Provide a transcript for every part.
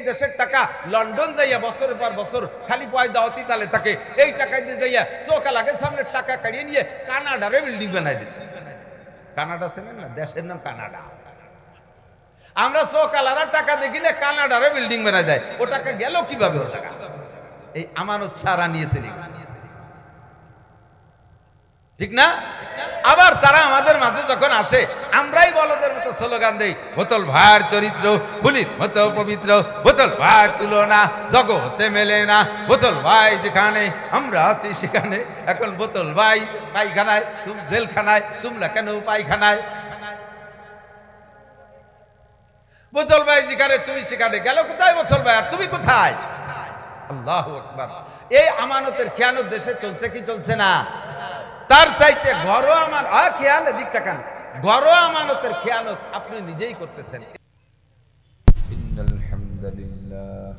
দেশের টাকা লন্ডন যাইয়া বছরের পর বছর খালি পয়দা অতিতালে থাকে, এই টাকা দিয়ে যাইয়া চোখা লাগে সামনের টাকা কাড়িয়ে নিয়ে কানাডারে বিল্ডিং বানাই দিছে। কানাডা ছিলেন না, দেশের নাম কানাডা। আমরা চোখালারা টাকা দেখিলে কানাডারে বিল্ডিং বানাই দেয়। ও টাকা গেল কিভাবে? ও টাকা এই আমানত ছাড়া নিয়ে চলে গেছে, ঠিক না? আবার তারা আমাদের মাঝে যখন আসে আমরাই বলদের মতো স্লোগান দেই, বোতল ভাইয়ের চরিত্র ফুলির মতো পবিত্র, বোতল ভাইয়ের তুলনা জগতে মেলে না, বোতল ভাই যেখানে আমরা আছি সেখানে। এখন বোতল ভাই পায়খানায়, তুমি জেলখানায়, তোমরা কেন পায়খানায়? বোতল ভাই যেখানে তুমি সেখানে, গেল কোথায় বোতল ভাই? আর তুমি কোথায়? আল্লাহু আকবার। এই আমানতের খেয়ানত দেশে চলছে কি চলছে না? তার চাইতে ঘরোয়া খেয়াল, এদিক তাকান, ঘরোয়া আমানতের খেয়ানত আপনি নিজেই করতেছেন। ইন্নাল হামদুলিল্লাহ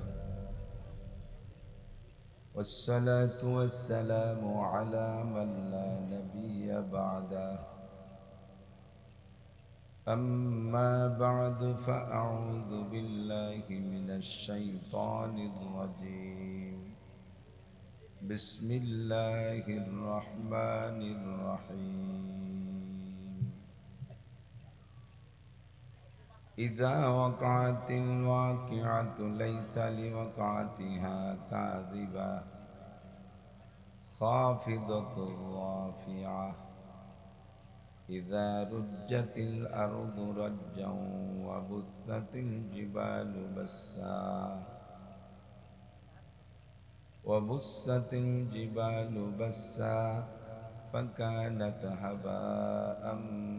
والصلاة والسلام على من لا نبي بعده أما بعد فأعوذ بالله من الشيطان الرجيم بسم الله الرحمن الرحيم إذا وقعت الواقعة ليس لوقعتها كاذبة خافضة رافعة إذا رجت الأرض رجا وبثت الجبال بسا فكانت هباء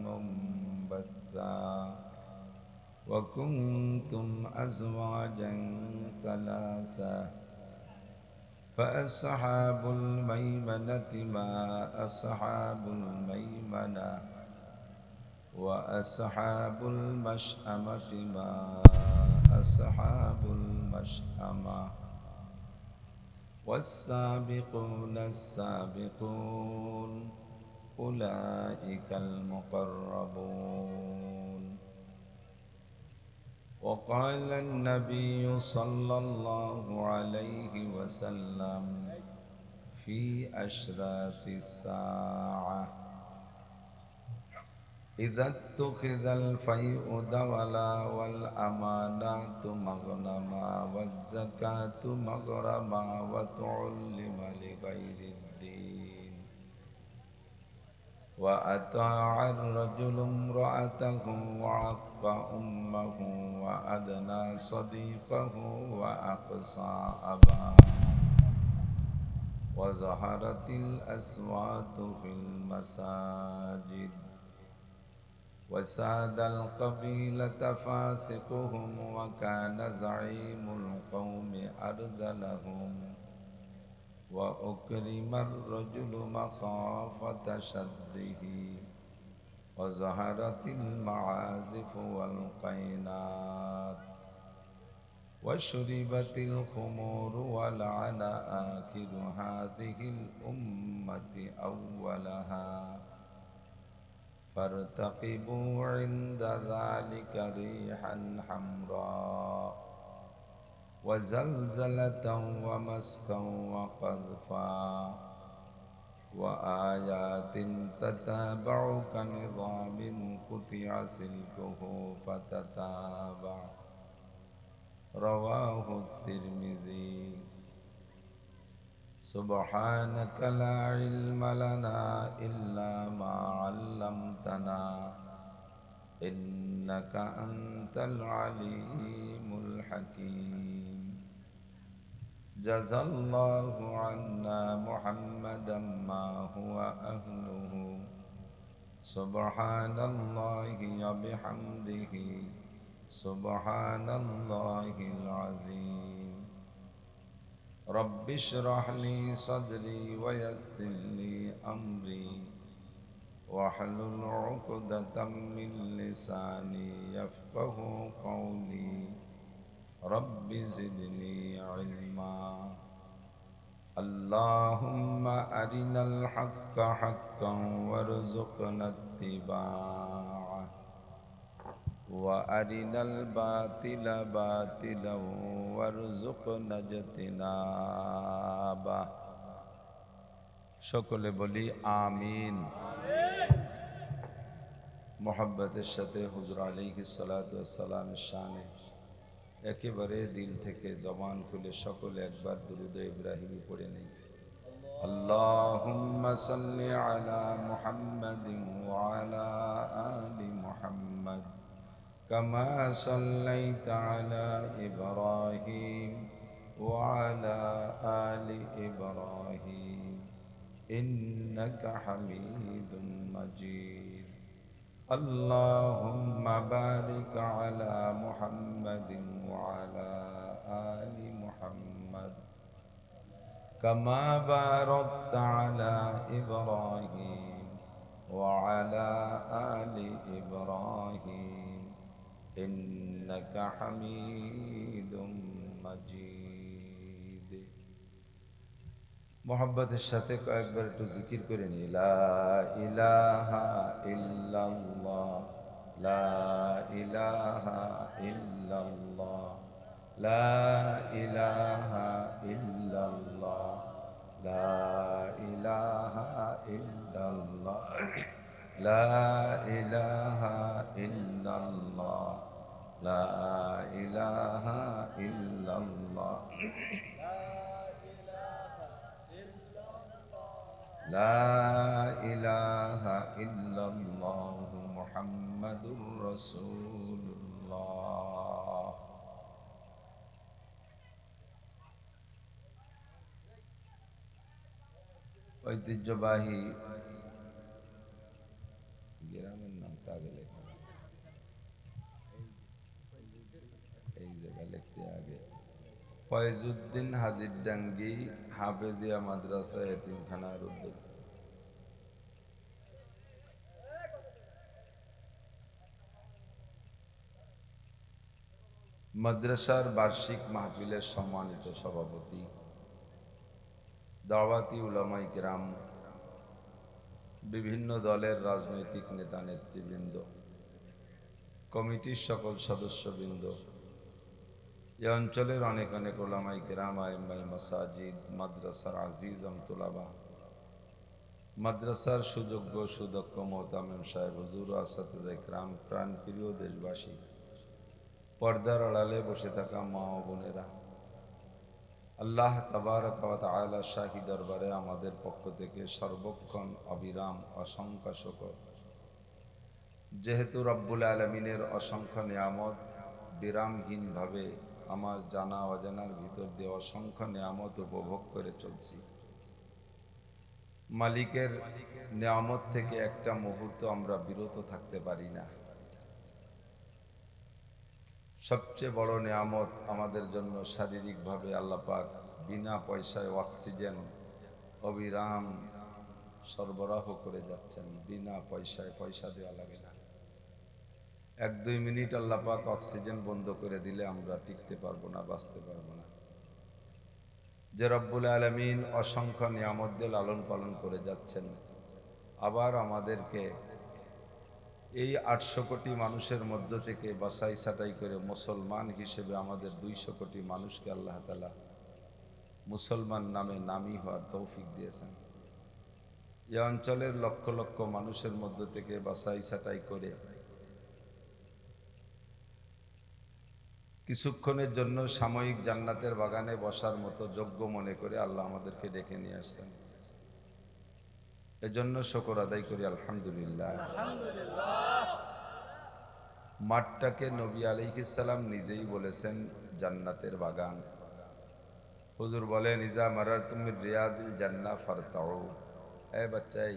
منبثا وكنتم أزواجا ثلاثا فأصحاب الميمنة ما أصحاب الميمنة وأصحاب المشأمة ما أصحاب المشأمة والسابقون السابقون أولئك المقربون. وقال النبي صلى الله عليه وسلم في أشراف الساعة إذا اتخذ الفيء دولا والأمانات مغنما والزكاة مغرما وتعلم لغير الدين وأطاع الرجل امرأته وعق أمه وأدنى صديقه وأقصى أباه وظهرت الأصوات في المساجد وساد القبيلة فاسقهم وكان زعيم القوم أرذلهم وأكرم الرجل مخافة شره وظهرت المعازف والقينات وشربت الخمور ولعن آكل هذه الأمة أولها فارتقبوا عند ذلك ريحا حمراء وزلزلة ومسكا وقذفا وآيات تتابع كنظام قطع سلكه فتتابع رواه الترمذي. سبحانك لا علم لنا إلا ما علمتنا إنك أنت العليم الحكيم. جزى الله عنا محمدا ما هو أهله سبحان الله وبحمده سبحان الله العظيم. رب اشرح لي صدري ويسر لي أمري واحلل عقدة من لساني يفقه قولي رب زدني علما. اللهم أرنا الحق حقا وارزقنا اتباعه وأرنا الباطل باطلا وارزقنا اجتنابه সকলে বলি আমিন। মোহাব্বতের সাথে হুজুর আলাইহিস সালাতু ওয়াস সালামের শানে একেবারে দিল থেকে জবান খুলে সকলে একবার দুরূদ ইব্রাহিমি পড়ে নেই। আল্লাহুম্মা সাল্লি আলা মুহাম্মাদিন ওয়া আলা আলি মুহাম্মাদ কামা সাল্লাইতা আলা ইব্রাহিম ওয়া আলা আলি ইব্রাহিম ইন্নাকা হামিদুম মাজিদ। আল্লাহুম্মা বারিক আলা মুহাম্মাদিন ওয়া আলা আলি মুহাম্মাদ কামা বারাকতা আলা ইব্রাহিম ওয়া আলা আলি ইব্রাহিম ইন্নাকা হামিদুম মাজিদ। মোহাব্বতের সাথে কয়েকবার একটু জিকির করে নি। লা ইলাহা ইল্লাল্লাহ, লা ইলাহা ইল্লাল্লাহ, লা ইলাহা ইল্লাল্লাহ, লা ইলাহা ইল্লাল্লাহ, লা ইলাহা ইল্লাল্লাহ, লা ইলাহা ইল্লাল্লাহ, লা ইলাহা ইল্লাল্লাহ মুহাম্মাদুর রাসূলুল্লাহ। ঐতিহ্যবাহী গ্রামের নামটা আগে লেখা, এই জায়গা লিখতে আগে ফয়জুদ্দিন হাজির ডাঙ্গি হাফেজিয়া মাদ্রাসা এতিমখানার উদ্যোগ। মাদ্রাসার বার্ষিক মাহফিলের সম্মানিত সভাপতি, দাওয়াতি উলামায়ে কিরাম, বিভিন্ন দলের রাজনৈতিক নেতা নেতৃবৃন্দ, কমিটির সকল সদস্যবৃন্দ, এ অঞ্চলের অনেক অনেক উলামায়ে কিরাম, আইম্মায়ে মাসাজিদ, মাদ্রাসার আজিজ আমতুলাবা, মাদ্রাসার সুযোগ্য সুদক্ষ মোহতামিম সাহেব, হুজুর, আসাতিজা কিরাম, প্রাণপ্রিয় দেশবাসী, পর্দার আড়ালে বসে থাকা মা ও বোনেরা, আল্লাহ তাবারক ওয়া তাআলা শাহী দরবারে আমাদের পক্ষ থেকে সর্বক্ষণ অবিরাম অসংখ্য শুকর। যেহেতু রব্বুল আলামিনের অসংখ্য নিয়ামত বিরামহীনভাবে আমার জানা অজানার ভিতর দিয়ে অসংখ্য নিয়ামত উপভোগ করে চলছি, মালিকের নিয়ামত থেকে একটা মুহূর্ত আমরা বিরত থাকতে পারি না। সবচেয়ে বড় নিয়ামত আমাদের জন্য শারীরিকভাবে আল্লাহ পাক বিনা পয়সায় অক্সিজেন অবিরাম সরবরাহ করে যাচ্ছেন, বিনা পয়সায়, পয়সা দেওয়া লাগে না। 1-2 মিনিট আল্লাহ পাক অক্সিজেন বন্ধ করে দিলে আমরা টিকতে পারবো না, বাঁচতে পারবো না। যে রব্বুল আলামিন অসংখ্য নিয়ামত দিয়ে লালন পালন করে যাচ্ছেন, আবার আমাদেরকে এই 800 কোটি মানুষের মধ্য থেকে বাছাই ছাঁটাই করে মুসলমান হিসেবে আমাদের 200 কোটি মানুষকে আল্লাহ তাআলা মুসলমান নামে নামী হওয়ার তৌফিক দিয়েছেন। এই অঞ্চলের লক্ষ লক্ষ মানুষের মধ্য থেকে বাছাই ছাঁটাই করে কিছুক্ষণের জন্য সাময়িক জান্নাতের বাগানে বসার মতো যোগ্য মনে করে আল্লাহ আমাদেরকে ডেকে নিয়ে আসছেন। এজন্য শুকর আদায় করি আলহামদুলিল্লাহ। মাঠটাকে নবী আলাইহিস সালাম নিজেই বলেছেন জান্নাতের বাগান। হুজুর বলেন, ইজা মারারতুম মিন রিয়াজিল জান্নাহ ফারতাউ। এই বাচ্চাই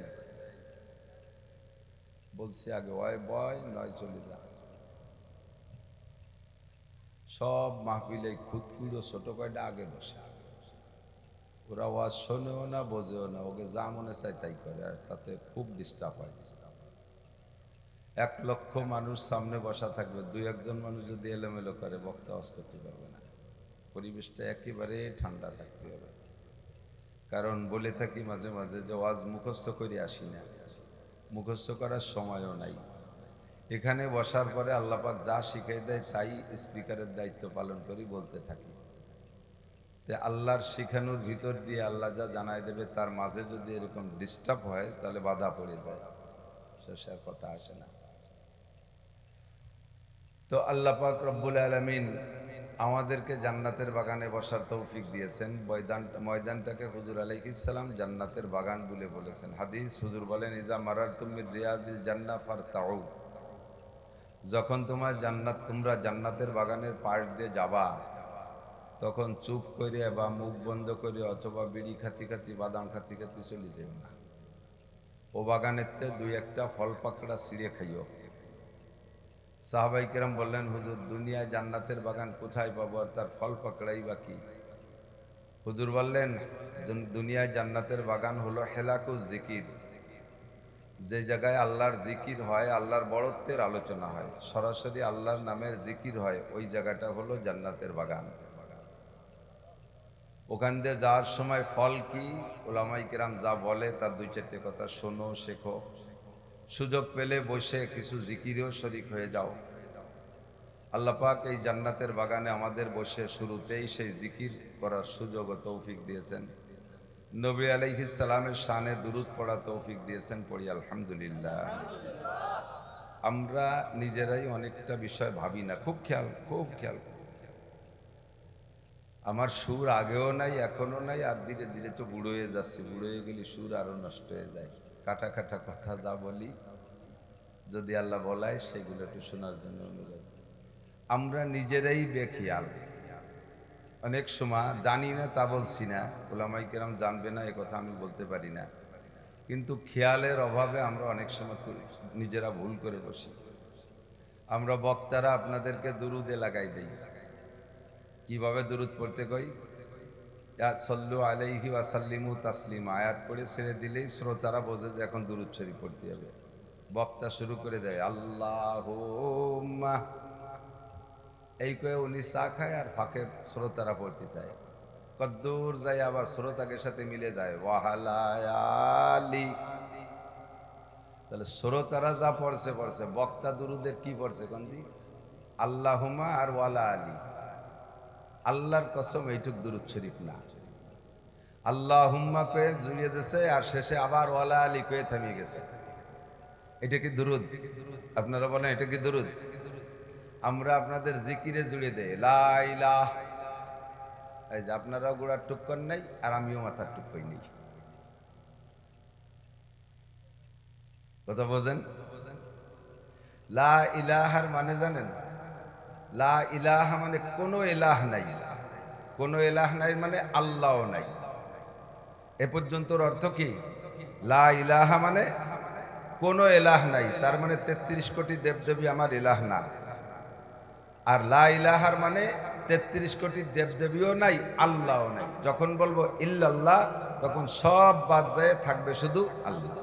বলছি আগে, ওই বয় নয় চলে যা। সব মাহফিলে খুদকুড়ো ছোট কয়টা আগে বসে, ওরা ওয়াজ শোনেও না, বোঝেও না, ওকে যা মনে চায় তাই করে, আর তাতে খুব ডিস্টার্ব হয়। 1 লক্ষ মানুষ সামনে বসা থাকবে, 2-1 মানুষ যদি এলোমেলো করে বক্তা ওয়াজ করতে পারবে না। পরিবেশটা একেবারে ঠান্ডা থাকতে হবে। কারণ বলে থাকি মাঝে মাঝে যে ওয়াজ মুখস্থ করে আসি না, মুখস্থ করার সময়ও নাই। এখানে বসার পরে আল্লাহ পাক যা শিখাই দেয় তাই স্পিকারের দায়িত্ব পালন করি, বলতে থাকি। তে আল্লাহর শিখানোর ভিতর দিয়ে আল্লাহ যা জানাই দেবে, তার মাঝে যদি এরকম ডিস্টার্ব হয় তাহলে বাধা পড়ে যায়, শেষের কথা আসে না। তো আল্লাহ পাক রব্বুল আলামিন আমাদেরকে জান্নাতের বাগানে বসার তৌফিক দিয়েছেন। ময়দানটাকে হুজুর আলাইহিস সালাম জান্নাতের বাগান বলে বলেছেন। হাদিস, হুজুর বলেন, ইজা মারারতুম মির রিয়াজিল জান্নাহ ফারতাউ, যখন তোমরা জান্নাতের বাগানের পাশ দিয়ে যাবা, তখন চুপ করে বা মুখ বন্ধ করে অথবা বিড়ি খাতি খাতি বাদাম খাতি খাতি চলে যেও না। ও বাগানের তে দুই একটা ফল পাকড়া ছিঁড়ে খাইও। সাহাবাই কেরাম বললেন, হুজুর দুনিয়ায় জান্নাতের বাগান কোথায় পাবো, আর তার ফল পাকড়াই বা কি? হুজুর বললেন, দুনিয়ায় জান্নাতের বাগান হলো হেলাকু জিকির, যে জায়গায় আল্লাহর জিকির হয়, আল্লাহর বড়ত্বের আলোচনা হয়, সরাসরি আল্লাহর নামের জিকির হয়, ওই জায়গাটা হলো জান্নাতের বাগান। ওখান দিয়ে যাওয়ার সময় ফল কি, ওলামাই কেরাম যা বলে তার দুই চারটে কথা শোনো, শেখো। সুযোগ পেলে বসে কিছু জিকিরেও শরীক হয়ে যাও। আল্লাহ পাক এই জান্নাতের বাগানে আমাদের বসে শুরুতেই সেই জিকির করার সুযোগ ও তৌফিক দিয়েছেন। নবী আলাইহিস সালামের শানে দুরূদ পড়া তৌফিক দিয়েছেন, পড়ি আলহামদুলিল্লাহ। আমরা নিজেরাই অনেকটা বিষয় ভাবি না, খুব খেয়াল। আমার সুর আগেও নাই, এখনো নাই, আর ধীরে ধীরে তো বুড়ো হয়ে যাচ্ছে। বুড়ো হয়ে গেলে সুর আরো নষ্ট হয়ে যায়। কাটা কাটা কথা যা বলি, যদি আল্লাহ বলায় সেগুলো একটু শোনার জন্য অনুরোধ। আমরা নিজেরাই বেখেয়াল। অনেক সময় জানি না তা বলছি না, ওলামাই কেরাম জানবে না এ কথা আমি বলতে পারি না, কিন্তু খেয়ালের অভাবে আমরা অনেক সময় নিজেরা ভুল করে বসি। আমরা বক্তারা আপনাদেরকে দুরুদে লাগাই দেই। কিভাবে দুরুদ পড়তে কই? সল্লু আলাইহি ওয়া সাল্লিমু তাসলিমা আয়াত পড়ে ছেড়ে দিলেই শ্রোতারা বোঝে যে এখন দুরুদ শরীফ পড়তে হবে। বক্তা শুরু করে দেয় আল্লাহুম্মা, এই কয়ে উনি চা খায় আর ফাঁকে শ্রোতারা পড়তে দেয়। কদ্দূর যায় আবার শ্রোতাকে সাথে মিলে যায় ওয়াহালায়ালি। তাহলে শ্রোতারা যা পড়ছে, বক্তা দুরুদের কি পড়ছে কোন দিক? আল্লাহুম্মা আর ওয়ালা আলী। আল্লাহর কসম এইটুক দুরুদ শরীফ না। আল্লাহুম্মা কয়ে জুড়িয়ে দিয়েছে আর শেষে আবার ওয়ালা আলী কয়ে থামিয়ে গেছে। এটা কি দুরুদ? আপনারা বলেন এটা কি দুরুদ? আমরা আপনাদের জিকিরে জুড়ে দেই লা ইলাহা। এই যে আপনারাও গোড়ার টুক্কর নেই আর আমিও মাথার টুক্কই নেই। কথা বোঝেন? লা ইলাহার মানে জানেন? লা ইলাহা মানে কোনো এলাহ নাই। কোনো এলাহ নাই মানে আল্লাহও নাই। এ পর্যন্তর অর্থ কি? লা ইলাহা মানে কোনো এলাহ নাই, তার মানে ৩৩ কোটি দেবদেবী আমার এলাহ না। আর লা ইলাহার মানে ৩৩ কোটি দেবদেবীও নাই, আল্লাহও নাই। যখন বলবো ইল্লাল্লাহ, তখন সব বাদ যায়, থাকবে শুধু আল্লাহ।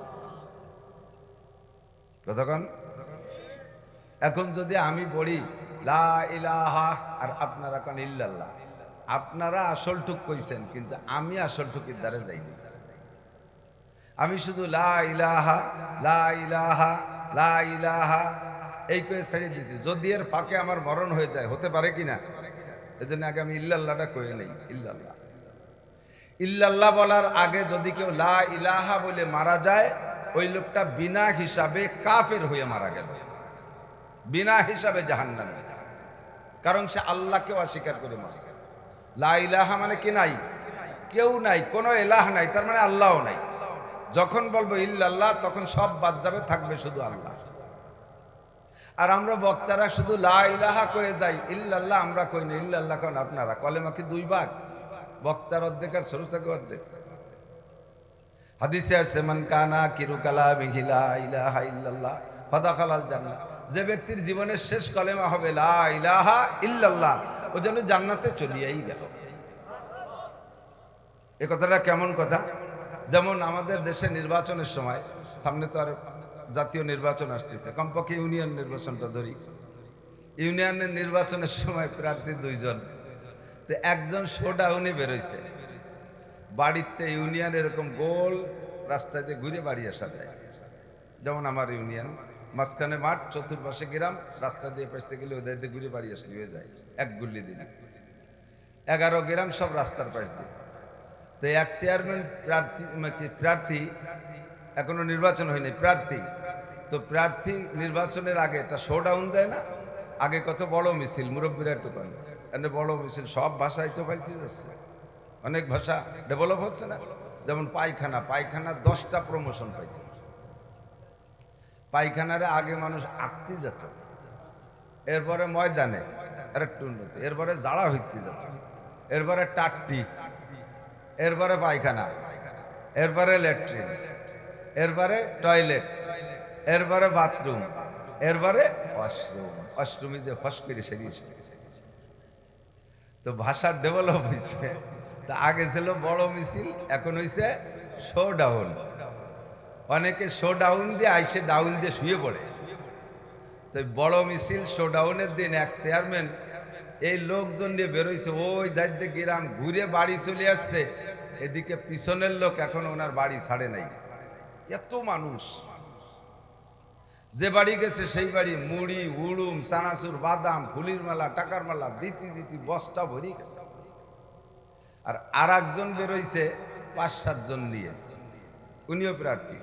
কতক্ষণ? এখন যদি আমি পড়ি লা ইলাহা আর আপনারা কোন ইল্লাল্লাহ, আপনারা আসল টুক কইছেন, কিন্তু আমি আসল টুকির দ্বারা যাইনি। আমি শুধু লা ইলাহা লা ইলাহা লা ইলাহা এই কয়ে ছেড়ে দিছি। যদি এর ফাঁকে আমার মরণ হয়ে যায়, হতে পারে কিনা, এজন্য আগে আমি ইল্লাল্লাহটা কয়ে নেই। ইল্লাল্লাহ ইল্লাল্লাহ বলার আগে যদি কেউ লা ইলাহা বলে মারা যায়, ওই লোকটা বিনা হিসাবে কাফের হয়ে মারা গেল, বিনা হিসাবে জাহান্নামী। কারণ সে আল্লাহকে অস্বীকার করে মারছে। লা ইলাহা মানে কি নাই, কেউ নাই, কোনো এলাহ নাই, তার মানে আল্লাহও নাই। যখন বলবো ইল্লাল্লাহ, তখন সব বাদ যাবে, থাকবে শুধু আল্লাহ। আর আমরা বক্তারা শুধু লা ইলাহা কয়ে যাই, ইল্লাল্লাহ আমরা কই না। ইল্লাল্লাহ কোন আপনারা? কলেমা কি দুই ভাগ? বক্তার অর্ধেক আর শ্রোতাকে অর্ধেক। হাদিসে আসছে মান কানা কিরু কালামিহি লা ইলাহা ইল্লাল্লাহ ফাদাখালাল জান্নাহ। যে ব্যক্তির জীবনের শেষ কলেমা হবে লা ইলাহা ইল্লাল্লাহ, ও যেন জান্নাতে চলিয়েই গেল। এই কথাটা কেমন কথা? যেমন আমাদের দেশে নির্বাচনের সময়, সামনে তো আর জাতীয় নির্বাচন আসতেছে, কমপক্ষে ইউনিয়ন নির্বাচনটা ধরি। ইউনিয়নের নির্বাচনের সময় প্রার্থী দুইজন, তো একজন শোডাউনে বেরোইছে। বাড়িতে ইউনিয়ন এরকম গোল রাস্তাতে ঘুরে বাড়ি আসা যায়, যেমন আমার ইউনিয়ন মাঝখানে মাঠ, চতুর্পাশে গ্রাম, রাস্তা দিয়ে পেছতে গেলে ওদের দিয়ে ঘুরে বাড়ি আসলে হয়ে যায় এক গুল্লি দিনে। 11 গ্রাম সব রাস্তার পাশ দিয়ে। তো এক চেয়ারম্যান প্রার্থী এখনো নির্বাচন হয়নি, প্রার্থী। তো প্রার্থী নির্বাচনের আগে একটা শোডাউন দেয় না, আগে কত বড় মিছিল, মুরব্বীরা একটু করেন, বড় মিছিল, সব ভাষায় তো পাল্টে যাচ্ছে, অনেক ভাষা ডেভেলপ হচ্ছে না। যেমন পায়খানা 10টা প্রমোশন পাইছে। পায়খানারে আগে মানুষ আঁকতে যেত, এরপরে ময়দানে আর একটু উন্নতি, এরপরে জাড়া হইতে যেত, এরপরে টাট্টি, এরপরে পায়খানা, এরপরে ল্যাট্রিন, এরপরে টয়লেট, এরপরে বাথরুম, এরপরে ওয়াশরুম। ওয়াশরুমে যে ফস করে সেরিয়েছে। তো ভাষার ডেভেলপ হয়েছে। তা আগে ছিল বড় মিছিল, এখন হয়েছে শো ডাউন। অনেকে শো ডাউন দিয়ে আইসে ডাউন দিয়ে শুয়ে পড়ে। তো বড় মিছিল শো ডাউনের দিন এক চেয়ারম্যান এই লোকজন নিয়ে বেরোইছে, ওই দায়িত্বে গ্রাম ঘুরে বাড়ি চলে আসছে। এদিকে পিছনের লোক এখন ওনার বাড়ি ছাড়ে নাই, এত মানুষ। যে বাড়ি গেছে সেই বাড়ি মুড়ি, হুড়ুম, চানাচুর, বাদাম, ফুলির মালা, টাকার মালা দিতি বস্তা ভরি গেছে। আর একজন বেরোইছে 5-7 জন নিয়ে, উনিও প্রার্থী।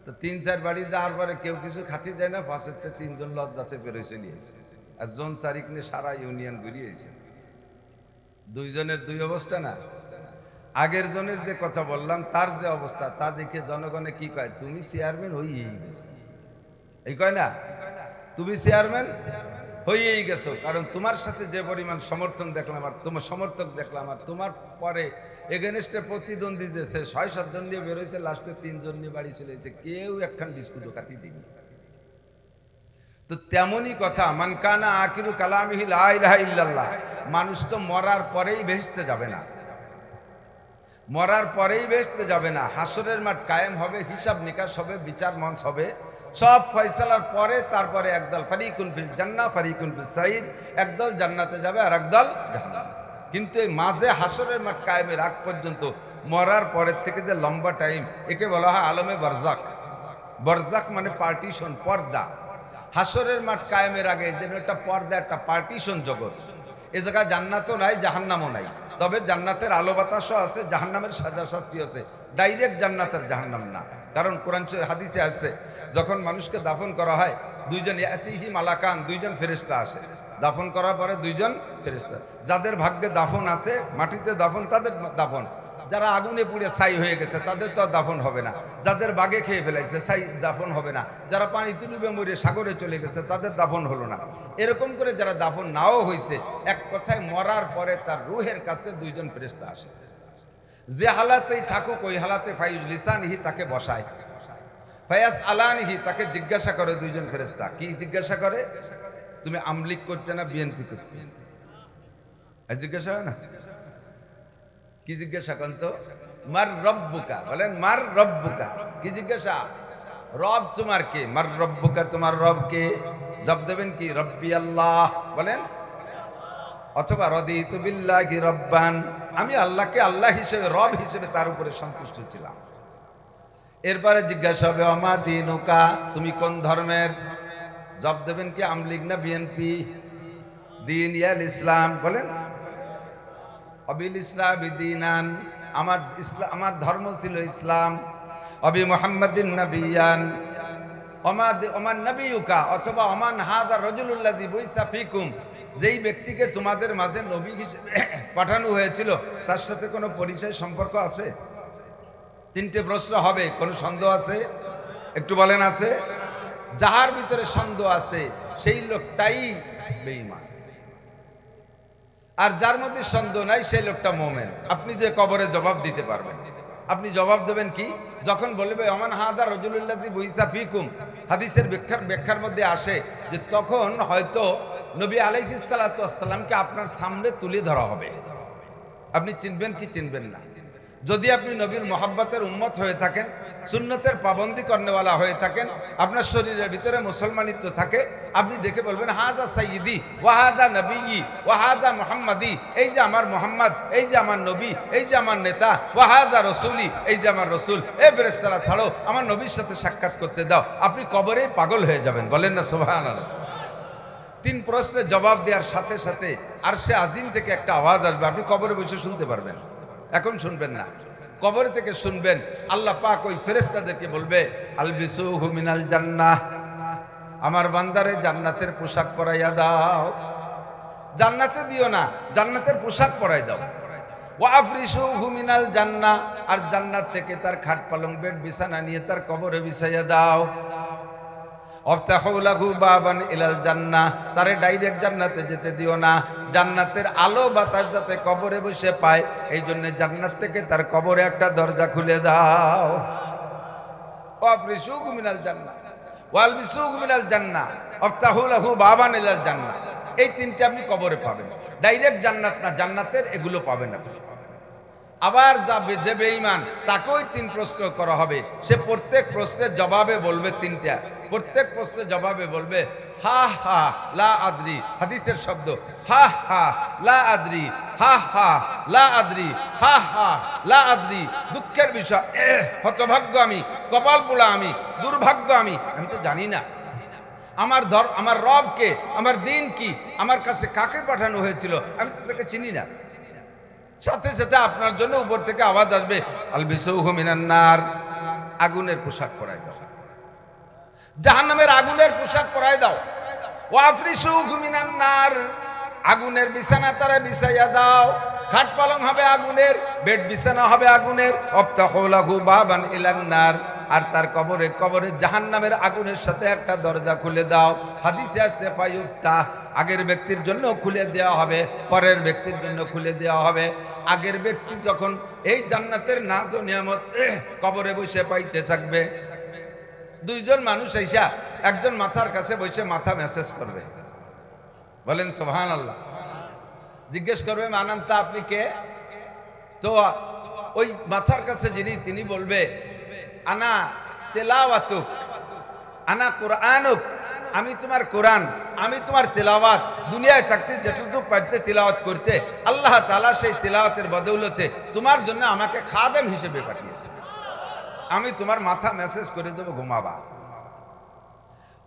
তো 3-4 বাড়ি যাওয়ার পরে কেউ কিছু খাতি দেয় না, 5-তে 3 জন লজ্জাতে বেরোইছে নিয়েছে। আর জন তারিখ নিয়ে সারা ইউনিয়ন ঘুরিয়েছে। 2 জনের 2 অবস্থা না। আগের জনের যে কথা বললাম তার যে অবস্থা, তা দেখে জনগণে কি কয়, তুমি চেয়ারম্যান হয়েই গেছো। এই কয় না, তুমি চেয়ারম্যান হয়েই গেছো, কারণ তোমার সাথে যে পরিমাণ সমর্থন দেখলাম, আর তোমার সমর্থক দেখলাম, আর তোমার পরে এগেনস্টে প্রতিদ্বন্দ্বী যে 6-7 জন নিয়ে বেরোয়েছে, লাস্টে 3 জন নিয়ে বাড়ি চলে গেছে, কেউ একখান বিস্কুটও কাটি দিনি। তো তেমনই কথা, মান কানা আখিরু কালামিহি লা ইলাহা ইল্লাল্লাহ। মানুষ তো মরার পরেই বেহেশতে যাবে না, মরার পরেই বেহেশতে যাবে না। হাসরের মাঠ কায়েম হবে, হিসাব নিকাশ হবে, বিচার মঞ্চ হবে, সব ফয়সালার পরে তারপরে একদল ফারিকুন ফিল জান্নাহ ফারিকুন ফিস সাইর, একদল জান্নাতে যাবে আর একদল জাহান্নামে। কিন্তু এই মাঝে হাসরের মাঠ কায়েমের আগ পর্যন্ত, মরার পরের থেকে যে লম্বা টাইম, একে বলা হয় আলমে বারজাক। বারজাক মানে পার্টিশন, পর্দা। হাসরের মাঠ কায়েমের আগে যেন একটা পর্দা, একটা পার্টিশন জগৎ। এ জায়গায় জান্নাতও নাই, জাহান্নামও নাই, তবে জান্নাতের আলো বাতাসও আছে, জাহান্নামের সাজা শাস্তি আছে। ডাইরেক্ট জান্নাতের জাহান্নাম না, কারণ কোরআন হাদিসে আসছে, যখন মানুষকে দাফন করা হয়, 2 জন ইয়াতিহি মালাকান, 2 জন ফেরেশতা আসে। দাফন করার পরে 2 জন ফেরেশতা, যাদের ভাগ্যে দাফন আছে, মাটিতে দাফন, তাদের দাফন। যারা আগুনে পুড়ে ছাই হয়ে গেছে তাদের তো দাফন হবে না, যাদের বাগে খেয়ে ফেলাইছে ছাই দাফন হবে না, যারা পানিতে ডুবে মরে সাগরে চলে গেছে তাদের দাফন হলো না। এরকম করে যারা দাফন নাও হয়েছে, এক কথায় মরার পরে তার রুহের কাছে 2 জন ফেরেশতা আসে। যে হালাতেই থাকুক ওই হালাতে ফাইজ লিসানিহি, তাকে বসায়, ফায়াস আলানিহি, তাকে জিজ্ঞাসা করে 2 জন ফেরেশতা। কি জিজ্ঞাসা করে? তুমি আমলিক করতে না বিএনপি করতে? জিজ্ঞাসা হয় না? কি জিজ্ঞাসা করেন তো? মার রব্বুকা, বলেন মার রব্বুকা। কি জিজ্ঞাসা? রব তোমার কে? মার রব্বুকা, তোমার রব কে? জবাব দেবেন কি? রব্বি আল্লাহ, বলেন। অথবা রদিতু বিল্লাহি রব্বান, আমি আল্লাহকে আল্লাহ হিসেবে, রব হিসেবে তার উপরে সন্তুষ্ট ছিলাম। এরপরে জিজ্ঞাসা হবে অমা দিনুকা, তুমি কোন ধর্মের? জবাব দেবেন কি? আমলিগ না বিএনপি? দিন ইয়াল ইসলাম, বলেন। অবিল ইসলাম দিনান, আমার ধর্ম ছিল ইসলাম। অবি মুহাম্মাদিন নবিয়ান, ওমান নবিয়ুকা, অথবা ওমান হাদা রাজুলুল্লাযী বুইসা ফিকুম, যেই ব্যক্তিকে তোমাদের মাঝে নবী হিসেবে পাঠানো হয়েছিল তার সাথে কোনো পরিচয় সম্পর্ক আছে? 3টে প্রশ্ন হবে। কোনো সন্দেহ আছে? একটু বলেন আছে? যাহার ভিতরে সন্দেহ আছে সেই লোকটাই বেঈমান, আর যার মধ্যে সন্দেহ নাই সেই লোকটা মোমেন। আপনি যে কবরে জবাব দিতে পারবেন, আপনি জবাব দেবেন কি? যখন বলবে ওমান হাদা রাজুলুল্লাযী বুইসা ফিকুম, হাদিসের ব্যাখ্যার মধ্যে আসে যে তখন হয়তো নবী আলাইহিস সালাতু ওয়াস সালামকে আপনার সামনে তুলে ধরা হবে, আপনি চিনবেন কি চিনবেন না। যদি আপনি নবীর মোহাব্বতের উম্মত হয়ে থাকেন, সুন্নতের পাবন্দি করনেওয়ালা হয়ে থাকেন, আপনার শরীরের ভিতরে মুসলমানিত্ব থাকে, আপনি দেখে বলবেন হাজা সাইয়্যিদি ওয়াহাদা নবী ওয়াহাদা মুহাম্মাদি, এই যে আমার মোহাম্মদ, এই যে আমার নবী, এই যে আমার নেতা, ওয়াহাজা রসুলি, এই যে আমার রসুল। এ ফেরেশতারা ছাড়ো, আমার নবীর সাথে সাক্ষাৎ করতে দাও। আপনি কবরেই পাগল হয়ে যাবেন। বলেন না সুবহানাল্লাহ। 3 প্রশ্নের জবাব দেওয়ার সাথে সাথে আরশে আজিম থেকে একটা আওয়াজ আসবে, আপনি কবরে বসে শুনতে পারবেন। এখন শুনবেন না, কবর থেকে শুনবেন। আল্লাহ পাক ওই ফেরেশতাদেরকে বলবে আলবিসুহু মিনাল জান্নাহ, আমার বান্দারে জান্নাতের পোশাক পরাইয়া দাও। জান্নাতে দিও না, জান্নাতের পোশাক পরাই দাও। ওয়া আফরিসুহু মিনাল জান্নাহ, আর জান্নাত থেকে তার খাট পালং বেড বিছানা নিয়ে তার কবরে বিছাইয়া দাও। ওয়াফতাহু লাহু বাবান ইলাল জান্নাহ, তারে ডাইরেক্ট জান্নাতে যেতে দিও না, জান্নাতের আলো বাতাস যাতে কবরে বসে পায়, এই জন্য জান্নাত থেকে তার কবরে একটা দরজা খুলে দাও। ওয়াফরিসুহু মিনাল জান্নাহ ওয়ালবিসুহু মিনাল জান্নাহ ওয়াফতাহু লাহু বাবান ইলাল জান্নাহ। এই 3টে আপনি কবরে পাবেন, ডাইরেক্ট জান্নাত না, জান্নাতের এগুলো পাবেন না। আবার যে বেঈমান তাকেও 3 প্রশ্ন করা হবে, সে প্রত্যেক প্রশ্নের জবাবে বলবে 3টা, প্রত্যেক প্রশ্নের জবাবে বলবে হা হা লা আদরি, হাদিসের শব্দ, হা হা লা আদরি, হা হা লা আদরি, হা হা লা আদরি। দুঃখের বিষয়, হতভাগ্য আমি, কপাল পোড়া আমি, দুর্ভাগ্য আমি তো জানি না আমার রবকে, আমার দিন কি, আমার কাছে কাকে পাঠানো হয়েছিল, আমি তো তাকে চিনি না। সাথে সাথে আপনার জন্য উপর থেকে আওয়াজ আসবে আলবিসুহু মিনান নার, আগুনের পোশাক পরাই দাও, জাহান্নামের আগুনের পোশাক পরাই দাও। ওয়া আফরিসুহু মিনান নার, আগুনের বিছানা তারা বিছাইয়া দাও, খাট পালং হবে আগুনের, বেড বিছানা হবে আগুনের। ওয়াফতাহু লাহু বাবান ইলান নার, আর তার কবরে জাহান্নামের আগুনের সাথে একটা দরজা খুলে দাও। হাদিসে আসছে ফায়ুফতা, আগের ব্যক্তির জন্য খুলে দেওয়া হবে, পরের ব্যক্তির জন্য খুলে দেওয়া হবে। আগের ব্যক্তি যখন এই জান্নাতের নাজ ও নিয়ামত কবরে বসে পাইতে থাকবে, 2 জন মানুষ আইসা একজন মাথার কাছে বসে মাথা মেসেজ করবে। বলেন সুবহানাল্লাহ। জিজ্ঞেস করবে মানান্তা আপনি কে? তো ওই মাথার কাছে যিনি, তিনি বলবে আনা তেলাওয়াতুক, আনা কুরআনুক, আমি তোমার কোরআন, আমি তোমার তেলাওয়াত। দুনিয়ায় থাকতে যতটুকু পারতে তেলাওয়াত করতে, আল্লাহ তাআলা সেই তেলাওয়াতের বদৌলতে তোমার জন্য আমাকে খাদেম হিসেবে পাঠিয়েছে। আমি তোমার মাথা মেসেজ করে দেবো, ঘুমাবা।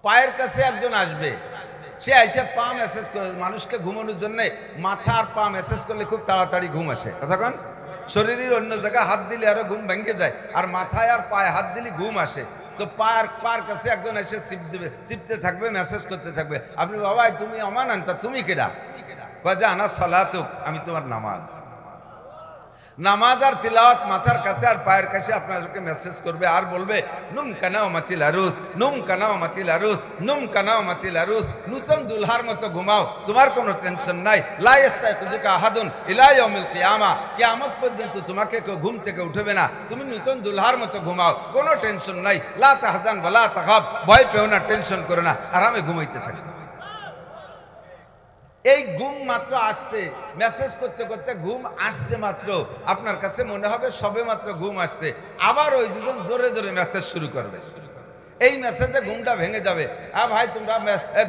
পায়ের কাছে একজন আসবে, সে আইসে পা মেসেজ করে। মানুষকে ঘুমানোর জন্য মাথা আর পা মেসেজ করলে খুব তাড়াতাড়ি ঘুম আসে। কতক্ষণ শরীরের অন্য জায়গায় হাত দিলে আরো ঘুম ভেঙে যায়, আর মাথায় আর পায়ে হাত দিলে ঘুম আসে। তো পায়ের কাছে একজন এসে চিপতে থাকবে, মেসেজ করতে থাকবে। আপনি বাবা তুমি আমার আনতা, তুমি কেডা? কয় যে আনা সালাতুক, আমি তোমার নামাজ। নামাজ আর তিলাওয়াত মাথার কাছে আর পায়ের কাছে আপনাকে মেসেজ করবে, আর বলবে নুম কানাও মাতিল আরুস, নুম কানাও মাতিল আরুস, নুম কানাও মাতিল আরুস। নূতন দুলহার মতো ঘুমাও, তোমার কোনো টেনশন নাই। লা ইস্তাইকুজুকা আহাদুন ইলা ইয়াউমিল কিয়ামা, কিয়ামত পর্যন্ত তোমাকে কেউ ঘুম থেকে উঠবে না। তুমি নূতন দুলহার মতো ঘুমাও, কোনো টেনশন নাই। লা তাহজান ওয়ালা তাখাব, ভয় পেও না, টেনশন করো না, আরামে ঘুমাইতে থাকো। এই ঘুম মাত্র আসছে, মেসেজ করতে করতে ঘুম আসছে মাত্র, আপনার কাছে মনে হবে সবে মাত্র ঘুম আসছে। আবার ওই দুজন জোরে জোরে মেসেজ শুরু করবে। এই মেসেজে ঘুমটা ভেঙে যাবে। ভাই তোমরা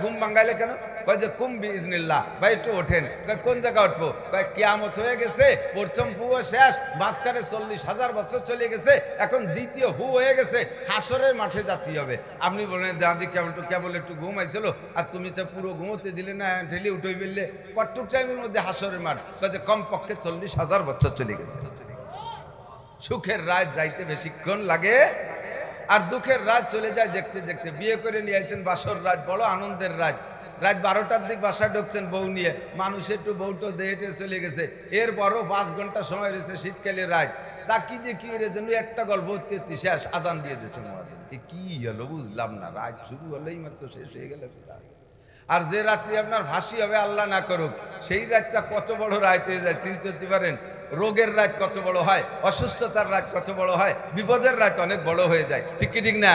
ঘুম ভাঙাইলে কেন? কয় যে কুম বিইজনিল্লাহ, ভাই একটু ওঠেন। কোন জায়গায় উঠবো? কয় কিয়ামত হয়ে গেছে, প্রথম হুও শেষ, মাঝখানে 40,000 বছর চলে গেছে, এখন দ্বিতীয় হু হয়ে গেছে, হাসরের মাঠে যাতে হবে। আপনি বলেন দাদি কেবল একটু ঘুম আইছিল, আর তুমি তো পুরো ঘুমোতে দিলে না, ঠেলে উঠে ফেললে। কতটুক টাইমের মধ্যে হাসরের মাঠ? কয় যে কমপক্ষে 40,000 বছর চলে গেছে। সুখের রাত যাইতে বেশিক্ষণ লাগে, আর দুঃখের রাত চলে যায় দেখতে দেখতে। বিয়ে করে নিয়ে আইছেন বাসর রাত, বড় আনন্দের রাত। রাত 12টার দিক বাসায় ঢুকছেন বউ নিয়ে, মানুষ একটু বউটো দেহেটে চলে গেছে। এরপরও 5 ঘন্টা সময় রয়েছে শীতকালে রাত। তা কি দিয়ে কি রে যেন একটা গল্প হচ্ছে, শেষ আজান দিয়ে দিয়েছে মুয়াজ্জিন। কি হলো বুঝলাম না, রাত শুরু হলেই মাত্র শেষ হয়ে গেল। আর যে রাত্রি আপনার ফাঁসি হবে আল্লাহ না করুক, সেই রাতটা কত বড় রাত হয়ে যায় চিন্তা করতে পারেন? রোগের রাত কত বড় হয়, অসুস্থতার রাত কত বড় হয়, বিপদের রাত অনেক বড় হয়ে যায়। ঠিক কি ঠিক না?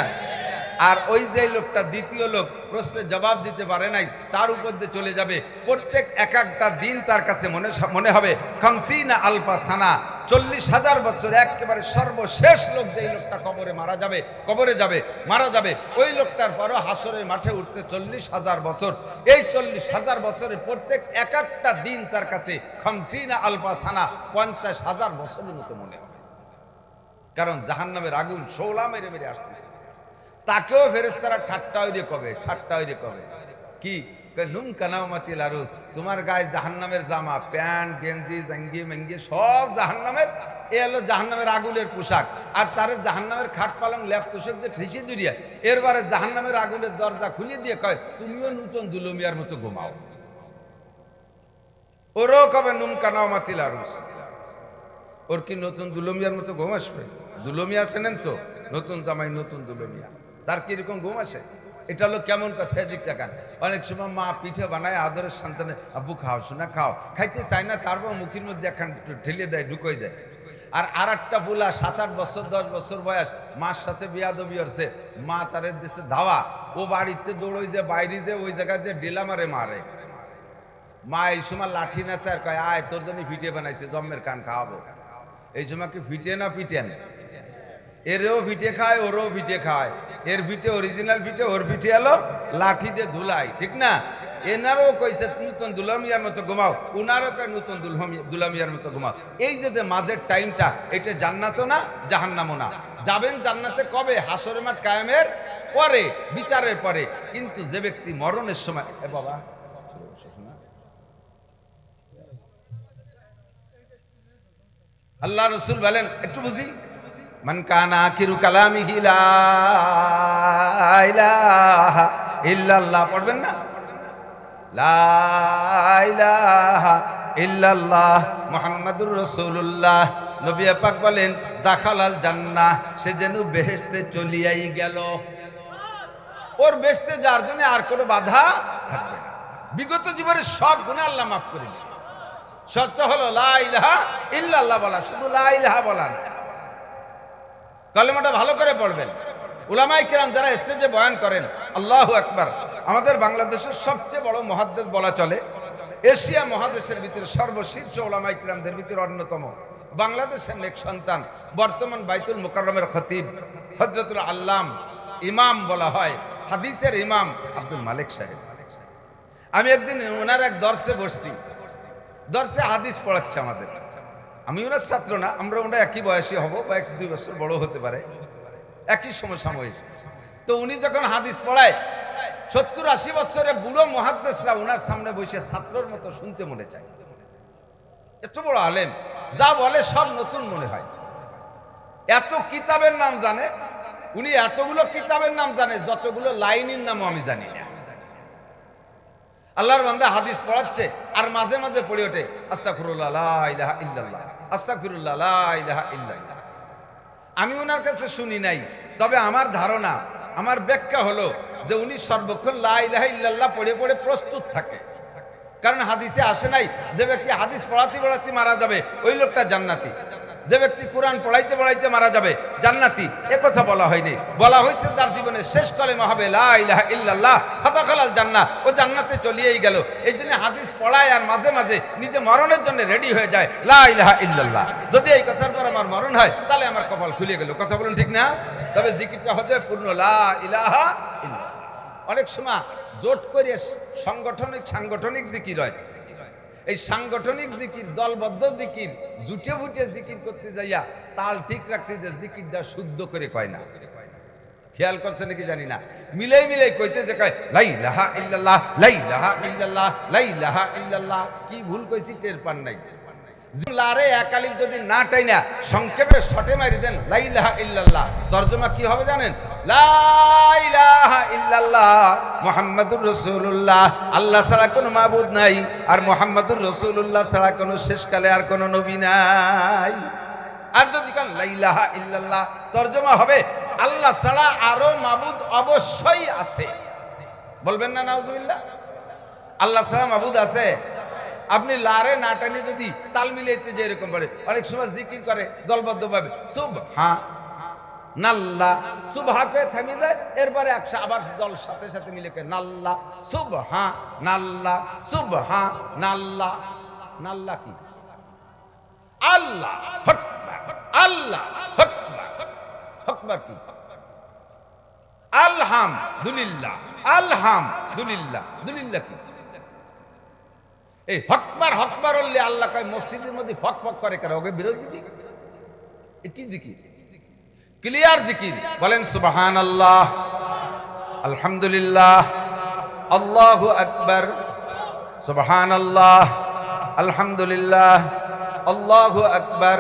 আর ওই যে লোকটা, দ্বিতীয় লোক, প্রশ্নের জবাব দিতে পারে নাই, তার উপর দিয়ে চলে যাবে। প্রত্যেক একটা দিন তার কাছে মনে হবে 50 আলফা সানা, 40,000 বছর একেবারে সর্বশেষ লোক যেই লোকটা কবরে মারা যাবে ওই লোকটার পরও হাসরের মাঠে উঠতে 40,000 বছর। এই 40,000 বছরের প্রত্যেক এক একটা দিন তার কাছে 50 আলফা সানা 50,000 বছরের মতো মনে হবে। কারণ জাহান্নামের আগুন শোলা মেরে মেরে আসতেছে। তাকেও ফেরেশতারা ঠাট্টা হইরে কবে কি নুম কানামাতিল আরুস, তোমার গায়ে জাহান্নামের জামা, প্যান্ট, গেঞ্জি, জাঙ্গি মেঙ্গি সব জাহান্নামের। এ হলো জাহান্নামের আগুনের পোশাক। আর তার জাহান্নামের খাট পালং ল্যাপ তোষক দিয়ে ঠেসিয়ে জুড়িয়া এরবারে জাহান্নামের আগুনের দরজা খুলিয়ে দিয়ে কয় তুমিও নূতন দুলমিয়ার মতো ঘুমাও। ওরও কবে নুম কানামাতিল আরুস, ওর কি নতুন দুলমিয়ার মতো ঘুম আসবে? দুলমিয়া আছেন তো, নতুন জামাই নতুন দুলমিয়া, তার কিরকম ঘুম আসে? এটা হলো কেমন কথা? এদিক দেখান। অনেক সময় মা পিঠে বানায় আদরের সন্তানে, আব্বু খাও, শোনা খাও, খাইতে চায় না, তারপর মুখের মধ্যে একখান ঠেলে দেয়, ঢুকোই দেয়। আর একটা বুলা 7-8 বছর 10 বছর বয়স, মার সাথে বিয়াদবি হচ্ছে, মা তারে দেশে ধাওয়া, ও বাড়িতে দৌড়ই যে বাইরে যে ওই জায়গায় যে ডেলা মারে। মা এই সময় লাঠি নেছে আর কয় আয় তোর জন্য পিঠে বানাইছে, জম্মের কান খাওয়াবো। এই সময় কি পিঠে না পিটেন? এরও পিঠে খায়, ওরও পিঠে খায়। এর পিঠে অরিজিনাল পিঠে, ওর পিঠে এলো লাঠি দিয়ে ধুলাই, ঠিক না? এনারও কইছে নতুন দুলামিয়ার মতো ঘুমাও, উনারও কয় নতুন দুলামিয়ার মতো ঘুমাও। এই যে মাঝের টাইমটা, এটা জান্নাতও না জাহান্নামও না। যাবেন জান্নাতে কবে? হাসরের মাঠ কায়েমের পরে, বিচারের পরে। কিন্তু যে ব্যক্তি মরণের সময়, এ বাবা আল্লাহ রসুল বলেন, একটু বুঝি, মান কানা আখিরু কালামিহি লা ইলাহা ইল্লাল্লাহ, পড়বেন না? লা ইলাহা ইল্লাল্লাহ মুহাম্মাদুর রাসূলুল্লাহ। নবী পাক বলেন দাখালাল জান্নাহ, সে যেন বেহেশতে চলিয়াই গেল। ওর বেহেশতে যাওয়ার জন্য আর কোনো বাধা থাকবে না। বিগত জীবনের সব গুনাহ আল্লাহ মাফ করে দিবেন। শর্ত হলো লা ইলাহা ইল্লাল্লাহ বলা, শুধু লা ইলাহা বলা না। কালেমাটা ভালো করে পড়বেন। উলামায়ে কিরাম যারা স্টেজে বয়ান করেন, আল্লাহু আকবার, আমাদের বাংলাদেশের সবচেয়ে বড় মুহাদ্দিস বলা চলে। এশিয়া মহাদেশের ভিতরে সর্বশীর্ষ উলামায়ে কিরামদের ভিতরে অন্যতম, বাংলাদেশের নেক সন্তান, বর্তমান বাইতুল মুকাররমের খতিব, হযরতুল আল্লাম ইমাম বলা হয়, হাদিসের ইমাম আব্দুল মালিক সাহেব। আমি একদিন ওনার এক দর্শে বসছি, দর্শে হাদিস পড়াচ্ছে আমাদের। আমি ওনার ছাত্র না, আমরা ওনার একই বয়সী হব বা 1-2 বছর বড় হতে পারে, একই সমসাময়িক। তো উনি যখন হাদিস পড়ায়, 70-80 বছরের বুড়ো মুহাদ্দিসরা ওনার সামনে বসে ছাত্রর মতো শুনতে মনে চায়। এত বড় আলেম, যা বলে সব নতুন মনে হয়। এত কিতাবের নাম জানে উনি, এতগুলো কিতাবের নাম জানে যতগুলো লাইনের নামও আমি জানি না। আল্লাহর বান্দা হাদিস পড়াচ্ছে আর মাঝে মাঝে পড়ে ওঠে আস্তাগফিরুল্লাহ লা ইলাহা ইল্লাল্লাহ, আস্তাগফিরুল্লাহ লা ইলাহা ইল্লাল্লাহ। আমি ওনার কাছে শুনি নাই, তবে আমার ধারণা, আমার ব্যাখ্যা হলো যে উনি সর্বক্ষণ লা ইলাহা ইল্লাল্লাহ পড়ে পড়ে প্রস্তুত থাকে। কারণ হাদিসে আসে নাই যে ব্যক্তি হাদিস পড়াতে পড়াতে মারা যাবে ওই লোকটা জান্নাতি, যে ব্যক্তি কোরআন পড়াইতে পড়াইতে মারা যাবে জান্নাতি, এ কথা বলা হয়নি। বলা হয়েছে যার জীবনের শেষ কলেমা হবে লা ইলাহা ইল্লাল্লাহ ফাদাখালাল জান্নাহ, ও জান্নাতে চলিয়েই গেল। এই জন্য হাদিস পড়ায় আর মাঝে মাঝে নিজে মরণের জন্য রেডি হয়ে যায় লা ইলাহা ইল্লাল্লাহ। যদি এই কথার পর আমার মরণ হয় তাহলে আমার কপাল খুলে গেল। কথা বলুন ঠিক না? তবে জিকিরটা হবে পূর্ণ লা ইলাহা ইল্লাল্লাহ। অনেক সময় জোট করে সাংগঠনিক জিকির হয়। এই সাংগঠনিক জিকির, দলবদ্ধ জিকির, জুটে ফুটে জিকির করতে যাইয়া তাল ঠিক রাখতে যে জিকিরটা শুদ্ধ করে কয় না। খেয়াল করছে নাকি জানি না, মিলাই কইতে যে কয় লা ইলাহা ইল্লাল্লাহ, লা ইলাহা ইল্লাল্লাহ, লা ইলাহা ইল্লাল্লাহ। কি ভুল কইছি টের পান নাই। লারে এক আলিফ যদি না টাইনা সংক্ষেপে শটে মারি দেন লা ইলাহা ইল্লাল্লাহ, তরজমা কি হবে জানেন? লা ইলাহা ইল্লাল্লাহ মুহাম্মাদুর রাসূলুল্লাহ, আল্লাহ ছাড়া কোনো মাবুদ নাই আর মুহাম্মাদুর রাসূলুল্লাহ ছাড়া কোনো শেষকালে আর কোনো নবী নাই। আর যদি কান লা ইলাহা ইল্লাল্লাহ, তরজমা হবে আল্লাহ ছাড়া আরো মাবুদ অবশ্যই আছে। বলবেন না নাউজুবিল্লাহ? আল্লাহ ছাড়া মাবুদ আছে। আপনি লারে না টানি যদি তাল মিলাইতে যে এরকম বলে, অনেক সময় জিকির করে দলবদ্ধ ভাবে সুবহানাল্লাহ, সুবহাকে থামি যায়, এরপরে একশো আবার দল সাথে সাথে মিলে কে নাল্লাহ সুবহানাল্লাহ সুবহানাল্লাহ। নাল্লাহ কি? আল্লাহ। আল্লাহ আকবার। আকবার কি? আলহামদুলিল্লাহ, আলহামদুলিল্লাহ। দুলিল্লাহ কি? এই হকবার হকবার বললে আল্লাহ কয় মসজিদের মধ্যে ফক ফক করে কারো ওকে বিরোধী দিক। এ কি জিকির? ক্লিয়ার জিকির। বলেন সুবহানাল্লাহ, আলহামদুলিল্লাহ, আল্লাহু আকবার, সুবহানাল্লাহ, আলহামদুলিল্লাহ, আল্লাহু আকবার।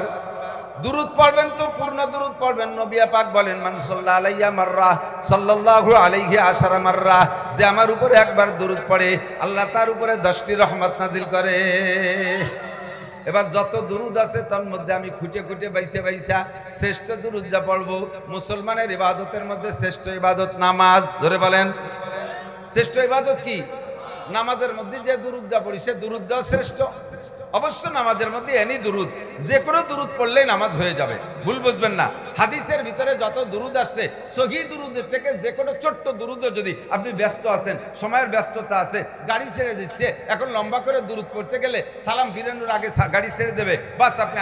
দুরূদ পড়বেন তো পূর্ণ দুরূদ পড়বেন। নবী পাক বলেন মান সাল্লাল্লাহু আলাইহি মাররা সাল্লাল্লাহু আলাইহি আশারা মাররা, যে আমার উপরে একবার দুরূদ পড়ে আল্লাহ তার উপরে 10টি রহমত নাজিল করে। এবার যত দুরূদ আছে তার মধ্যে আমি খুঁটে খুঁটে বাইসা বাইসা শ্রেষ্ঠ দুরূদটা পড়বো। মুসলমানের ইবাদতের মধ্যে শ্রেষ্ঠ ইবাদত নামাজ। ধরে বলেন শ্রেষ্ঠ ইবাদত কি? নামাজের মধ্যে যে দুরূদটা পড়ি সে দুরূদটাও শ্রেষ্ঠ। অবশ্য নামাজের মধ্যে এনি দুরূদ, যে কোনো দুরূদ পড়লেই নামাজ হয়ে যাবে, ভুল বুঝবেন না। হাদিসের ভিতরে যত দুরূদ আসছে সহিহ দুরূদের থেকে যে কোনো ছোট্ট দুরূদও যদি আপনি ব্যস্ত আছেন, সময়ের ব্যস্ততা আছে, গাড়ি ছেড়ে দিচ্ছে, এখন লম্বা করে দুরূদ পড়তে গেলে সালাম ফিরানোর আগে গাড়ি ছেড়ে দেবে, বাস আপনি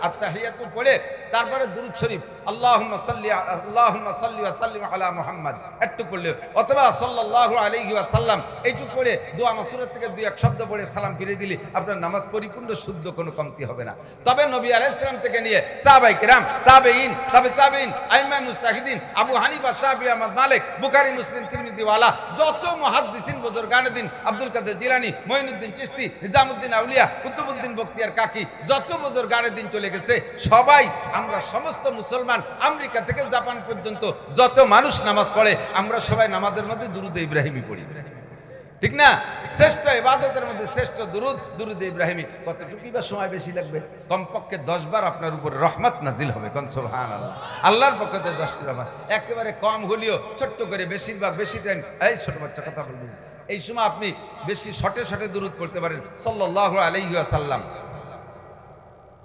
আত্তাহিয়াতু পড়ে তারপরে দুরূদ শরীফ আল্লাহুম্মা সাল্লি ওয়া সাল্লিম আলা মুহাম্মদ একটু পড়লে, অথবা সাল্লাল্লাহু আলাইহি ওয়াসাল্লাম এইটুকু পড়ে দোয়া মাসুরের থেকে দুই এক শব্দ পড়ে সালাম ফিরিয়ে দিলে আপনার নামাজ পরিপূর্ণ শুদ্ধ, কোনো কমতি হবে না। তবে নবী আলাইহিস সালাম থেকে নিয়ে সাহাবায়ে কেরাম, তাবেঈন, তাবেঈন, আইম্মায়ে মুজতাহিদিন, আবু হানিফা, শাফিঈ, আহমদ, মালিক, বুখারী, মুসলিম, তিরমিজি ওয়ালা যত মুহাদ্দিসিন বুজুর্গানে দিন, আব্দুল কাদের জিলানী, মঈনুদ্দিন চিশতি, নিজামুদ্দিন আউলিয়া, কুতুবুদ্দিন বখতিয়ার কাকি, যত বুজুর্গানে দিন চলে গেছে সবাই, আমরা সমস্ত মুসলমান, আমেরিকা থেকে জাপান পর্যন্ত যত মানুষ নামাজ পড়ে আমরা সবাই নামাজের মধ্যে দুরূদ ইব্রাহিমী পড়ি, ঠিক না? শ্রেষ্ঠ ইবাদতের মধ্যে শ্রেষ্ঠ দুরূদ, দুরূদ ইব্রাহিমী। কতটুকু বা সময় বেশি লাগবে? কমপক্ষে 10 বার আপনার উপরে রহমত নাজিল হবে। কোন সুবহানাল্লাহ, আল্লাহর পক্ষ থেকে 10টি রহমত। একেবারে কম হলেও ছোট্ট করে, বেশিরভাগ বেশি টাইম, এই ছোট বাচ্চা কথা বলবেন, এই সময় আপনি বেশি শর্টে শর্টে দুরূদ পড়তে পারেন। সাল্লাল্লাহু আলাইহি ওয়াসাল্লাম,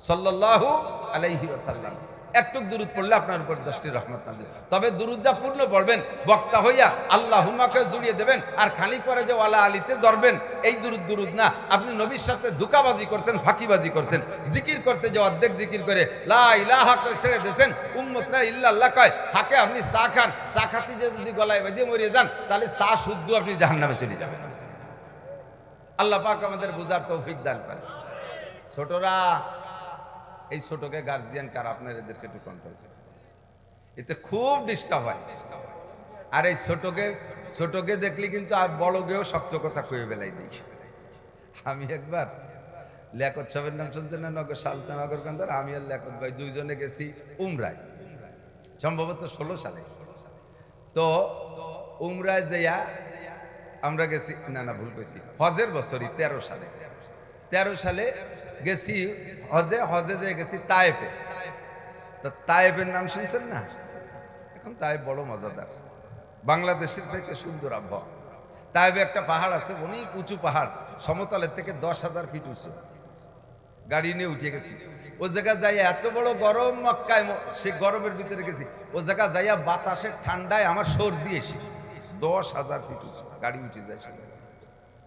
সাল্লাল্লাহু আলাইহি ওয়াসাল্লাম, একটু দুরূদ পড়লে আপনার উপর 10টি রহমত নাজিল। তবে দুরূদটা পূর্ণ পড়বেন, বক্তা হইয়া আল্লাহুম্মাকে জুড়িয়ে দেবেন, আর খালি করে যে ওয়ালা আলীতে ধরবেন, এই দুরূদ না। আপনি নবীর সাথে ধোঁকাবাজি করছেন, ফাঁকিবাজি করছেন। জিকির করতে যে অর্ধেক জিকির করে লা ইলাহা কয় ছেড়ে দিয়েছেন, উম্মতরা ইল্লাল্লাহ কয়, ফাঁকে আপনি চা খান, চা খাতি যে যদি গলায় বেঁধে মরিয়ে যান তাহলে চা শুদ্ধ, আপনি জাহান্নামে চলে যাবেন। আল্লাহ পাক আমাদের বুঝার তৌফিক দান করেন। ছোটরা, এই ছোটকে গার্জিয়ান কার, আপনার এদেরকে একটু কন্ট্রোল করেন, এতে খুব ডিস্টার্ব হয়। আর এই ছোটকে দেখলে কিন্তু আর বড়কেও শক্ত কথা কয়ে বেলাই দিয়েছে। আমি একবার লিয়াকত সাহেবের নাম শুনছেন না, নগর সালতানগর কান্দার, আমি আর লিয়াকত ভাই দুইজনে গেছি উমরায়, সম্ভবত 16 সালে। তো উমরায় যাইয়া আমরা গেছি, না ভুল কইছি, হজের বছরই 13 সালে গেছি হজে যে গেছি তায়েফে। তো তায়েফের নাম শুনছেন না? এখন তায়েফ বড় মজাদার, বাংলাদেশের চাইতে সুন্দর আবহাওয়া। তায়েফে একটা পাহাড় আছে, অনেক উঁচু পাহাড়, সমতলের থেকে 10,000 ফিট উঁচু। গাড়ি নিয়ে উঠে গেছি ও জায়গা যাইয়া, এত বড় গরম মক্কায়, সে গরমের ভিতরে গেছি ও জায়গা যাইয়া বাতাসের ঠান্ডায় আমার সর্দি এসে 10,000 ফিট উঁচু গাড়ি উঠে যায়,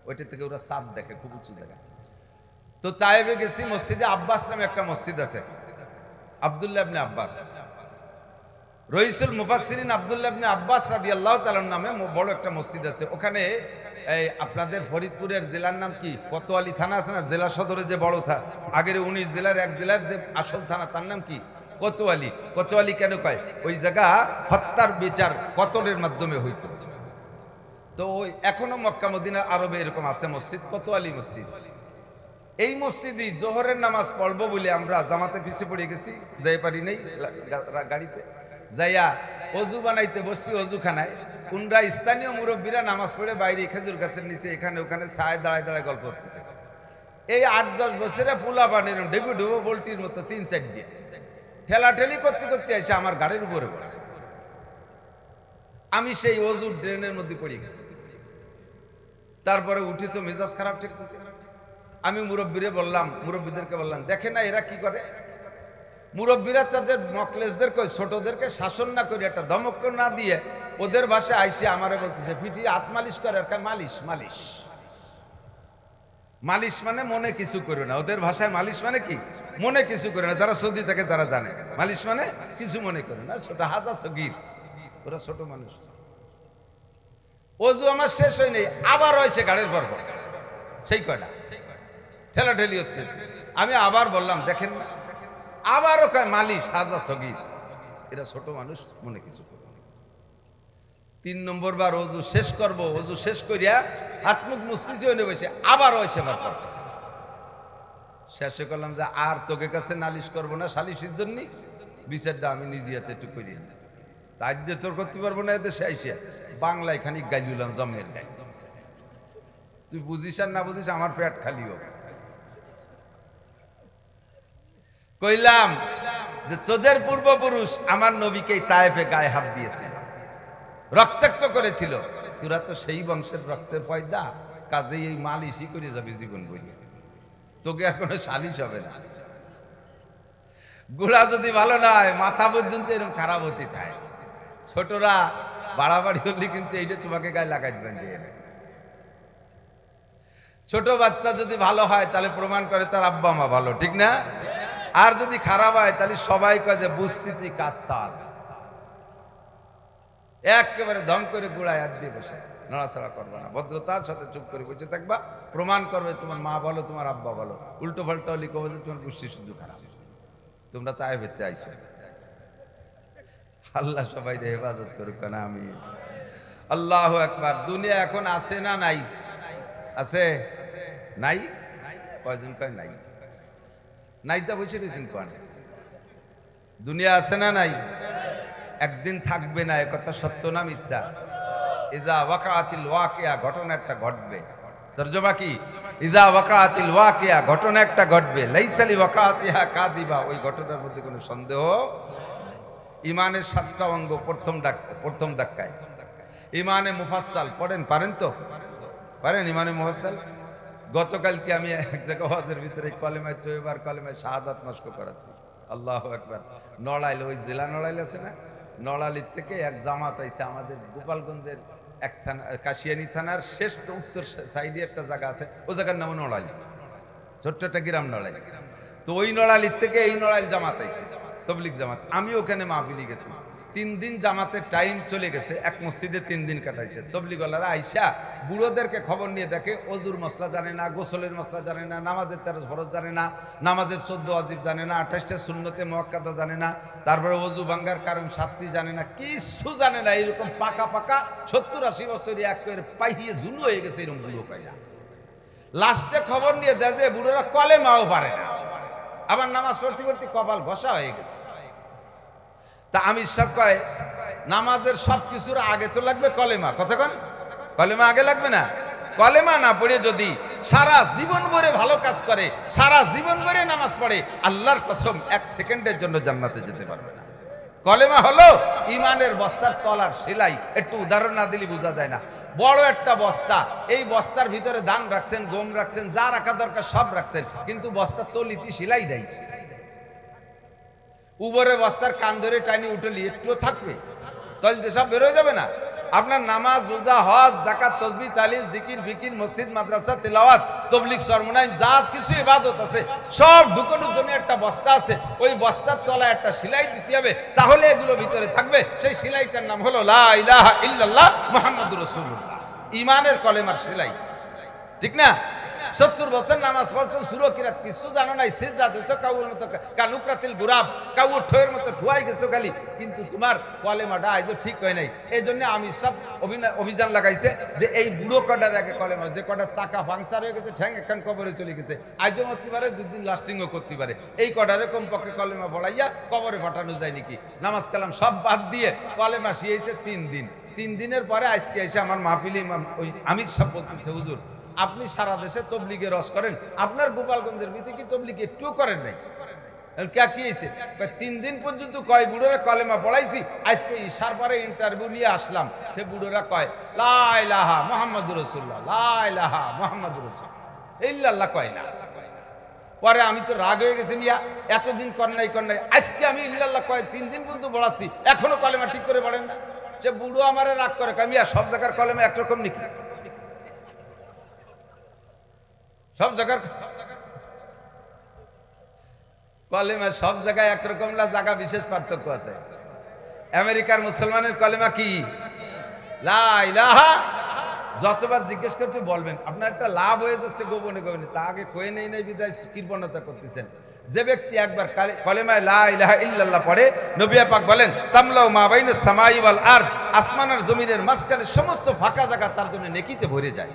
ওইটা থেকে ওরা চাঁদ দেখে, খুব উঁচু জায়গা। তো তায়েফে গেছি, মসজিদে আব্বাস নামে একটা মসজিদ আছে, আব্দুল্লাহ ইবনে আব্বাস, রইসুল মুফাসসিরিন আব্দুল্লাহ ইবনে আব্বাস রাদিয়াল্লাহু তাআলা নামে বড় একটা মসজিদ আছে। ওখানে এই আপনাদের ফরিদপুরের জেলার নাম কি, কোতোয়ালি থানা আছে না, জেলা সদরে যে বড় থানা, আগের 19 জেলার এক জেলার যে আসল থানা তার নাম কি, কোতোয়ালি। কোতোয়ালি কেন কয়? ওই জায়গা হত্যার বিচার কতলের মাধ্যমে হইতো। তো ওই এখনো মক্কা মদিনা আরবে এরকম আছে মসজিদ, কোতোয়ালি মসজিদ। এই মসজিদে জোহরের নামাজ পড়বো বলে আমরা জামাতে পিছিয়ে পড়ে গেছি, যাই পারি নেই গাড়িতে যাইয়া অজু বানাইতে বসছি অজুখানায়। উনরা স্থানীয় মুরব্বীরা নামাজ পড়ে বাইরে খেজুর গাছের নিচে এখানে ওখানে ছায় দাঁড়ায় দাঁড়ায় গল্প করতেছে। এই 8-10 বছরে পোলা বানের ডেবু ডেবু বল্টির মতো 3-4 দিয়ে ঠেলাঠেলি করতে করতে এসে আমার গাড়ির উপরে বসছে। আমি সেই অজুর ড্রেনের মধ্যে পড়ে গেছি। তারপরে উঠি তো মেজাজ খারাপ ঠেকতেছে। আমি মুরব্বীদেরকে বললাম, দেখে না এরা কি করে। মুরব্বীরা তাদের মকলেসদের ছোটদেরকে শাসন না করে, একটা ধমক না দিয়ে ওদের ভাষায় আইসে আমারে বলতেছে, পিঠি হাত মালিশ করে, আর মালিশ মালিশ। মালিশ মানে মনে কিছু করে না, ওদের ভাষায় মালিশ মানে কি মনে কিছু করে না। যারা সৌদি থাকে তারা জানে মালিশ মানে কিছু মনে করে না, ছোট হাজা সগীর, ওরা ছোট মানুষ। অজু আমার শেষ হয় নেই, আবার হয়েছে গাড়ির পর পড়ছে সেই কয়টা ঠেলাঠেলি হচ্ছে। আমি আবার বললাম দেখেন না, আবারও কয় মালিশ হাজা সগীর, এরা ছোট মানুষ মনে কিছু করে। 3 নম্বর বার অজু শেষ করব, অজু শেষ করিয়া হাত মুখ মুস্তিজি হয়ে বসে আবার হয়েছে আবার পর পড়ছে। শেষে করলাম যে আর তোকে কাছে নালিশ করবো না সালিশের জন্য, বিচারটা আমি নিজে হাতে একটু করিয়ে নেব, তাই দিয়ে তোর করতে পারবো না। এতে শেষে বাংলায় খানিক গাইলাম জন্মের গাই, তুই বুঝিস আর না বুঝিস আমার পেট খালি হোক। কইলাম যে তোদের পূর্বপুরুষ আমার নবীকে তায়েফে গায়ে হাত দিয়েছিল, রক্তাক্ত করেছিল, তোরা তো সেই বংশের রক্তের পয়দা, কাজেই এই মালিশই করে যাবে জীবন বইয়ে, তোকে আর কোনো সালিশ হবে না। গুড়া যদি ভালো না হয় মাথা পর্যন্ত এরকম খারাপ হতে থাকে। ছোটরা বাড়াবাড়ি হলে কিন্তু এইটা তোমাকে গায়ে লাগাই দিবেন দিয়ে। ছোট বাচ্চা যদি ভালো হয় তাহলে প্রমাণ করে তার আব্বা মা ভালো, ঠিক না? আর যদি খারাপ হয় তাহলে সবাই কয় যে বুঝছি তুই কাজ সাল, একেবারে ধম করে গুড়ায় হাত দিয়ে বসে নড়াচড়া করবে না, ভদ্রতার সাথে চুপ করে বসে থাকবা, প্রমাণ করবে তোমার মা বলো তোমার আব্বা বলো, উল্টো পাল্টা হলে কবে যে তোমার পুষ্টি শুদ্ধ খারাপ, তোমরা তাই ভেতে আইসো। আল্লাহ সবাই হেফাজত করুক না, আমি আল্লাহু আকবার। দুনিয়া এখন আছে না নাই? আছে নাই? কয়জন কয় নাই? নাই তো বসে রয়েছেন কোন? দুনিয়া আছে না নাই? একদিন থাকবে না, একথা সত্য না মিথ্যা? ইজা ওয়াকাতিল ওয়াকিয়া, ঘটনা একটা ঘটবে। তরজমা কি? ইজা ওয়াকাতিল ওয়াকিয়া, ঘটনা একটা ঘটবে, লাইসালি ওয়াকাতিহা কাযিবা, ওই ঘটনার মধ্যে কোনো সন্দেহ। ইমানের 7টা অঙ্গ প্রথম ধাক্কায়। ইমানে মুফাসসাল পড়েন, পারেন তো? পারেন ইমানে মুফাসসাল? গতকালকে আমি এক জায়গা ওয়াজের ভিতরে কলেমায় তৈবার কালেমায় শাহাদাত মস্ক করাচ্ছি। আল্লাহু আকবার। নড়াইল, ওই জেলা নড়াইল আছে না, নড়াইল থেকে এক জামাত আইছে আমাদের গোপালগঞ্জের এক থানা, কাশিয়ানী থানার শেষ উত্তর সাইডে একটা জায়গা আছে, ওই জায়গার নাম নড়াইল, ছোট্ট একটা গ্রাম নড়াইল। তো ওই নড়াইল থেকে এই নড়াইল জামাত আইছে, তবলিগ জামাত। আমি ওখানে মাহফিলে গেছি, 3 দিন জামাতের টাইম চলে গেছে, এক মসজিদে 3 দিন কাটাইছে। তবলিগওয়ালারা আইসা বুড়োদেরকে খবর নিয়ে দেখে অজুর মশলা জানে না, গোসলের মশলা জানে না, নামাজের 13 ফরজ জানে না, নামাজের 14 ওয়াজিব জানে না, 28টা সুন্নতে মুআক্কাদা জানে না, তারপরে অজু ভাঙ্গার কারণ 7টি জানে না, কিছু জানে না। এরকম পাকা 70-80 বছরই এক করে পাইয়ে ঝুলু হয়ে গেছে এরকম বুড়ো কয়লা। লাস্টে খবর নিয়ে দেয় যে বুড়োরা কলেমাও পারে না, আবার নামাজ পড়তে পড়তে কপাল ঘষা হয়ে গেছে। তা আমি সব কয় নামাজের সব কিছুর আগে তো লাগবে কলেমা, কতক্ষণ কলেমা আগে লাগবে না? কলেমা না পড়ে যদি সারা জীবন ভরে ভালো কাজ করে, সারা জীবন ভরে নামাজ পড়ে, আল্লাহর কসম 1 সেকেন্ডের জন্য জান্নাতে যেতে পারবে না। কলেমা হলো ইমানের বস্তার তলার সেলাই। একটু উদাহরণ না দিলে বোঝা যায় না। বড় একটা বস্তা, এই বস্তার ভিতরে ধান রাখছেন, গম রাখছেন, যা রাখা দরকার সব রাখছেন, কিন্তু বস্তার তলিতে সেলাই নাই। উপরে বস্তার কান ধরে টাইনি উঠলি একটু থাকবে, তলিতে সব বেরোয় যাবে না? আপনার নামাজ, রোজা, হজ, যাকাত, তাসবিহ, তাহলিল, জিকির, ফিকির, মসজিদ, মাদ্রাসা, তেলাওয়াত, তাবলীগ, সরমনাইন, যা কিছু ইবাদত আছে সব ঢুকানোর জন্য একটা বস্তা আছে। ওই বস্তার তলায় একটা সেলাই দিতে হবে, তাহলে এগুলো ভিতরে থাকবে। সেই সেলাইটার নাম হলো লা ইলাহা ইল্লাল্লাহ মুহাম্মাদুর রাসূলুল্লাহ, ইমানের কলেমার সেলাই, ঠিক না? 70 বছর নামাজ পড়ছেন, সূরা কিরাত কিছু জানো নাই, সিজদা দেছো কাউর মতো কানুকরাতিল গুরাব, কাউর ঠোয়ের মতো ঠুয়াই গেছো খালি, কিন্তু তোমার কলেমাটা আজও ঠিক হয় নাই। এই জন্য আমি সব অভিযান লাগাইছে যে এই বুড়ো কটার আগে কলেমা, যে কটা চাকা পাংচার হয়ে গেছে, ঠ্যাং এখন কবরে চলে গেছে, আজও মরতে পারে, 2 দিন লাস্টিংও করতে পারে, এই কটারে কমপক্ষে কলেমা পড়াইয়া কবরে পাঠানো যায় নাকি? নামাজ কালাম সব বাদ দিয়ে কলেমা শিয়েছে 3 দিন। 3 দিনের পরে আজকে এসে আমার মাহফিলে ওই আমির সাহেব বলতেছে, হুজুর আপনি সারা দেশে তবলিগে রস করেন, আপনার গোপালগঞ্জের ভিতরে কি তবলিগ একটুও করেন নাই? কি হয়েছে? 3 দিন পর্যন্ত কয় বুড়োরা কলেমা পড়াইছি, আজকে ইশার পরে ইন্টারভিউ নিয়ে আসলাম, সে বুড়োরা কয় লা ইলাহা মুহাম্মাদুর রাসূলুল্লাহ, লা ইলাহা মুহাম্মাদুর রাসূলুল্লাহ, ইল্লাল্লাহ কয় না। পরে আমি তো রাগ হয়ে গেছি, মিয়া এতদিন কর নাই, আজকে আমি ইল্লাল্লাহ কয় 3 দিন পর্যন্ত পড়াচ্ছি, এখনো কলেমা ঠিক করে পড়েন না। সে বুড়ো আমারে রাগ করে, মিয়া সব জায়গার কলেমা একরকম নাকি? সব জায়গার কলেমা সব জায়গায় একরকম না, জায়গা বিশেষ পার্থক্য আছে। আমেরিকার মুসলমানের কলেমা কি? লা ইলাহা। যতবার জিজ্ঞেস করতে বলবেন আপনার একটা লাভ হয়ে যাচ্ছে গোপনে গোপনে, তা আগে কয়ে নেই নাই বিদায় কৃপণতা করতেছেন। যে ব্যক্তি একবার কলেমায় লা ইলাহা ইল্লাল্লাহ পড়ে, নবী পাক বলেন তামলাউ মা বাইনাস সামাই ওয়াল আরদ, আসমান আর জমিনের মাঝখানে সমস্ত ফাঁকা জায়গা তার জন্য নেকিতে ভরে যায়।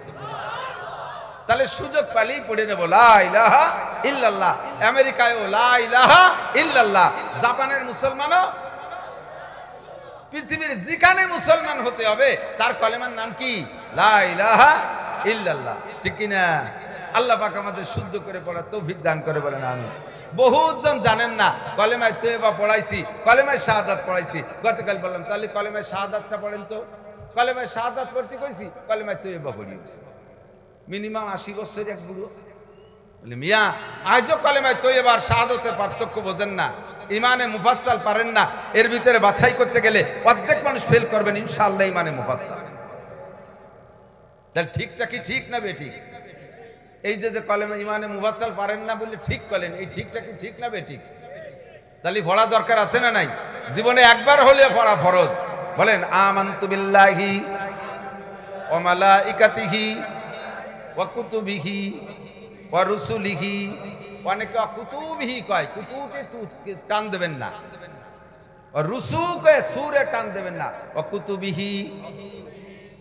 তাহলে সুযোগ পেলেই পড়ে নেব লা ইলাহা ইল্লাল্লাহ। আমেরিকায়ও লা ইলাহা ইল্লাল্লাহ। জাপানের মুসলমানও, পৃথিবীর যেখানে মুসলমান হতে হবে তার কলেমার নাম কি? লা ইলাহা ইল্লাল্লাহ। ঠিক কি না? আল্লাহ পাক আমাদের শুদ্ধ করে পড়ার তৌফিক দান করে বলেন আমিন। বহুত জন জানেন না কলেমায় তয়্যবা পড়াইছি, কলেমায় শাহাদাত পড়াইছি। গতকাল বললাম তাহলে কলেমায় শাহাদাতটা পড়েন তো। কলেমায় শাহাদাত পড়তে কইছি, কলেমায় তয়্যবা পড়িয়েছি। মিনিমাম 80 বছর এক বুড়ো বলে মিয়া আজও কলেমায় তয়্যবা আর শাহাদাতের পার্থক্য বোঝেন না, ইমানে মুফাসসাল পারেন না। এর ভিতরে বাছাই করতে গেলে অর্ধেক মানুষ ফেল করবেন ইনশাআল্লাহ ইমানে মুফাসসাল। তাহলে ঠিকটা কি ঠিক না বেঠিক? এই যে কলেমা ইমানে মুফাসসাল পারেন না বলে ঠিক করেন, এই ঠিকটা কি ঠিক না বেঠিক? তাহলে পড়া দরকার আছে না নাই? জীবনে একবার হলেও পড়া ফরজ। বলেন আমানতু বিল্লাহি ওয়া মালাইকাতিহি ওয়া কুতুবিহি ওয়া রুসুলিহি। অনেকে কুতুবিহি কয়, কুতুতে টান দেবেন না, রুসুকে সুরে টান দেবেন না। ওয়া কুতুবিহি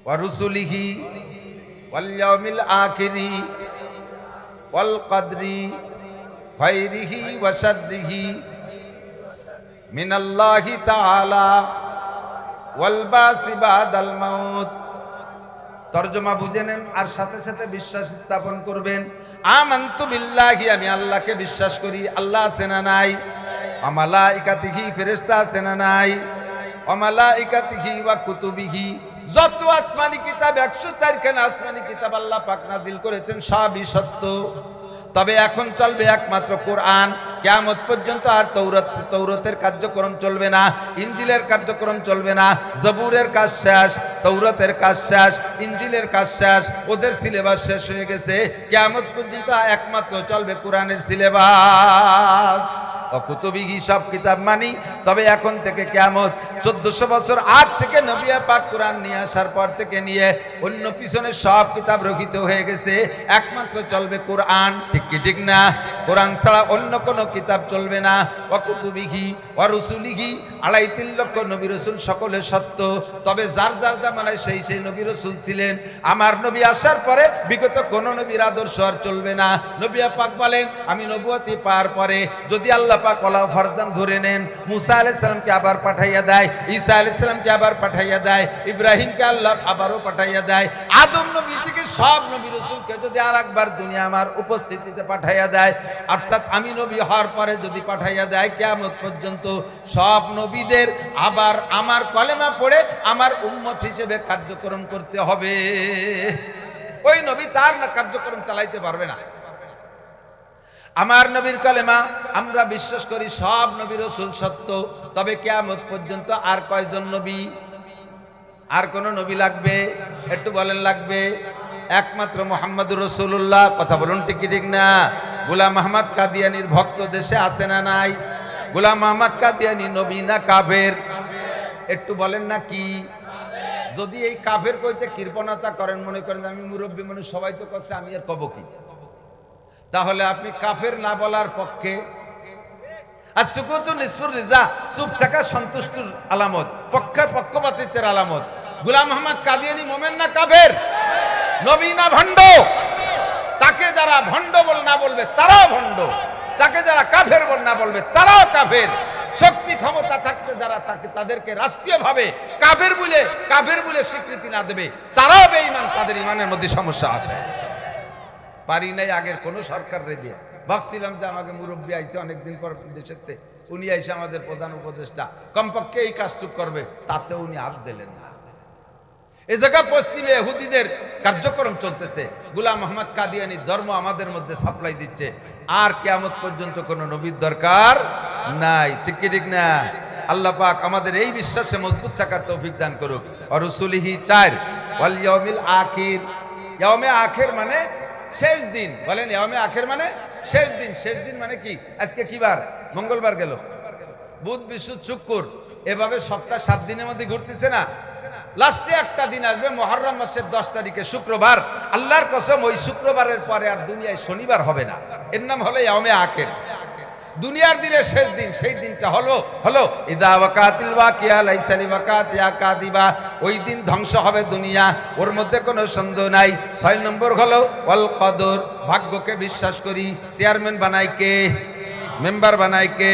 ওয়া রুসুলিহি ওয়াল ইয়াউমিল আখিরি ওয়াল কদরি খায়রিহি ওয়া শাররিহি মিনাল্লাহি তাআলা ওয়াল বাসি বাদাল মাউত। তরজমা বুঝে নেন আর সাথে সাথে বিশ্বাস স্থাপন করবেন। আমানতু বিল্লাহি, আমি আল্লাহকে বিশ্বাস করি। আল্লাহ আছে না নাই? ওয়া মালাইকাতিহি, ফেরেশতা আছে না নাই? ওয়া মালাইকাতিহি ওয়া কুতুবিহি, যত আসমানি কিতাব 104 খানা আসমানি কিতাব আল্লাহ পাক নাজিল করেছেন সবই সত্য। তবে এখন চলবে একমাত্র কোরআন, কিয়ামত পর্যন্ত আর তৌরাতের কার্যক্রম চলবে না, ইনজিলের কার্যক্রম চলবে না। জবুরের কাজ শেষ, তৌরাতের কাজ শেষ, ইনজিলের কাজ শেষ, ওদের সিলেবাস শেষ হয়ে গেছে। কিয়ামত পর্যন্ত একমাত্র চলবে কোরআনের সিলেবাস। কুতুবিহি, সব কিতাব মানি, তবে এখন থেকে কিয়ামত 1400 বছর আগ থেকে নবী পাক কোরআন নিয়ে আসার পর থেকে নিয়ে অন্য পিছনে সব কিতাব রক্ষিত হয়ে গেছে, একমাত্র চলবে কোরআন। ঠিক কি ঠিক না? কোরআন ছাড়া অন্য কোনো কিতাব চলবে না। ওয়া কুতুবিহি ওয়া রুসুলিহি, 2.5 লক্ষ নবী রাসূল সকলে সত্য, তবে যার যার জামানায় সেই সেই নবী রাসূল ছিলেন। আমার নবী আসার পরে বিগত কোন নবীর আদর্শ আর চলবে না। নবী পাক বলেন আমি নবুয়তি পাওয়ার পরে যদি আল্লাহ পাক ওলা ফরজান ধরে নেন, মুসা আলাইহিস সালামকে আবার পাঠাইয়া দেয়, ঈসা আলাইহিস সালামকে আবার পাঠাইয়া দেয়, ইব্রাহিমকে আল্লাহ আবারও পাঠাইয়া দেয়, আদম নবী থেকে সব নবী রাসূলকে যদি আর একবার দুনিয়া আমার উপস্থিতিতে পাঠাইয়া দেয়, অর্থাৎ আমি নবী হওয়ার পরে যদি পাঠাইয়া দেয়, কিয়ামত পর্যন্ত সব নবীদের আবার আমার কলেমা পড়ে আমার উম্মত হিসেবে কার্যক্রম করতে হবে। ওই নবী তার না কার্যক্রম চালাইতে পারবে না। আমার নবীর কলেমা আমরা বিশ্বাস করি সব নবী রাসূল সত্য, তবে কিয়ামত পর্যন্ত আর কয়জন নবী, আর কোন নবী লাগবে? একটু বলেন লাগবে? একমাত্র মুহাম্মদুর রাসূলুল্লাহ। কথা বলুন ঠিক কি ঠিক না? গোলাম আহমদ কাদিয়ানীর ভক্ত দেশে আছে না নাই? গোলাম আহমদ কাদিয়ানী নবী না কাফের? একটু বলেন না কি? যদি এই কাফের কইতে কৃপণতা করেন, মনে করেন আমি মুরব্বী মানুষ, সবাই তো করছে, আমি আর কব কি, তাহলে আপনি কাফের না বলার পক্ষে। আর সুকুতু নিসফুর রিজা, চুপ থাকা সন্তুষ্টির আলামত, পক্ষপাতিত্বের আলামত। গোলাম আহমদ কাদিয়ানী মোমেন না কাফের? নবী না ভণ্ড? তাকে যারা ভণ্ড বল না বলবে তারাও ভণ্ড, তাকে যারা কাফের বল না বলবে তারাও কাফের। শক্তি ক্ষমতা থাকতে যারা তাদেরকে রাষ্ট্রীয়ভাবে কাফের বলে স্বীকৃতি না দেবে তারাও বেঈমান, তাদের ইমানের মধ্যে সমস্যা আছে। পারি নাই আগের কোন সরকার রে দিয়ে। ভাবছিলাম যে আমাকে মুরব্বী আইছে অনেকদিন পর দেশের, উনি আইসে আমাদের প্রধান উপদেষ্টা, কমপক্ষে এই কাজটুক করবে, তাতে উনি হাত দিলেন না। এই জায়গা পশ্চিমে ইহুদিদের কার্যক্রম চলতেছে, গোলাম আহমদ কাদিয়ানী ধর্ম আমাদের মধ্যে সাপ্লাই দিচ্ছে। আর কিয়ামত পর্যন্ত কোন নবীর দরকার নাই। ঠিক কি ঠিক না? আল্লাহ পাক আমাদের এই বিশ্বাসে মজবুত থাকার তৌফিক দান করুক। আর রসুলিহি 4 ওয়াল ইয়াউমিল আখির। ইয়াউমে আখির মানে শেষ দিন বলেন ইয়ামে আখের মানে শেষ দিন। শেষ দিন মানে কি? আজকে কি বার? মঙ্গলবার গেল, বুধ বৃহস্পতি শুক্র, এভাবে সপ্তাহ 7 দিনের মধ্যে ঘুরতেছে না। লাস্টে একটা দিন আসবে মুহররম মাসের 10 তারিখে শুক্রবার। আল্লাহর কসম ওই শুক্রবারের পরে আর দুনিয়ায় শনিবার হবে না। এর নাম হলো ইয়ামে আখের, দুনিয়ার দিনের শেষ দিন। সেই দিনটা হলো ইদা ওয়াকাতিল ওয়াকিয়া লাইসা লিওয়াকাতিয়া কাদিবা। ওই দিন ধ্বংস হবে দুনিয়া, ওর মধ্যে কোনো সন্দেহ নাই। 6 নম্বর হলো ওয়াল কদর, ভাগ্যকে বিশ্বাস করি। চেয়ারম্যান বানায় কে? মেম্বার বানায় কে?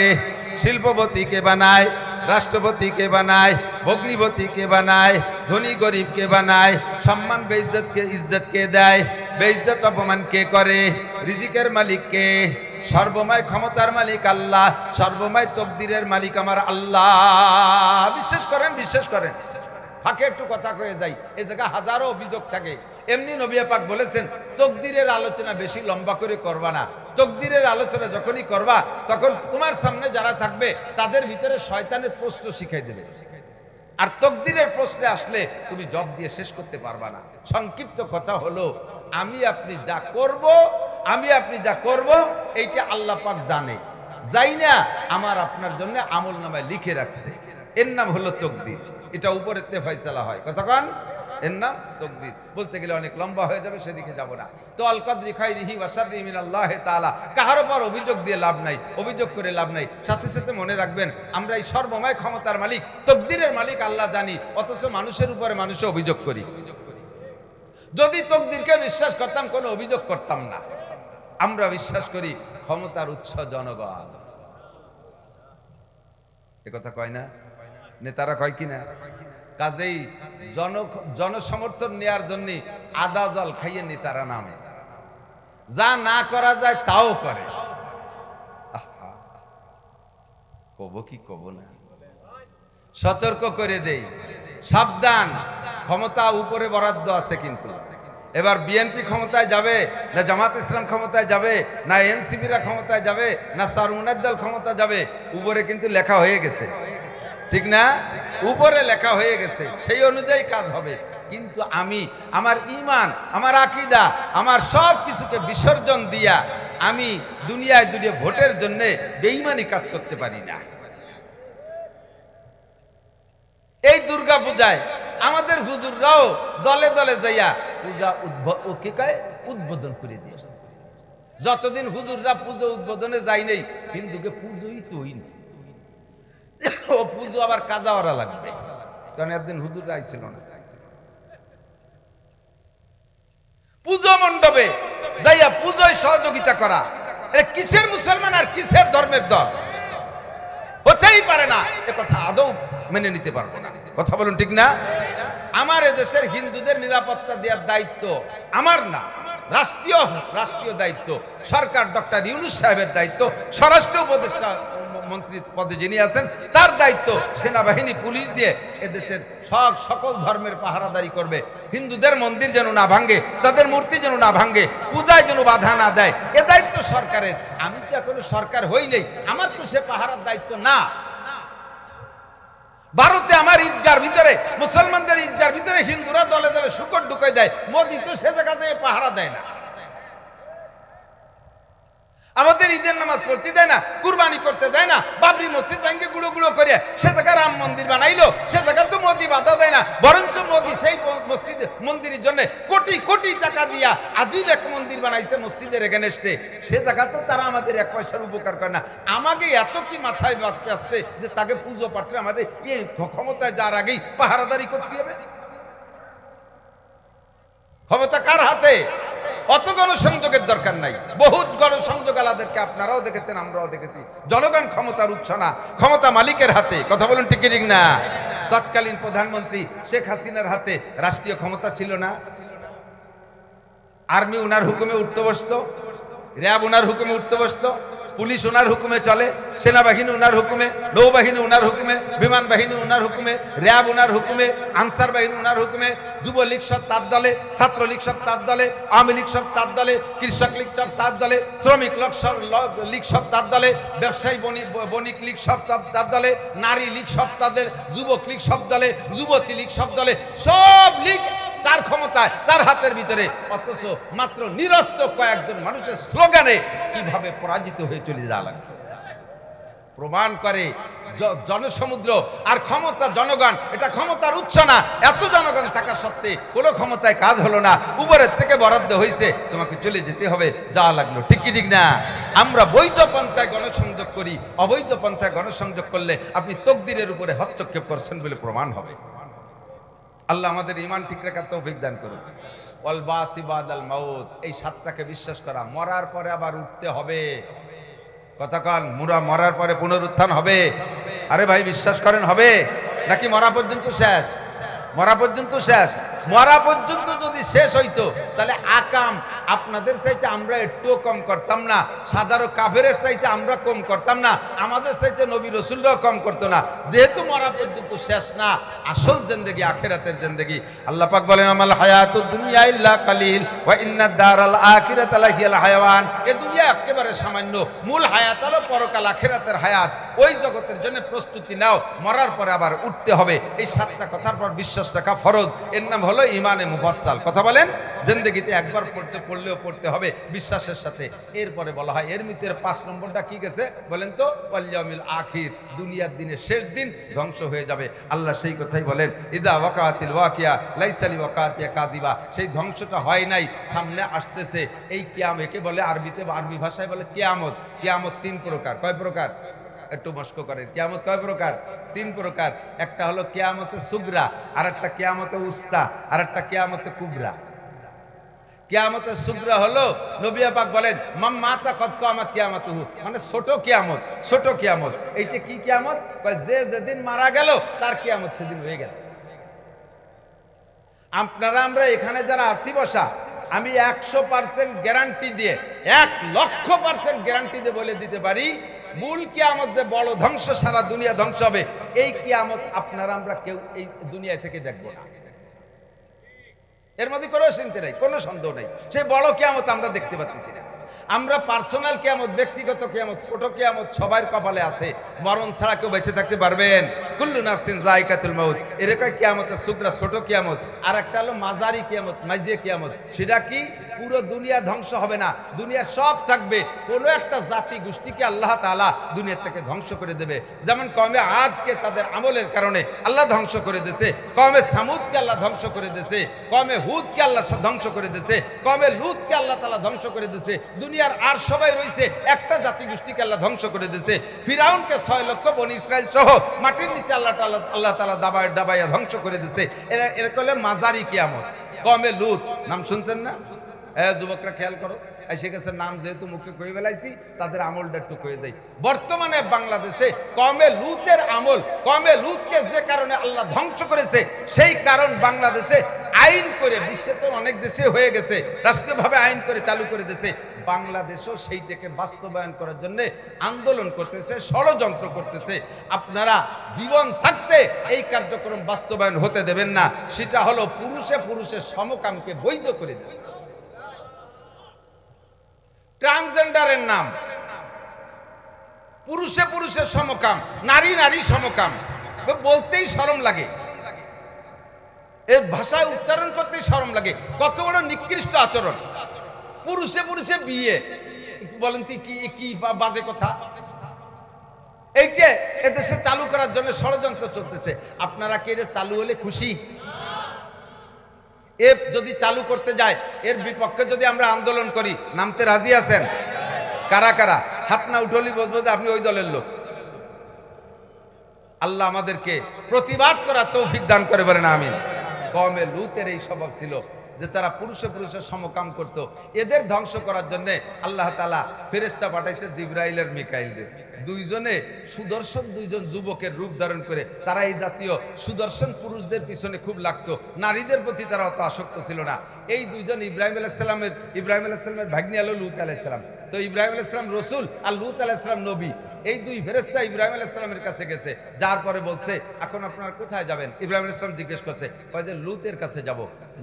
শিল্পপতিকে বানায়, রাষ্ট্রপতিকে বানায়, ভগ্নিপতিকে বানায়, ধনী গরিবকে বানায়। সম্মান বেইজ্জতকে ইজ্জতকে দেয়, বেইজ্জত অপমান কে করে? রিজিকের মালিক কে? সর্বময় ক্ষমতার মালিক আল্লাহ, সর্বময় তকদিরের মালিক আমার আল্লাহ। বিশ্বাস করেন, বিশ্বাস করেন। ফাঁকে একটু কথা কয়ে যাই, এই জায়গায় হাজারো অভিযোগ থাকে। এমনি নবী পাক বলেছেন তকদিরের আলোচনা বেশি লম্বা করে করবা না। তকদিরের আলোচনা যখনই করবা তখন তোমার সামনে যারা থাকবে তাদের ভিতরে শয়তানের প্রশ্ন শিখাই দেবে, আর তকদিরের প্রশ্নে আসলে তুমি জব দিয়ে শেষ করতে পারবা না। সংক্ষিপ্ত কথা হলো আমি আপনি যা করব এইটা আল্লাহ পাক জানে, যাই না আমার আপনার জন্য আমল নামায় লিখে রাখছে। এর নাম হলো তকদির। এটা উপরেতে ফয়সালা হয়, কতক্ষণ? এর নাম তকদির। বলতে গেলে অনেক লম্বা হয়ে যাবে, সেদিকে যাব না। তো আল কদরি খাইরিহি ওয়া শাররিহি মিনাল্লাহি তাআলা। কাহার উপর অভিযোগ দিয়ে লাভ নাই, অভিযোগ করে লাভ নাই। সাথে সাথে মনে রাখবেন আমরা এই সর্বময় ক্ষমতার মালিক, তকদিরের মালিক আল্লাহ জানি, অথচ মানুষের উপরে মানুষে অভিযোগ করি। যদি তকদিরকে বিশ্বাস করতাম কোনো অভিযোগ করতাম না। আমরা বিশ্বাস করি ক্ষমতার উৎস জনগণ। এ কথা কয় না? নেতারা কয় কি না? কাজেই জনসমর্থন নেয়ার জন্য আদা জল খাইয়ে নেতারা নামে, যা না করা যায় তাও করে। কব কি কব না, সতর্ক করে দেই, সাবধান। ক্ষমতা উপরে বরাদ্দ আছে, কিন্তু এবার বিএনপি ক্ষমতায় যাবে না জামাত ইসলাম ক্ষমতায় যাবে না এনসিপিরা ক্ষমতায় যাবে না সরমুনার দল ক্ষমতা যাবে, উপরে কিন্তু লেখা হয়ে গেছে, ঠিক না? উপরে লেখা হয়ে গেছে, সেই অনুযায়ী কাজ হবে। কিন্তু আমি আমার ঈমান, আমার আকীদা, আমার সব কিছুকে বিসর্জন দিয়া আমি দুনিয়ায় ভোটের জন্য বেঈমানি কাজ করতে পারি না। এই দুর্গা পূজায় আমাদের হুজুররাও দলে দলে যাইয়া পূজা উদ্বোধন করে দিয়ে আসতেছে। যতদিন হুজুররা পুজো উদ্বোধনে যাই নাই, হিন্দুকে পুজোই তো হই না। ও পুজো আবার কাজাওয়ারা লাগবে, কারণ একদিন হুজুররা আইছিল না। পুজো মণ্ডপে যাইয়া পুজোয় সহযোগিতা করা, কিসের মুসলমান আর কিসের ধর্মের দল? হতেই পারে না। এ কথা আদৌ মেনে নিতে পারবো না। কথা বলুন, ঠিক না? আমার এদেশের হিন্দুদের নিরাপত্তা দেওয়ার দায়িত্ব আমার না, রাষ্ট্রীয় দায়িত্ব। সরকার ডক্টর ইউনূস সাহেবের দায়িত্ব, স্বরাষ্ট্র উপদেষ্টা মন্ত্রী পদে যিনি আছেন তার দায়িত্ব। সেনাবাহিনী পুলিশ দিয়ে এদেশের সকল ধর্মের পাহারাদারি করবে। হিন্দুদের মন্দির যেন না ভাঙ্গে, তাদের মূর্তি যেন না ভাঙ্গে, পূজায় যেন বাধা না দেয়, এ দায়িত্ব সরকারের। আমি তো এখনো সরকার হই নাই, আমার তো সে পাহারার দায়িত্ব না। ভারতে আমার ঈদগার ভিতরে, মুসলমানদের ঈদগার ভিতরে হিন্দুরা দলে দলে শুকর ঢুকাই দেয়, মোদি তো সে জায়গায় পাহারা দেয় না। আমাদের ঈদের নামাজ পড়তে দেয় না, কুরবানি করতে দেয় না, বাবরি মসজিদ ভেঙে গুঁড়ো গুঁড়ো করে সে জায়গায় রাম মন্দির বানাইলো, সে জায়গায় তো মোদি বাধা দেয় না। বরঞ্চ মোদি সেই মসজিদ মন্দিরের জন্য কোটি কোটি টাকা দিয়া আজীব এক মন্দির বানাইছে মসজিদের এগেনস্টে, সে জায়গা তো তারা আমাদের এক পয়সার উপকার করে না। আমাকে এত কি মাথায় বাঁধতে আসছে যে তাকে পুজো পাঠে আমাদের এই ক্ষমতায় যার আগেই পাহারাদারি করতে হবে? ক্ষমতা কার হাতে? অত গণসংযোগের দরকার নাই। বহুত গণসংযোগ আলাদেরকে আপনারাও দেখেছেন, আমরাও দেখেছি। জনগণ ক্ষমতার উৎস না, ক্ষমতা মালিকের হাতে। কথা বলুন, ঠিক ঠিক না? তৎকালীন প্রধানমন্ত্রী শেখ হাসিনার হাতে রাষ্ট্রীয় ক্ষমতা ছিল না? আর্মি উনার হুকুমে উঠতে বসতো, র্যাব উনার হুকুমে উঠতে বসতো, পুলিশ ওনার হুকুমে চলে, সেনাবাহিনী ওনার হুকুমে, নৌবাহিনী ওনার হুকুমে, বিমান বাহিনী ওনার হুকুমে, র্যাব ওনার হুকুমে, আনসার বাহিনী ওনার হুকুমে, যুবলীগ সব তার দলে, ছাত্রলীগ সব তার দলে, আওয়ামী লীগ সব তার দলে, কৃষক লীগ সব তার দলে, শ্রমিক লীগ সব তার দলে, ব্যবসায়ী বণিক লীগ সব তার দলে, নারী লীগ সব তাদের, যুবক লীগ সব দলে, যুবতী লীগ সব দলে, সব লীগ তার ক্ষমতায়, তার হাতের ভিতরে, অথচ মাত্র নিরস্ত্র কয়েকজন মানুষের স্লোগানে কিভাবে পরাজিত হয়ে চলে যাওয়া লাগবে। প্রমাণ করে জনসমুদ্র আর ক্ষমতা জনগণ, এটা ক্ষমতার উৎস না। এত জনগণ থাকা সত্ত্বে কোনো ক্ষমতায় কাজ হলো না, উপরের থেকে বরাদ্দ হয়েছে, তোমাকে চলে যেতে হবে, যাওয়া লাগলো। ঠিক কি ঠিক না? আমরা বৈধ পন্থায় গণসংযোগ করি, অবৈধ পন্থায় গণসংযোগ করলে আপনি তকদিরের উপরে হস্তক্ষেপ করছেন বলে প্রমাণ হবে। আল্লাহ আমাদের ঈমান ঠিক রাখার তৌফিক দান করুন। ওয়াল বাসি বাদাল মাউত, এই সাতটাকে বিশ্বাস করা, মরার পরে আবার উঠতে হবে। কতক্ষণ মরার পরে পুনরুত্থান হবে? আরে ভাই বিশ্বাস করেন হবে নাকি মরা পর্যন্ত শেষ? মরা পর্যন্ত শেষ। মরা পর্যন্ত যদি শেষ হইতো তাহলে আকাম আপনাদের চাইতে আমরা একটুও কম করতাম না, সাধারণ কাফেরের চাইতে আমরা কম করতাম না, আমাদের চাইতে নবী রাসূলরাও কম করতো না। যেহেতু মরা পর্যন্ত শেষ না, আসল জিন্দেগি আখিরাতের জিন্দেগি। আল্লাহ পাক বলেন আমাল হায়াতুদ দুনিয়া ইল্লা কালিল ওয়া ইন্নাদ দারাল আখিরাতা লাহিয়াল হায়াওয়ান। এই দুনিয়া একেবারে সামান্য, মূল হায়াত হলো পরকাল আখিরাতের হায়াত। ওই জগতের জন্য প্রস্তুতি নাও, মরার পরে আবার উঠতে হবে। এই সাতটা কথার পর বিশ্বাস রাখা ফরজ। এর নাম হলো ইমানে মুফাসসাল। কথা বলেন, জিন্দেগিতে একবার পড়লেও পড়তে হবে বিশ্বাসের সাথে। এরপরে বলা হয় এর ভিতরে 5 নম্বরটা কি গেছে বলেন তো? ওয়াল ইয়াউমিল আখির, দুনিয়ার দিনের শেষ দিন ধ্বংস হয়ে যাবে। আল্লাহ সেই কথাই বলেন ইদা ওয়াকাতিল ওয়াকিয়া লাইসা লি ওয়াকাতিয়া কাদিবা। সেই ধ্বংসটা হয় নাই, সামনে আসতেছে। এই কিয়াম একে বলে আরবিতে, আরবি ভাষায় বলে কিয়ামত। কিয়ামত 3 প্রকার। কয় প্রকার? একটু মস্ক করেন। কিয়ামত কয় প্রকার? 3 প্রকার। একটা হলো কিয়ামতে সুগরা, আর একটা কিয়ামতে উস্তা, আর একটা কিয়ামতে কুবরা। কিয়ামতে সুগরা হলো নবী পাক বলেন মাম মাতা কদ কিয়ামত কিয়ামতুহু, মানে ছোট কিয়ামত। ছোট কিয়ামত এইটা কি কিয়ামত? যে যেদিন মারা গেল তার কিয়ামত সেদিন হয়ে গেল। আপনারা আমরা এখানে যারা আছি বসা, আমি 100% গ্যারান্টি দিয়ে, 1,00,000% গ্যারান্টি দিয়ে বলে দিতে পারি, মূল কিয়ামত যে বড় ধ্বংস, সারা দুনিয়া ধ্বংস হবে, এই কিয়ামত আপনারা আমরা কেউ এই দুনিয়া থেকে দেখব না। এর মধ্যে কোনো চিন্তা নাই, কোনো সন্দেহ নাই। সেই বড় কিয়ামত আমরা দেখতে পাচ্ছি না। আমরা পার্সোনাল কিয়ামত, ব্যক্তিগত কিয়ামত, ছোট কিয়ামত সবার কপালে আছে। মরণ ছাড়া কেউ বেঁচে থাকতে পারবেন? কুল্লু নাফসিন যায়কাতুল মাউত। এরকম কিয়ামতের সুগরা ছোট কিয়ামত। আর একটা হলো মাজারি কিয়ামত, মাঝে কিয়ামত। সেটা কি? পুরো দুনিয়া ধ্বংস হবে না, দুনিয়ার সব থাকবে, কোনো একটা জাতি গোষ্ঠীকে আল্লাহ তাআলা দুনিয়া থেকে ধ্বংস করে দেবে। যেমন কওমে আদকে তাদের আমলের কারণে আল্লাহ ধ্বংস করে দিয়েছে, কওমে সামুদকে আল্লাহ ধ্বংস করে দিয়েছে, কওমে হুদকে আল্লাহ ধ্বংস করে দিয়েছে, কওমে লুতকে আল্লাহ তাআলা ধ্বংস করে দিয়েছে। দুনিয়ার আর সবাই রয়েছে, একটা জাতি গোষ্ঠীকে আল্লাহ ধ্বংস করে দিয়েছে। ফিরাউনকে 6 লক্ষ বনি ইসরাইল সহ মাটির নিচে আল্লাহ তাআলা দাবাইয়া ধ্বংস করে দিয়েছে। এরা হলো মাজারি কিয়ামত। কওমে লুত নাম শুনছেন না? যুবকরা খেয়াল করো, এসে গেছে নাম যেহেতু মুখে কয়ে ফেলাইছি, তাদের আমলটা একটু কয়ে যাই। বর্তমানে বাংলাদেশে কওমে লুতের আমল, কওমে লুতকে যে কারণে আল্লাহ ধ্বংস করেছে, সেই কারণ বাংলাদেশে আইন করে, বিশ্বে তো অনেক দেশে হয়ে গেছে, রাষ্ট্রীয়ভাবে আইন করে চালু করে দিয়েছে, বাংলাদেশও সেইটাকে বাস্তবায়ন করার জন্য আন্দোলন করতেছে, ষড়যন্ত্র করতেছে। আপনারা জীবন থাকতে এই কার্যক্রম বাস্তবায়ন হতে দেবেন না। সেটা হলো পুরুষের সমকামকে বৈধ করে দিয়েছে। ট্রান্সজেন্ডারের নাম, পুরুষের সমকাম, নারী সমকাম, বলতেই শরম লাগে, এই ভাষায় উচ্চারণ করতেই শরম লাগে। কত বড় নিকৃষ্ট আচরণ! পুরুষে বিয়ে, বলেন তুই কি বাজে কথা। এইটা এদেশে চালু করার জন্য ষড়যন্ত্র চলতেছে। আপনারা কি এটা চালু হলে খুশি? এ যদি চালু করতে যায়, এর বিপক্ষে যদি আমরা আন্দোলন করি, নামতে রাজি আছেন? কারা কারা? হাত না উঠলি বুঝবো যে আপনি ওই দলের লোক। আল্লাহ আমাদেরকে প্রতিবাদ করার তৌফিক দান করে, বলেন আমিন। কওমে লুতের এই স্বভাব ছিল যে তারা পুরুষের সমকাম করত। এদের ধ্বংস করার জন্য আল্লাহ তাআলা ফেরেশতা পাঠাইছে জিবরাইল আর মিকাইলদের। দুইজনে সুদর্শন, দুইজন যুবকের রূপ ধারণ করে তারা এই জাতীয় সুদর্শন পুরুষদের পিছনে খুব লাগতো। নারীদের প্রতি তারা অত আসক্ত ছিল না। এই দুইজন ইব্রাহিম আলাইহিস সালামের ভাগ্নি হলো লূত আলাইহিস সালাম। তো ইব্রাহিম আলাইহিস সালাম রসুল আর লূত আলাইহিস সালাম নবী। এই দুই ফেরেশতা ইব্রাহিম আলাইহিস সালামের কাছে গেছে, যার পরে বলছে এখন আপনারা কোথায় যাবেন? ইব্রাহিম আলাইহিস সালাম জিজ্ঞেস করছে, কয় যে লূতের কাছে যাব,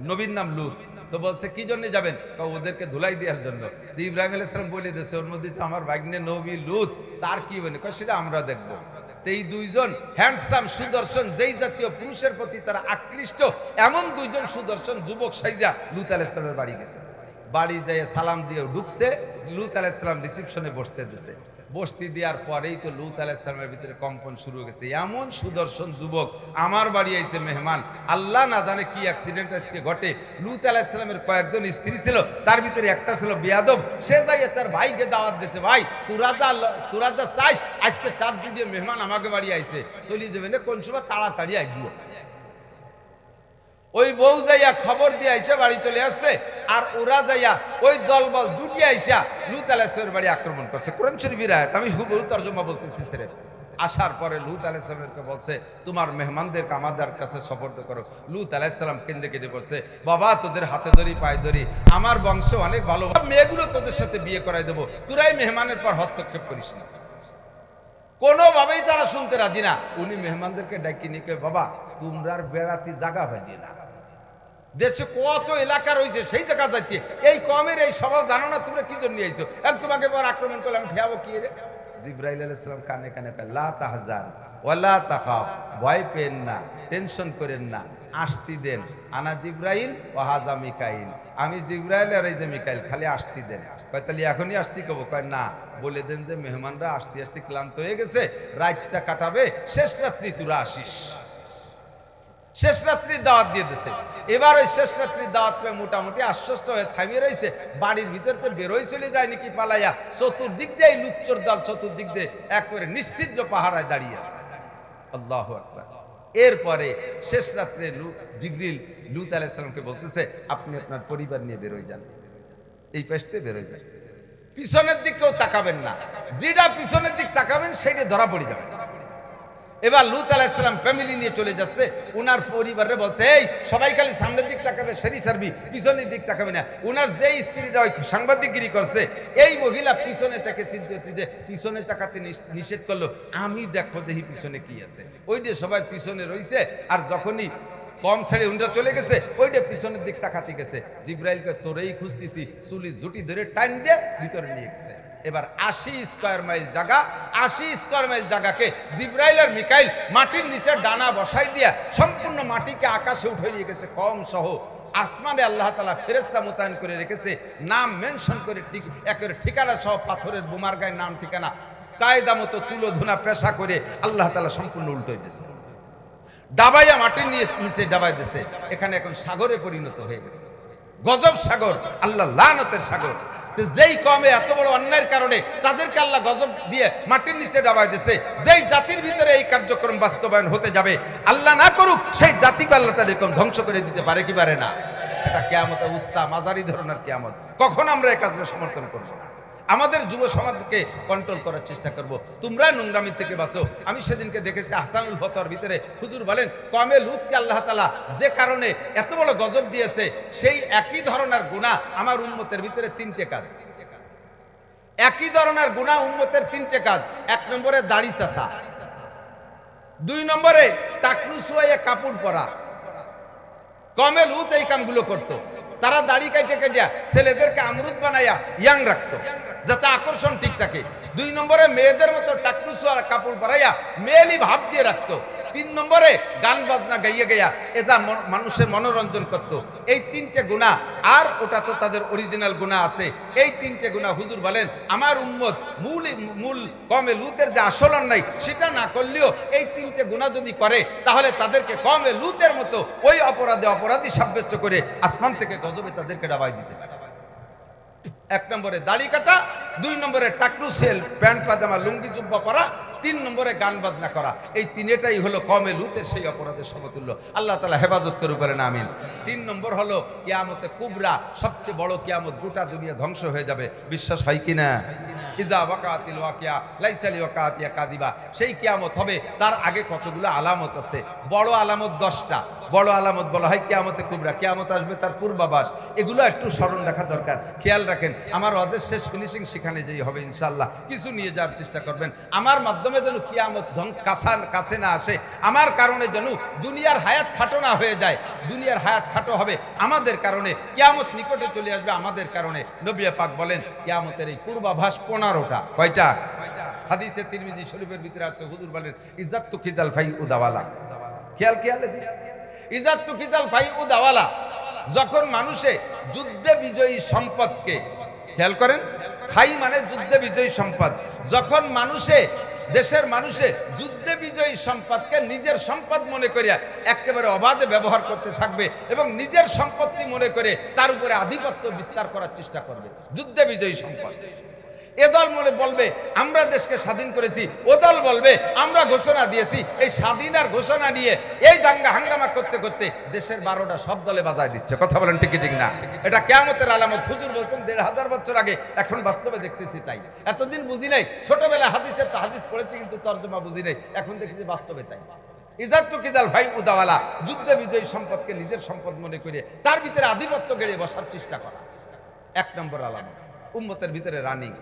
নবীর নাম লূত। তো বলছে কি জন্য যাবেন? ওদেরকে ধুলাই দেওয়ার জন্য। ইব্রাহিম আলাইহিস সালাম বলে দিয়েছে, ওর মধ্যে তো আমার ভাগ্নে নবী লূত, তার কি বলে? কয় সেটা আমরা দেখবো। তো এই দুইজন হ্যান্ডসাম সুদর্শন যেই জাতীয় পুরুষের প্রতি তারা আকৃষ্ট, এমন দুইজন সুদর্শন যুবক সাইজা লূত আলাইহিস সালামের বাড়ি গেছে। বাড়ি যেয়ে সালাম দিয়ে ঢুকছে, লূত আলাইহিস সালাম রিসিপশনে বসতে দিছে। বসতি দেওয়ার পরেই তো লূত আলাইহিস সালামের ভিতরে কম্পন শুরু হয়ে গেছে। এমন সুদর্শন যুবক আমার বাড়ি আইছে মেহমান, আল্লাহ না জানে কি অ্যাক্সিডেন্ট আজকে ঘটে। লূত আলাইহিস সালামের কয়েকজন স্ত্রী ছিল, তার ভিতরে একটা ছিল বেয়াদব। সে যাইয়ে তার ভাইকে দাওয়াত দিয়েছে, ভাই তোরা যা চাইস, আজকে চাঁদ দিয়ে মেহমান আমাকে বাড়ি আইছে, চলে যাবে না, কোন সময় তাড়াতাড়ি আইগুলো। ওই বউ যাইয়া খবর দিয়ে আইসা বাড়ি চলে আসছে, আর ওরা যাইয়া ওই দলবল দুটি আইসা লূত আলাইহিস সালামের বাড়ি আক্রমণ করছে। কোরআন শরীফের আয়াত, আমি হুবহু তরজমা বলতেছি স্যার। আসার পরে লূত আলাইহিস সালামকে বলছে, তোমার মেহমানদেরকে আমাদের কাছে সুপর্দ করো। লূত আলাইহিস সালাম কেঁদে কেঁদে বলছে, বাবা তোদের হাতে ধরি পায়ে ধরি, আমার বংশ অনেক ভালো, মেয়েগুলো তোদের সাথে বিয়ে করাই দেবো, তোরাই মেহমানের পর হস্তক্ষেপ করিস না। কোনোভাবেই তারা শুনতে রাজি না। উনি মেহমানদেরকে ডাকি নিয়ে কয়, বাবা তোমরা আর বেড়াতি জায়গা পাইয়ে না, দেশে কত এলাকা রয়েছে সেই জায়গা যাইতে, এই কমের এই স্বভাব জানো না, তোমরা কি জন্য আইছো? তোমাকে পর আক্রমণ করলে আমি ঠেয়াবো কি রে? জিবরাইল আলাইহিস সালাম কানে কানে কয়, লা তাহজান ওয়ালা তাখাফ, ভয় পেন না, টেনশন করেন না, আসতি দেন, আনা জিবরাইল ওয়া হাজা মিকাইল, আমি জিবরাইল আর এই যে মিকাইল, খালি আসতি দেন। কয় তাহলে এখনই আসতি কব? কয় না, বলে দেন যে মেহমানরা আসতে আসতে ক্লান্ত হয়ে গেছে, রাতটা কাটাবে, শেষ রাত্রি তোরা আসিস। শেষ রাত্রির দাওয়াত দিয়ে দিছে। এবার ওই শেষ রাত্রির দাওয়াত পেয়ে মোটামুটি আশ্বস্ত হয়ে থামিয়ে রয়েছে। বাড়ির ভিতর তো বেরোই চলে যায় নাকি পালাইয়া, চতুর্দিক দিয়ে লুচ্চর দল চতুর্দিক দিয়ে একবারে নিশ্চিদ্র পাহারায় দাঁড়িয়ে আছে। আল্লাহু আকবার। এরপরে শেষ রাত্রে জিবরিল লূত আলাইহিস সালামকে বলতেছে, আপনি আপনার পরিবার নিয়ে বেরোয় যান, এই পাশতে বেরোয় যান, পিছনের দিকেও তাকাবেন না, যেটা পিছনের দিক তাকাবেন সেইটা ধরা পড়ে যাবে। এবার লূত আলাইহিস সালাম ফ্যামিলি নিয়ে চলে যাচ্ছে, উনার পরিবারে বলছে, এই সবাই খালি সামনের দিক তাকাবে, সেরি ছাড়বি, পিছনের দিক তাকাবে না। উনার যেই স্ত্রীরা ওই সাংবাদিকগিরি করছে, এই মহিলা পিছনে তাকে চিন্তা যে পিছনে তাকাতে নিষেধ করলো, আমি দেখো দেখি পিছনে কি আছে। ওইটা সবাই পিছনে রইছে, আর যখনই কম ছেড়ে উনরা চলে গেছে, ওইটা পিছনের দিক তাকাতে গেছে। জিবরাইলকে তোরেই খুঁজতেছি, চুলি জুটি ধরে টাইম দিয়ে ভিতরে নিয়ে গেছে। এবার 80 স্কয়ার মাইল জায়গা, 80 স্কয়ার মাইল জায়গাকে জিবরাইল আর মিকাইল মাটির নিচে ডানা বসাই দিয়া সম্পূর্ণ মাটিকে আকাশে উঠে নিয়ে গেছে। কম সহ আসমানে আল্লাহ তাআলা ফেরেশতা মোতায়েন করে রেখেছে, নাম মেনশন করে একের ঠিকানা সহ পাথরের বোমার গায়ে নাম ঠিকানা কায়দা মতো তুলো ধুনা পেশা করে আল্লাহ তাআলা সম্পূর্ণ উল্টোই দিয়েছে। ডাবাইয়া মাটির নিচে ডাবাই দিয়েছে। এখানে এখন সাগরে পরিণত হয়ে গেছে, গজব সাগর, আল্লাহ লানতের সাগর। যেই কমে এত বড় অন্যায়ের কারণে তাদেরকে আল্লাহ গজব দিয়ে মাটির নিচে ডাবাই দিয়েছে, যেই জাতির ভিতরে এই কার্যক্রম বাস্তবায়ন হতে যাবে, আল্লাহ না করুক, সেই জাতিকে আল্লাহ তাদের এরকম ধ্বংস করে দিতে পারে কি পারে না? এটা কিয়ামত উস্তা মাজারি ধরনের কিয়ামত। কখন আমরা এই কাজে সমর্থন করবো না? আমাদের যুব সমাজকে কন্ট্রোল করার চেষ্টা করব। তোমরা নোংরামি থেকে বাঁচো। আমি সেদিনকে দেখেছি হাসানুল ফতোয়ার ভিতরে হুজুর বলেন, কমে লূতকে আল্লাহ তাআলা যে কারণে এত বড় গজব দিয়েছে, সেই একই ধরনের গুনাহ আমার উম্মতের ভিতরে 3টে কাজ। একই ধরনের গুনাহ উম্মতের 3টে কাজ। 1 নম্বরে দাড়ি চাষা, 2 নম্বরে টাকলু শুয়ে কাপড় পরা। কমে লূত এই কামগুলো করতো। তারা দাড়ি কাটে কাটিয়া ছেলেদেরকে আমরুদ বানাইয়া ইয়াং রাখতো, যাতে আকর্ষণ ঠিক থাকে। 2 নম্বরে মেয়েদের মতো টাকলুসু আর কাপড় পরাইয়া মেয়েলি ভাব দিয়ে রাখতো। 3 নম্বরে গান বাজনা গাইয়ে গাইয়া এটা মানুষের মনোরঞ্জন করত। এই 3টে গুনাহ, আর ওটা তো তাদের অরিজিনাল গুনাহ আছে। এই 3টে গুনাহ হুজুর বলেন আমার উম্মত মূল কমে লূতের যে আসল অন্যায় সেটা না করলেও এই 3টে গুনাহ যদি করে, তাহলে তাদেরকে কমে লূতের মতো ওই অপরাধী সাব্যস্ত করে আসমান থেকে গজবে তাদেরকে ডাবাই দিতে পারে। 1 নম্বরে দাড়ি কাটা, 2 নম্বরে টাকলু সেল প্যান্ট পাজামা লুঙ্গি জুব্বা পরা, 3 নম্বরে গান বাজনা করা। এই 3টাই হলো কমে লূতের সেই অপরাধের সমতুল্য। আল্লাহ তাআলা হেফাজত করে পারেন, আমিন। 3 নম্বর হলো কিয়ামতে কুবরা, সবচেয়ে বড় কিয়ামত, গোটা দুনিয়া ধ্বংস হয়ে যাবে। বিশ্বাস হয় কিনা? ইজা ওয়াকাতিল ওয়াকিয়া লাইসা লিওয়াকাতিয়া কাদিবা। সেই কিয়ামত হবে, তার আগে কতগুলো আলামত আছে। বড় আলামত 10টা। বড় আলামত বলা হয় কিয়ামতে কুবরা, কিয়ামত আসবে তার পূর্বাভাস। এগুলো একটু স্মরণ রাখা দরকার। খেয়াল রাখেন, আমার ওয়াজের শেষ ফিনিশিং সেখানে যেই হবে ইনশাআল্লাহ। কিছু নিয়ে যাওয়ার চেষ্টা করবেন। আমার মাধ্যমে মাধ্যমে যেন কিয়ামত কাছে না আসে, আমার কারণে যেন দুনিয়ার হায়াত খাটো না হয়ে যায়। দুনিয়ার হায়াত খাটো হবে আমাদের কারণে, কিয়ামত নিকটে চলে আসবে আমাদের কারণে। নবী পাক বলেন কিয়ামতের এই পূর্বাভাস 15টা। কয়টা? হাদিসে তিরমিজি শরীফের ভিতরে আছে, হুজুর বলেন ইজ্জাত তুকিদাল ফাই উদাওয়ালা। খেয়াল ইজ্জাত তুকিদাল ফাই উদাওয়ালা, যখন মানুষে যুদ্ধে বিজয়ী সম্পদকে, খেয়াল করেন, ফাই মানে যুদ্ধে বিজয়ী সম্পদ, যখন দেশের মানুষে যুদ্ধে বিজয়ী সম্পদকে নিজের সম্পদ মনে করিয়া একেবারে অবাধে ব্যবহার করতে থাকবে এবং নিজের সম্পত্তি মনে করে তার উপরে আধিপত্য বিস্তার করার চেষ্টা করবে, যুদ্ধে বিজয়ী সম্পদ। এ দল মনে বলবে আমরা দেশকে স্বাধীন করেছি, ও দল বলবে আমরা ঘোষণা দিয়েছি। এই স্বাধীন আর ঘোষণা নিয়ে এই দাঙ্গা হাঙ্গামা করতে করতে দেশের 12টা সব দলে বাজায় দিচ্ছে। কথা বলেন ঠিক না? এটা কিয়ামতের আলামত। হুজুর বলছেন 1500 বছর আগে, এখন বাস্তবে দেখতেছি তাই। এতদিন বুঝি নাই, ছোটবেলা হাদিস পড়েছি কিন্তু তর্জমা বুঝি নাই, এখন দেখেছি বাস্তবে তাই। ইজ্জাত তুকিদাল ভাই উদাওয়ালা, যুদ্ধে বিজয়ী সম্পদকে নিজের সম্পদ মনে করে তার ভিতরে আধিপত্য গেড়ে বসার চেষ্টা করা, 1 নম্বর আলামত। উম্মতের ভিতরে রানিং।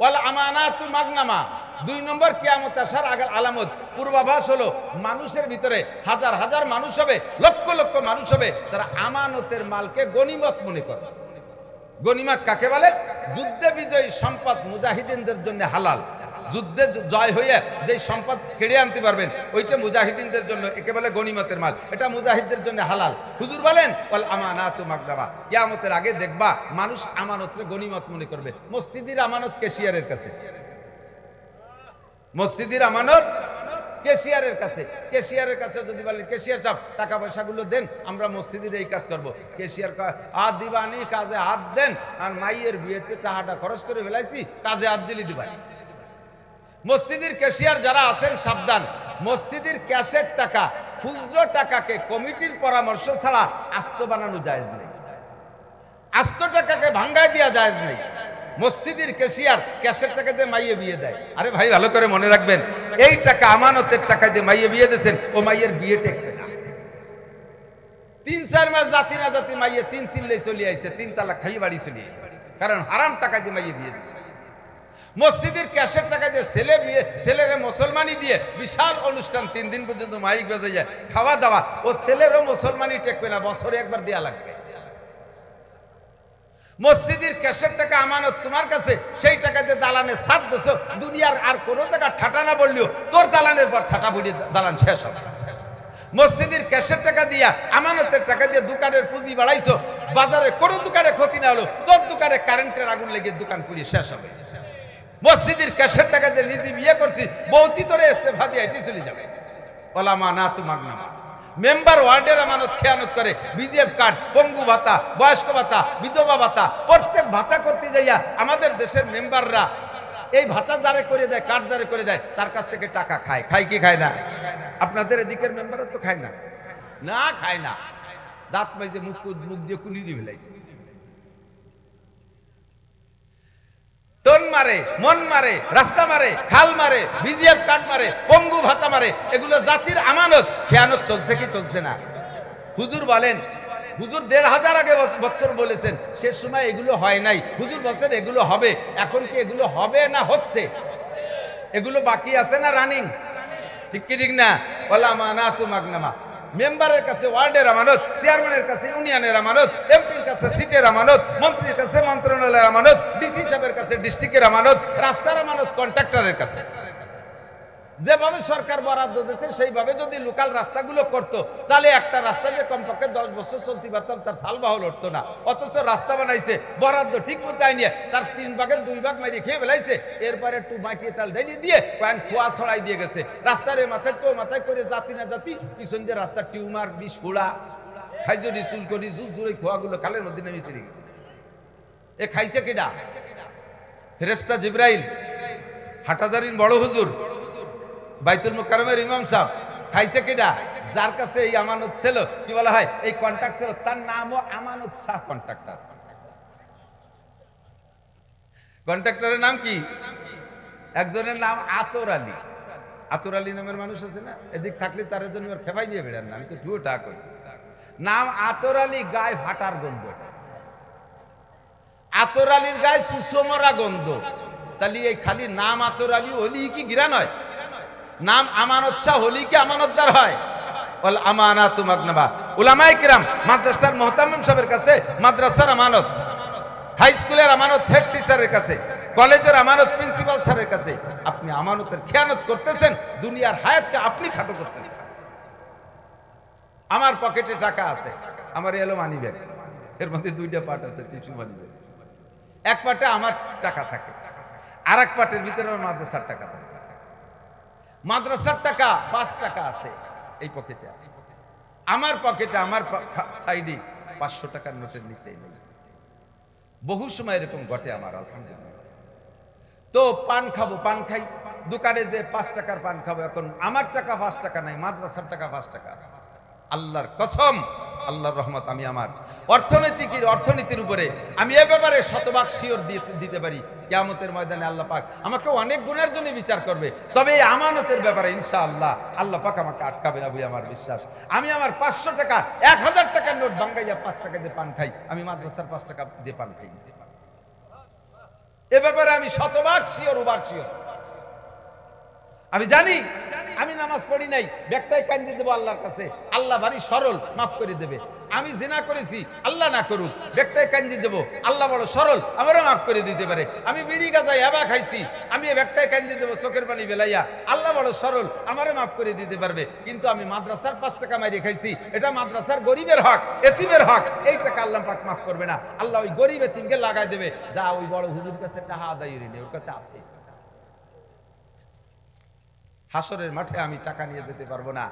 ওয়াল আমানাতু মাগনামা, 2 নম্বর কিয়ামত আসার আগের আলামত, পূর্বাভাস হলো মানুষের ভিতরে হাজার হাজার মানুষ হবে, লক্ষ লক্ষ মানুষ হবে, তারা আমানতের মালকে গনিমত মনে করে। গনিমত কাকে বলে? যুদ্ধে বিজয়ী সম্পদ মুজাহিদিনদের জন্য হালাল। যুদ্ধে জয় হয়ে যে সম্পদ কেড়ে আনতে পারবেন ওইটা মুজাহিদিনদের জন্য একে বলে গনিমতের মাল, এটা মুজাহিদদের জন্য হালাল। হুজুর বলেন ওয়াল আমানাতু মাগনামা, কিয়ামতের আগে দেখবা মানুষ আমানতকে গনিমত মনে করবে। মসজিদের আমানত ক্যাশিয়ারের কাছে, মসজিদের আমানত ক্যাশিয়ারের কাছে। ক্যাশিয়ারের কাছে যদি বলেন ক্যাশিয়ার সাহেব টাকা পয়সাগুলো দেন, আমরা মসজিদের এই কাজ করব, ক্যাশিয়ার হাত দিবানি, কাজে হাত দেন, আর মাইয়ের বিয়েতে টাকাটা খরচ করে ফেলাইছি, কাজে হাত দিলি দিবাই। মসজিদের ক্যাশিয়ার যারা আছেন সাবধান, মসজিদের ক্যাশের টাকা, খুচরো টাকাকে কমিটির পরামর্শ ছাড়া আস্ত বানানো জায়েজ নেই, আস্ত টাকাকে ভাঙ্গায় দেওয়া জায়েজ নেই। মসজিদের ক্যাশিয়ার ক্যাশের টাকা দিয়ে মাইয়ে বিয়ে দেয়। আরে ভাই ভালো করে মনে রাখবেন, এই টাকা আমানতের টাকা দিয়ে মাইয়ে বিয়ে দিয়েছেন, ও মাইয়ের বিয়ে টেকবে না। 3-4 মাস জাতি না জাতি মাইয়ে 3 চিল্লেই চলে আইছে, 3 তালাক খাইয়ে বাড়ি চলে আইছে, কারণ হারাম টাকা দিয়ে মাইয়ে বিয়ে দিয়েছে। মসজিদের ক্যাশের টাকা দিয়ে ছেলেরে মুসলমানি দিয়ে বিশাল অনুষ্ঠান, 3 দিন পর্যন্ত মাইক বাজে যায়, খাওয়া দাওয়া, ও ছেলেরও মুসলমানি টেকবে না, বছরে একবার দেয়া লাগবে। মসজিদের ক্যাশের টাকা আমানত তোমার কাছে, সেই টাকা দিয়ে দালানে সাত দেছো, দুনিয়ার আর কোনো জায়গা ঠাটা না বললেও তোর দালানের পর ঠাটা বুড়িয়ে দালান শেষ হবে। মসজিদের ক্যাশের টাকা দিয়া, আমানতের টাকা দিয়ে দোকানের পুঁজি বাড়াইছো, বাজারে কোনো দোকানে ক্ষতি না হলো তোর দোকানে কারেন্টের আগুন লেগে দোকান পুড়িয়ে শেষ হবে। মসজিদের ক্যাশের টাকা দিয়ে নিজে বিয়ে করছি, বৌতি তোরে ইস্তেফা দিয়ে এটি চলে যাবে। ওলামা না তু মাগনামা, মেম্বার ওয়ার্ডের আমানত খেয়ানত করে, বিজিএফ কার্ড, পঙ্গু ভাতা, বয়স্ক ভাতা, বিধবা ভাতা, প্রত্যেক ভাতা করতে যাইয়া আমাদের দেশের মেম্বাররা এই ভাতা যারে করে দেয়, কার্ড যারে করে দেয়, তার কাছ থেকে টাকা খায়। খায় কি খায় না? আপনাদের এদিকের মেম্বাররা তো খায় না, না খায় না, দাঁত মাইজে মুখ দিয়ে কুলিয়ে ফেলাইছে। টন মারে, মন মারে, রাস্তা মারে, খাল মারে, বিজিএফ কার্ড মারে, পঙ্গু ভাতা মারে, এগুলো জাতির আমানত। খেয়ানত চলছে কি চলছে না? হুজুর বলেন, হুজুর 1500 আগে বছর বলেছেন, সে সময় এগুলো হয় নাই, হুজুর বলছেন এগুলো হবে। এখন কি এগুলো হবে না হচ্ছে? এগুলো বাকি আছে না রানিং? ঠিক কি ঠিক না? ওলামা না তু মাগনামা, মেম্বারের কাছে ওয়ার্ডের আমানত, চেয়ারম্যানের কাছে ইউনিয়নের আমানত, এমপির কাছে সিটের আমানত, মন্ত্রীর কাছে মন্ত্রণালয়ের আমানত, ডিসি সাহেবের কাছে ডিস্ট্রিক্টের আমানত, রাস্তার আমানত কন্ট্রাক্টরের কাছে। যেভাবে সরকার বরাদ্দ দিয়েছে সেইভাবে যদি লোকাল রাস্তাগুলো করতো, তাহলে একটা রাস্তা যে কমপক্ষে 10 বছর চলতে পারতাম, তার সালবাহল উঠতো না। অথচ রাস্তা বানাইছে, বরাদ্দ ঠিক মতো নিয়ে তার 3 ভাগের 2 ভাগ মারিয়ে খেয়ে ফেলাইছে, এরপরে একটু মাটিয়ে তাল ঢেলে দিয়ে প্যান্ট খোয়া ছড়াই দিয়ে গেছে। রাস্তার মাথায় তো মাথায় করে জাতি না জাতি, পিছন দিয়ে রাস্তার টিউমার, বিষ ফোড়া, খাইজরি চুলকরি জুস জুড়ে খোয়াগুলো খালের মধ্যে নেমে চলে গেছে। এ খাইছে কেডা? ফেরেশতা জিবরাইল, হাটাজারির বড় হুজুর, বাইতুল মুকাররমের ইমাম সাহেব। খাইছে কেডা? যার কাছে এই আমানত ছিল, কি বলা হয়, এই কন্ট্রাক্ট ছিল, তার নামও আমানত শাহ কন্ট্রাক্টর। কন্ট্রাক্টরের নাম কি? একজনের নাম আতর আলী। আতর আলী নামের মানুষ আছে না, এদিক থাকলে তার জন্য ফেফাই দিয়ে বেড়ান না, আমি তো টুয়োটা কই। নাম আতর আলী, গায়ে ফাটার গন্ধ। আতর আলীর গায়ে সুষমরা গন্ধ। তাহলে এই খালি নাম আতর আলী হলি কি গিরা নয়? নাম আমানত শাহ হলি কি আমানতদার হয়? ওয়াল আমানাতু মাগনাবা। উলামায়ে কিরাম মাদ্রাসার মুহতামিম সাহেবের কাছে মাদ্রাসার আমানত, হাই স্কুলের আমানত হেড টিচারের কাছে, কলেজের আমানত প্রিন্সিপাল স্যারের কাছে। আপনি আমানতের খেয়ানত করতেছেন, দুনিয়ার হায়াতকে আপনি খাটো করতেছেন। আমার পকেটে টাকা আছে, আমার এলো মানি ব্যাগ, এর মধ্যে দুইটা পার্ট আছে, টিস্যু মানি ব্যাগ। এক পার্টে আমার টাকা থাকে, আর এক পার্টের ভিতরে আমার মাদ্রাসার টাকা থাকে। মাদ্রাসার টাকা 5 টাকা আছে এই পকেটে আছে, আমার পকেটে আমার সাইডে 500 টাকার নোটের নিচে নেই। বহু সময় এরকম ঘটে আমার, আলহামদুলিল্লাহ। তো পান খাবো, পান খাই, দোকানে যে 5 টাকার পান খাবো, এখন আমার টাকা 5 টাকা নাই, মাদ্রাসার টাকা 5 টাকা আছে। আল্লাহর কসম, আল্লাহর রহমত, আমি আমার অর্থনীতির উপরে আমি এ ব্যাপারে শতভাগ শিওর দিতে পারি। কিয়ামতের ময়দানে আল্লাহ পাক আমাকে অনেক গুণের জন্য বিচার করবে, তবে এই আমানতের ব্যাপারে ইনশাআল্লাহ আল্লাহ পাক আমাকে আটকাবে না বলে আমার বিশ্বাস। আমি আমার 500 টাকা 1000 টাকার নোট ভাঙ্গাইয়া 5 টাকা দিয়ে পান খাই, আমি মাদ্রাসার 5 টাকা দিয়ে পান খাই। এ ব্যাপারে আমি শতভাগ শিওর, ওভার শিওর। আমি জানি আমি নামাজ পড়ি নাই, ব্যাগটাই কান্দি দেবো আল্লাহর কাছে, আল্লাহ ভারী সরল, মাফ করে দেবে। আমি জিনা করেছি, আল্লাহ না করুক, ব্যাগটাই কান্দি দেবো, আল্লাহ বড় সরল, আমারও মাফ করে দিতে পারে। আমি বিড়ি গাঁজায় এবা খাইছি, আমি ব্যাগটাই কান্দি দেবো চোখের পানি বেলাইয়া, আল্লাহ বড় সরল, আমারও মাফ করে দিতে পারবে। কিন্তু আমি মাদ্রাসার 5 টাকা মাইরে খাইছি, এটা মাদ্রাসার গরিবের হক, এতিমের হক, এই টাকা আল্লাহ পাক মাফ করবে না। আল্লাহ ওই গরিব এতিমকে লাগাই দেবে, যা ওই বড় হুজুর কাছে টাকা আদায় নেই, ওর কাছে আছে। হাসরের মাঠে আমি টাকা নিয়ে যেতে পারবো না।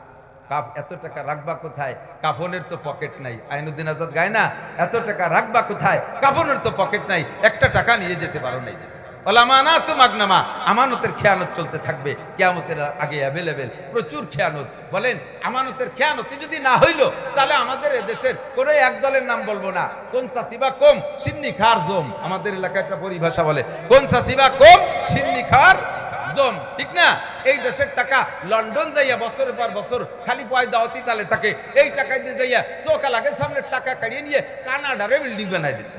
এত টাকা রাখবা কোথায়? কাফনের তো পকেট নাই। আইনুদ্দিন আজাদ গায় না, এত টাকা রাখবা কোথায়? কাফনের তো পকেট নাই, একটা টাকা নিয়ে যেতে পারো নাই। আমানাতু মাগনামা, আমানতের খেয়ানত চলতে থাকবে কিয়ামতের আগে অ্যাভেলেবেল, প্রচুর খেয়ানত। বলেন আমানতের খেয়ানত যদি না হইলো, তাহলে আমাদের এদেশের কোনো এক দলের নাম বলবো না। কোন সাসিবা কম সিন্নি খার জম, আমাদের এলাকায় একটা পরিভাষা বলে, কোন সাসিবা কম সিন্নি খার জম, ঠিক না? এই দেশের টাকা লন্ডন যাইয়া বছরের পর বছর খালি পয়দা অতি তালে থাকে, এই টাকা দিয়ে যাইয়া চোখা লাগে সামনে টাকা কাড়িয়ে নিয়ে কানাডারে বিল্ডিং বানাই দিছে।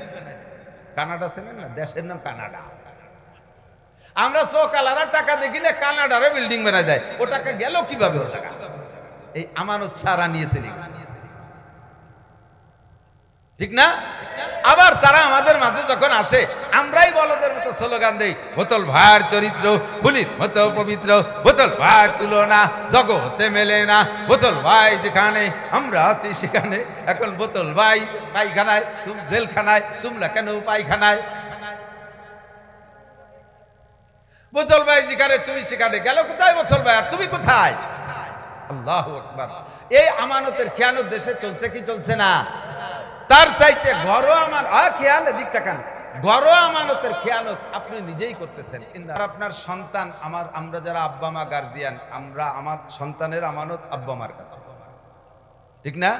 কানাডা চেনেন না? দেশের নাম কানাডা। আমরা চোখালারা টাকা দেখি না, কানাডারে বিল্ডিং বানাই দেয়। ও টাকা গেল কিভাবে? ও টাকা এই আমানত ছাড়া নিয়ে চলে গেছে, ঠিক না? আবার তারা আমাদের মাঝে যখন আসে, আমরাই বলদের মতো স্লোগান দেই, বোতল ভাইয়ের চরিত্র ফুলির মতো পবিত্র, বোতল ভাইয়ের তুলনা জগতে মেলে না, বোতল ভাই যেখানে আমরা আছি সেখানে। এখন বোতল ভাই পায়খানায়, তুমি জেলখানায়, তোমরা কেন পায়খানায়? বোতল ভাই যেখানে তুমি সেখানে, গেল কোথায় বোতল ভাই? আর তুমি কোথায়? আল্লাহু আকবার। এই আমানতের খেয়ানত দেশে চলছে কি চলছে না? তার চাইতে ঘরোয়া খেয়াল, এদিক তাকান, ঘরোয়া আমানতের খেয়ানত আপনি নিজেই করতেছেন। আপনার সন্তান, আমরা যারা আব্বা মা গার্জিয়ান, আমার সন্তানের আমানত আব্বা মার কাছে, ঠিক না?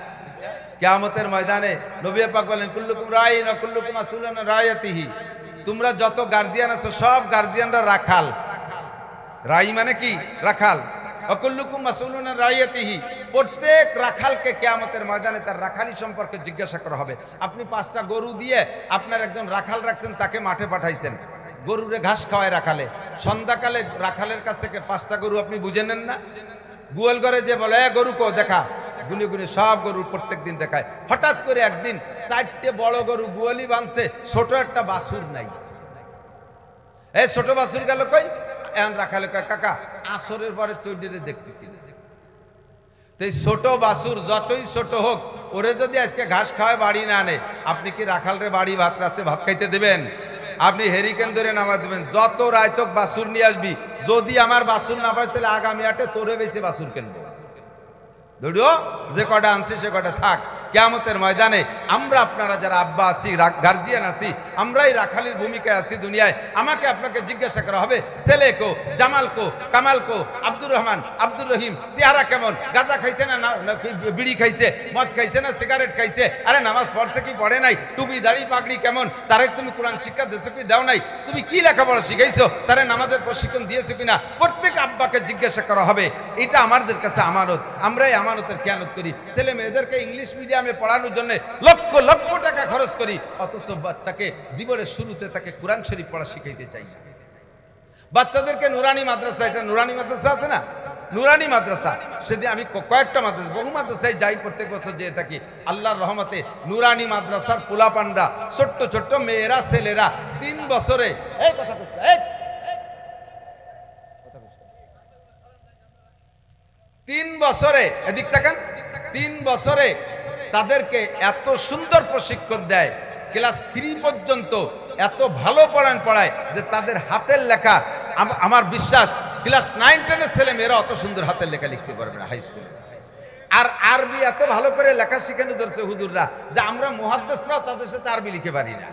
কিয়ামতের ময়দানে নবী পাক বলেন, কুল্লুকুম রাইন ওয়া কুল্লুকুম মাসউলুন আন রাইয়াতিহি। তোমরা যত গার্জিয়ান আছো সব গার্জিয়ানরা রাখাল। রাই মানে কি? রাখাল। অকুল্লুকুম মাসউলুন আন রাইয়াতিহি, প্রত্যেক রাখালকে কিয়ামতের ময়দানে তার রাখালি সম্পর্কে জিজ্ঞাসা করা হবে। আপনি 5টা গরু দিয়ে আপনার একজন রাখাল রাখছেন, তাকে মাঠে পাঠাইছেন, গরুরে ঘাস খাওয়ায় রাখালে। সন্ধ্যাকালে রাখালের কাছ থেকে 5টা গরু আপনি বুঝে নেন না? গোয়াল ঘরে যে বলে, গরু কো দেখা, গুনে গুনে সব গরু প্রত্যেক দিন দেখায়। হঠাৎ করে একদিন 4টে বড় গরু গোয়ালি বাঁধছে, ছোট একটা বাছুর নাই। এই ছোট বাছুর গেল কই? এখন রাখালে কয়, কাকা আসরের পরে তৈরিরে দেখতেছি। তো এই ছোট বাছুর যতই ছোট হোক, ওরে যদি আজকে ঘাস খাওয়ায় বাড়ি না আনে, আপনি কি রাখালরে বাড়ি রাতে ভাত খাইতে দেবেন? আপনি হেরিকেন ধরে নামা দেবেন, যত রায়তক বাছুর নিয়ে আসবি, যদি আমার বাছুর না পাই তাহলে আগামী হাটে তোরে বেশি বাছুর কিনবো। ধরো যে কটা আনছি সে কটা থাক। কিয়ামতের ময়দানে আমরা আপনারা যারা আব্বা আছি, গার্জিয়ান আছি, আমরাই রাখালির ভূমিকায় আছি দুনিয়ায়। আমাকে আপনাকে জিজ্ঞাসা করা হবে, ছেলে কো, জামাল কো, কামাল কো, আব্দুর রহমান, আব্দুর রহিম, চেহারা কেমন, গাঁজা খাইছে না বিড়ি খাইছে, মদ খাইছে না সিগারেট খাইছে, আরে নামাজ পড়ছে কি পড়ে নাই, টুপি দাড়ি পাগড়ি কেমন, তারে তুমি কোরআন শিক্ষা দিয়েছো কি দাও নাই, তুমি কি লেখাপড়া শিখাইছো, তারে নামাজের প্রশিক্ষণ দিয়েছো কিনা, প্রত্যেক আব্বাকে জিজ্ঞাসা করা হবে। এটা আমাদের কাছে আমানত, আমরাই আমানতের খেয়ানত করি। ছেলে মেয়েদেরকে ইংলিশ মিডিয়ামে পড়ানোর জন্য লক্ষ লক্ষ টাকা খরচ করি, অথচ বাচ্চাকে জীবনের শুরুতে তাকে কোরআন শরীফ পড়া শিখাইতে চাই না। বাচ্চাদেরকে নুরানি মাদ্রাসা, এটা নুরানি মাদ্রাসা আছে না, নুরানি মাদ্রাসা। সেদিন আমি কয়েকটা মাদ্রাসা, বহু মাদ্রাসায় যাই, প্রত্যেক বছর যেয়ে থাকি। আল্লাহর রহমতে নুরানি মাদ্রাসার পোলাপানরা, ছোট্ট ছোট্ট মেয়েরা, ছেলেরা 3 বছরে, এই কথা কইছ, এই 3 বছরে, এদিক তাকান, 3 বছরে তাদেরকে এত সুন্দর প্রশিক্ষণ দেয়, ক্লাস 3 পর্যন্ত এত ভালো পড়ায় যে তাদের হাতের লেখা, আমার বিশ্বাস ক্লাস 9, 10 ছেলে মেয়েরা অত সুন্দর হাতের লেখা লিখতে পারবে না হাই স্কুলে। আর আরবি এত ভালো করে লেখা শিখানো ধরছে হুজুররা যে আমরা মুহাদ্দিসরাও তাদের সাথে আরবি লিখে পারি না।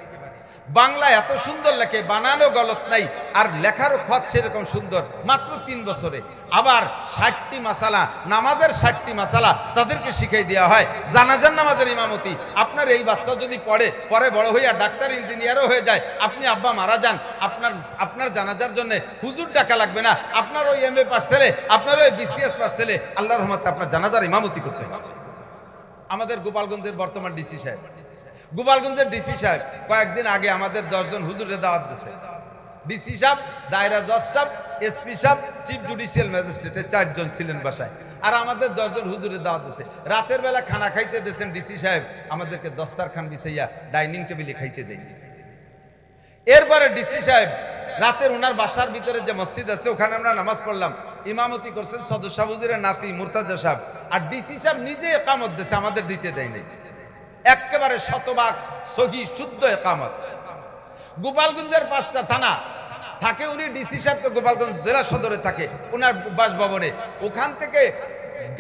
বাংলা এত সুন্দর লেখে, বানানো গলত নাই, আর লেখারও খত সেরকম সুন্দর, মাত্র 3 বছরে। আবার 60টি মাসালা, নামাজের 60টি মাসালা তাদেরকে শিখাই দেওয়া হয়। জানাজার নামাজের ইমামতি, আপনার এই বাচ্চা যদি পরে বড় হইয়া ডাক্তার ইঞ্জিনিয়ারও হয়ে যায়, আপনি আব্বা মারা যান, আপনার জানাজার জন্য হুজুর ডাকা লাগবে না, আপনার ওই MA পাস ছেলে, আপনার ওই BCS পাস ছেলে আল্লাহর রহমতে আপনার জানাজার ইমামতি করতে হবে। আমাদের গোপালগঞ্জের বর্তমান ডিসি সাহেব, গোপালগঞ্জের ডিসি সাহেব কয়েকদিন আগে আমাদের 10 জন হুজুরের দাওয়াত দিয়েছে। ডিসি সাহেব, দায়রা জজ সাহেব, SP সাহেব, চিফ জুডিশিয়াল ম্যাজিস্ট্রেটের 4 জন ছিলেন বাসায়, আর আমাদের 10 জন হুজুরের দাওয়াত দিয়েছে। রাতের বেলা খানা খাইতে দিয়েছেন ডিসি সাহেব, আমাদেরকে দস্তারখান বিছাইয়া ডাইনিং টেবিলে খাইতে দেয়নি। এরপরে ডিসি সাহেব রাতের ওনার বাসার ভিতরে যে মসজিদ আছে ওখানে আমরা নামাজ পড়লাম, ইমামতি করছেন সদস্য হুজুরের নাতি মুর্তাজা সাহেব, আর ডিসি সাহেব নিজে একামত দিয়েছে, আমাদের দিতে দেয় নাই। একেবারে শতভাগ সহি শুদ্ধ একামত। গোপালগঞ্জের 5টা থানা থাকে, উনি ডিসি সাহেব তো গোপালগঞ্জ জেলা সদরে থাকে ওনার বাসভবনে, ওখান থেকে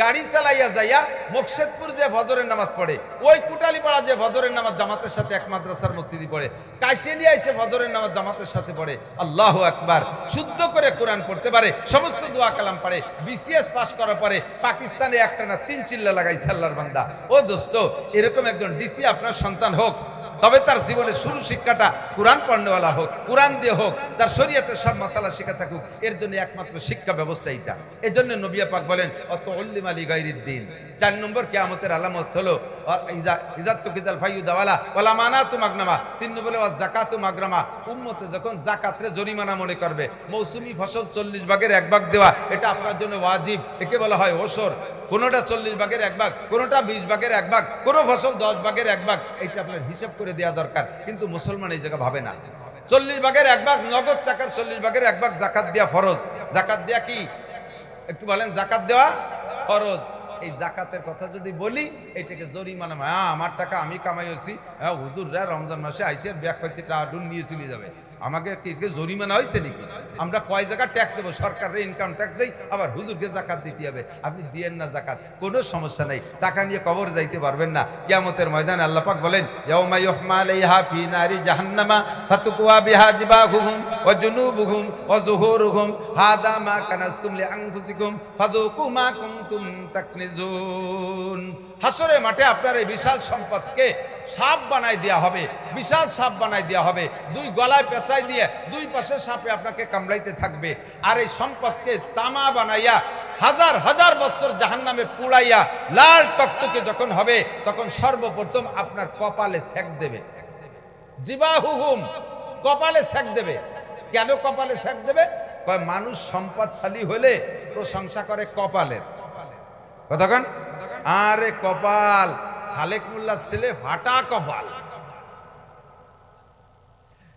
গাড়ি চালাইয়া যাইয়া মোকশেদপুর যে ফজরের নামাজ পড়ে, ওই কুটালিপাড়া যে ফজরের নামাজ জামাতের সাথে এক মাদ্রাসার মসজিদে পড়ে, কাশিয়ানিয়া এসে ফজরের নামাজ জামাতের সাথে পড়ে, আল্লাহু আকবার, শুদ্ধ করে কোরআন পড়তে পারে, সমস্ত দোয়া কালাম পারে, BCS পাস করার পরে পাকিস্তানে একটানা 3 চিল্লা লাগাইছে আল্লাহর বান্দা। ও দোস্ত, এরকম একজন ডিসি আপনার সন্তান হোক, তবে তার জীবনের শুরু শিক্ষাটা কোরআন পড়নেওয়ালা হোক, কোরআন দিয়ে হোক, তার শরীয়তের সব মাসালা শিখা থাকুক, এর জন্য একমাত্র শিক্ষা ব্যবস্থা এইটা। এর জন্য নবী পাক বলেন অত উল্লিম আলী গায়রিদ্দিন। 4 নম্বর কিয়ামতের আলামত হলো ইজাত তুকিদাল ফায়ুদাওয়ালা ওয়ালা মানাতু মাগনামা। 3 নম্বরে ওয়াজ যাকাতু মাগরামা। উম্মতে যখন যাকাতরে জরিমানা মনে করবে, মৌসুমি ফসল 40 ভাগের 1 ভাগ দেওয়া, এটা আপনার জন্য ওয়াজিব, একে বলা হয় ওসর। কোনোটা 40 ভাগের 1 ভাগ, কোনোটা 20 ভাগের 1 ভাগ, কোনো ফসল 10 ভাগের 1 ভাগ, এইটা আপনার হিসাব করে দেওয়া দরকার। কিন্তু মুসলমান এই জায়গা ভাবে না। 40 ভাগের 1 ভাগ নগদ টাকার, 40 ভাগের 1 ভাগ জাকাত দেওয়া ফরজ। জাকাত দেওয়া কি একটু বলেন? জাকাত দেওয়া ফরজ। এই জাকাতের কথা যদি বলি, এটাকে জরিমানা, আমার টাকা আমি কামাইছি, হুজুররা রমজান মাসে আইসে ব্যাগ পাইতে টাকা নিয়ে চলে যাবে, আমাকে কি জরিমানা হয়েছে নাকি? আমরা কয় জায়গায় ট্যাক্স দেবো? সরকারের ইনকাম ট্যাক্স দেই, আবার হুজুরকে জাকাত দিতে হবে। আপনি দিয়েন না জাকাত, কোনো সমস্যা নেই, টাকা নিয়ে কবর যাইতে পারবেন না। কিয়ামতের ময়দানে আল্লাহ পাক বলেন ইয়াউমা ইউহমা আলাইহা ফি নারি জাহান্নামা ফাতুকওয়া বিহা জিবাহুহুম ওয়া জুনুবুহুম ওয়া যুহুরুহুম হাদা মা কানাসতুম লিআনফুসিকুম ফাযুকু মা কুনতুম তাকনিজুন। হাসরের মাঠে আপনার এই বিশাল সম্পদকে সাপ বানাই দেওয়া হবে, বিশাল সাপ বানাই দেওয়া হবে, 2 গলায় পেঁচাই দিয়ে 2 পাশে সাপে আপনাকে কামড়াইতে থাকবে। আর এই সম্পদকে তামা বানাইয়া হাজার হাজার বছর জাহান্নামে পুড়াইয়া লাল টকটকে যখন হবে, তখন সর্বপ্রথম আপনার কপালে সেক দেবে। জিবাহুহুম, কপালে সেক দেবে। কেন কপালে সেক দেবে? কয় মানুষ সম্পদশালী হলে প্রশংসা করে কপালের। কতক্ষণ? আরে কপাল, খালেক মোল্লার ছেলে ফাটা কপাল,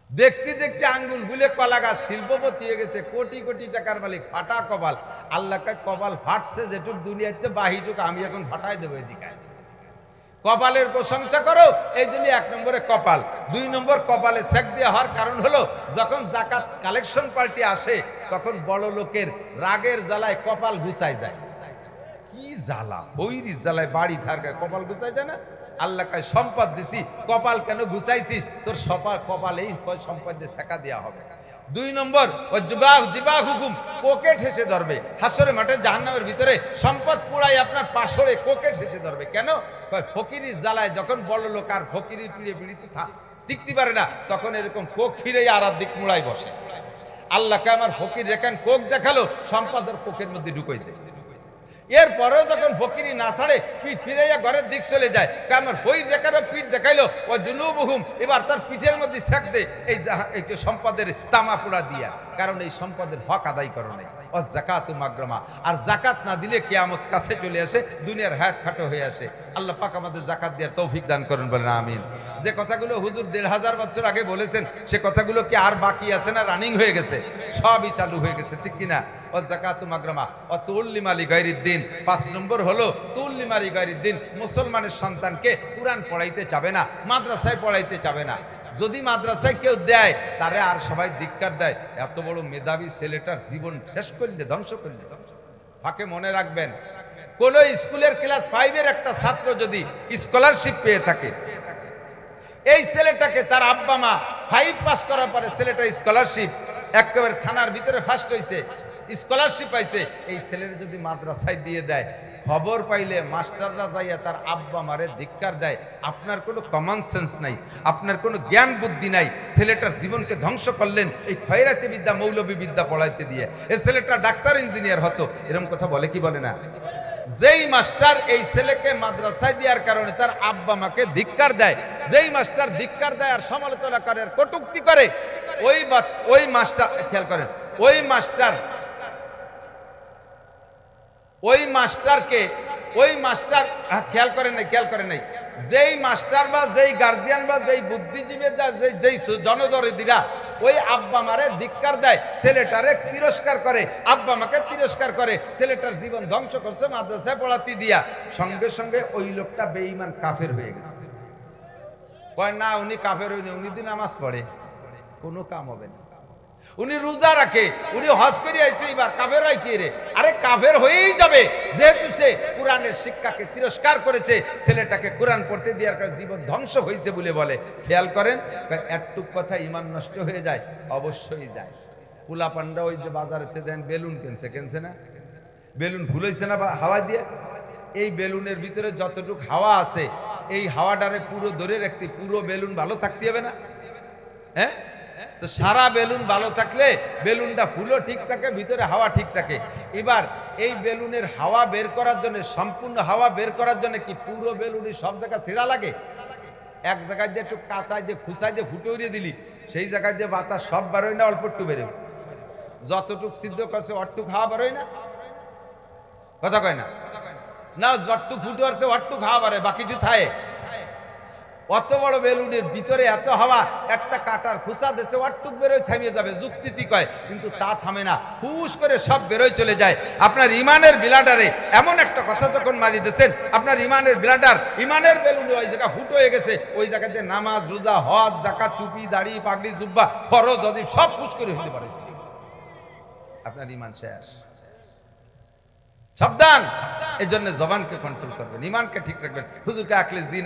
দেখতে দেখতে আঙ্গুল গুলে কলা গাছ, শিল্পপতি হয়ে গেছে, কোটি কোটি টাকার মালিক, ফাটা কপাল। আল্লাহ কপাল ফাটছে যেটুক দুনিয়াতে, বাহিটুক আমি এখন ফাটাই দেবো এদিকে। কপালের প্রশংসা করো, এই জন্য 1 নম্বরে কপাল। 2 নম্বর কপালে সেক দেওয়া হওয়ার কারণ হলো যখন জাকাত কালেকশন পার্টি আসে, তখন বড় লোকের রাগের জ্বালায় কপাল গুছাই যায়। কি জ্বালা, বৈরি জ্বালায় বাড়ি থাকা কপাল গুছাই যায় না? আল্লাহ কয় সম্পদ দিছি, কপাল কেন গুছাইছিস? তোর কপালেই সম্পদ দিয়ে শেখা দেওয়া হবে। 2 নম্বর ও জিবাহ হুকুম, কোকে ঠেসে ধরবে। হাসরের মাঠে জাহান্নামের ভিতরে সম্পদ পুড়াই আপনার পাশরে কোকে ঠেসে ধরবে। কেন? ফকিরি জ্বালায় যখন বড় লোক আর ফকিরি পিড়ে পিড়িতে টিকতে পারে না, তখন এরকম কোক ফিরে আর দিক মুড়াই বসে। আল্লাহকে আমার ফকির রেখান কোক দেখালো, সম্পদ ওর কোকের মধ্যে ঢুকাই দেয়। এরপরেও যখন ফকিরি না ছাড়ে পিঠ ফিরাইয়া ঘরের দিক চলে যায়, আমার হই রেখারও পিঠ দেখাইলো ও জুনুবহুম, এবার তার পিঠের মধ্যে সেক দে এই সম্পদের তামাকুড়া দিয়া, কারণ এই সম্পদের হক আদায় করো নাই। ও জাকাতু মাগরামা, আর জাকাত না দিলে কিয়ামত কাছে চলে আসে, দুনিয়ার হায়াত খাটো হয়ে আসে। আল্লাহ পাক আমাদের জাকাত দেওয়ার তৌফিক দান করেন, বলেন আমিন। যে কথাগুলো হুজুর 1500 বছর আগে বলেছেন, সে কথাগুলো কি আর বাকি আছে না রানিং হয়ে গেছে? সবই চালু হয়ে গেছে, ঠিক কিনা? ও জাকাতু মাগরামা ও তুল্লিমা লিগাইরিদ্দিন। 5 নম্বর হলো তুল্লিমা লিগাইরিদ্দিন, মুসলমানের সন্তানকে কুরআন পড়াইতে চাবে না, মাদ্রাসায় পড়াইতে চাবে না। যদি মাদ্রাসায় কেউ দেয় তারে আর সবাই ধিক্কার দেয়, এত বড় মেধাবী ছেলেটার জীবন শেষ করলে, ধ্বংস করলে। ফাঁকে মনে রাখবেন, কোন স্কুলের ক্লাস 5-এর একটা ছাত্র যদি স্কলারশিপ পেয়ে থাকে, এই ছেলেটাকে তার আব্বা মা 5 পাস করার পরে ছেলেটা স্কলারশিপ একেবারে থানার ভিতরে ফার্স্ট হয়েছে, স্কলারশিপ পাইছে, এই ছেলের যদি মাদ্রাসায় দিয়ে দেয়, খবর পাইলে মাস্টাররা যাইয়া তার আব্বা মারে ধিক্কার দেয়। আপনার কোনো কমন সেন্স নাই, আপনার কোনো জ্ঞান বুদ্ধি নাই, ছেলেটার জীবনকে ধ্বংস করলেন এই খয়রাতি বিদ্যা, মৌলবী বিদ্যা পড়াইতে দিয়ে। এই ছেলেটা ডাক্তার ইঞ্জিনিয়ার হতো, এরকম কথা বলে কি বলে না? যেই মাস্টার এই ছেলেকে মাদ্রাসায় দেওয়ার কারণে তার আব্বা মাকে ধিক্কার দেয়, যেই মাস্টার ধিক্কার দেয় আর সমালোচনা করে, কটূক্তি করে, ওই মাস্টার, খেয়াল করেন, ওই মাস্টার খেয়াল করেন নাই, যেই মাস্টার বা যেই গার্জিয়ান বা যেই বুদ্ধিজীবী, যেই জনদরদিরা ওই আব্বা মারে ধিক্কার দেয়, ছেলেটারে তিরস্কার করে, আব্বা মাকে তিরস্কার করে, ছেলেটার জীবন ধ্বংস করছে মাদ্রাসায় পড়াতে দিয়া, সঙ্গে সঙ্গে ওই লোকটা বেঈমান কাফের হয়ে গেছে। কয় না, উনি কাফের হইনি, উনি দিন নামাজ পড়ে, কোনো কাম হবে না। উনি রোজা রাখে, উনি হজ করে আইছে, এবার কাফের হয় কি রে? আরে কাফের হয়েই যাবে, যেহেতু সে কোরআনের শিক্ষাকে তিরস্কার করেছে, ছেলেটাকে কোরআন পড়তে দেওয়ার কারণে জীবন ধ্বংস হয়েছে বলে বলে। খেয়াল করেন, একটুক কথা ইমান নষ্ট হয়ে যায়, অবশ্যই যায়। পুলা পান্ডা ওই যে বাজারেতে দেন বেলুন কেনছে না, বেলুন ভুল হয়েছে না বা হাওয়া দিয়ে, এই বেলুনের ভিতরে যতটুকু হাওয়া আছে, এই হাওয়াটারে পুরো ধরে রাখতে পুরো বেলুন ভালো থাকতে হবে না? হ্যাঁ, তো সারা বেলুন ভালো থাকলে বেলুনটা ফুলও ঠিক থাকে, ভিতরে হাওয়া ঠিক থাকে। এবার এই বেলুনের হাওয়া বের করার জন্য, সম্পূর্ণ হাওয়া বের করার জন্য কি পুরো বেলুনই সব জায়গায় ছিঁড়া লাগে? এক জায়গায় দিয়ে একটু কাঁচাই দিয়ে খুসাই দিয়ে ফুটো উড়িয়ে দিলি, সেই জায়গায় দিয়ে বাতাস সব বেরোয় না, অল্প একটু বেরোয়? যতটুক সিদ্ধ করছে অটটুক হাওয়া বেরোয় না? কথা কয় না? না, যতটুক ফুটো আসছে অটটুক হাওয়া বেরোয়, বাকিটু থায়। অত বড় বেলুনের ভিতরে এত হাওয়া, একটা কাটার খুসা দেশে অটটুক বেরোয় থামিয়ে যাবে, যুক্তিতি কয়, কিন্তু তা থামে না, হুশ করে সব বেরোয় চলে যায়। আপনার ইমানের বিলাডারে এমন একটা কথা যখন মারি দিয়েছেন, আপনার ইমানের বিলাডার, ইমানের বেলুনে ওই জায়গা হুট হয়ে গেছে, ওই জায়গাতে নামাজ, রোজা, হজ, যাকাত, টুপি, দাড়ি, পাগড়ি, জুব্বা, ফরজ, ওয়াজিব সব হুশ করে হইতে পারে, আপনার ইমান শেষ। সাবধান, এই জন্য জবানকে কন্ট্রোল করবেন, ইমানকে ঠিক রাখবেন। হুজুরকে আখলিস দিন,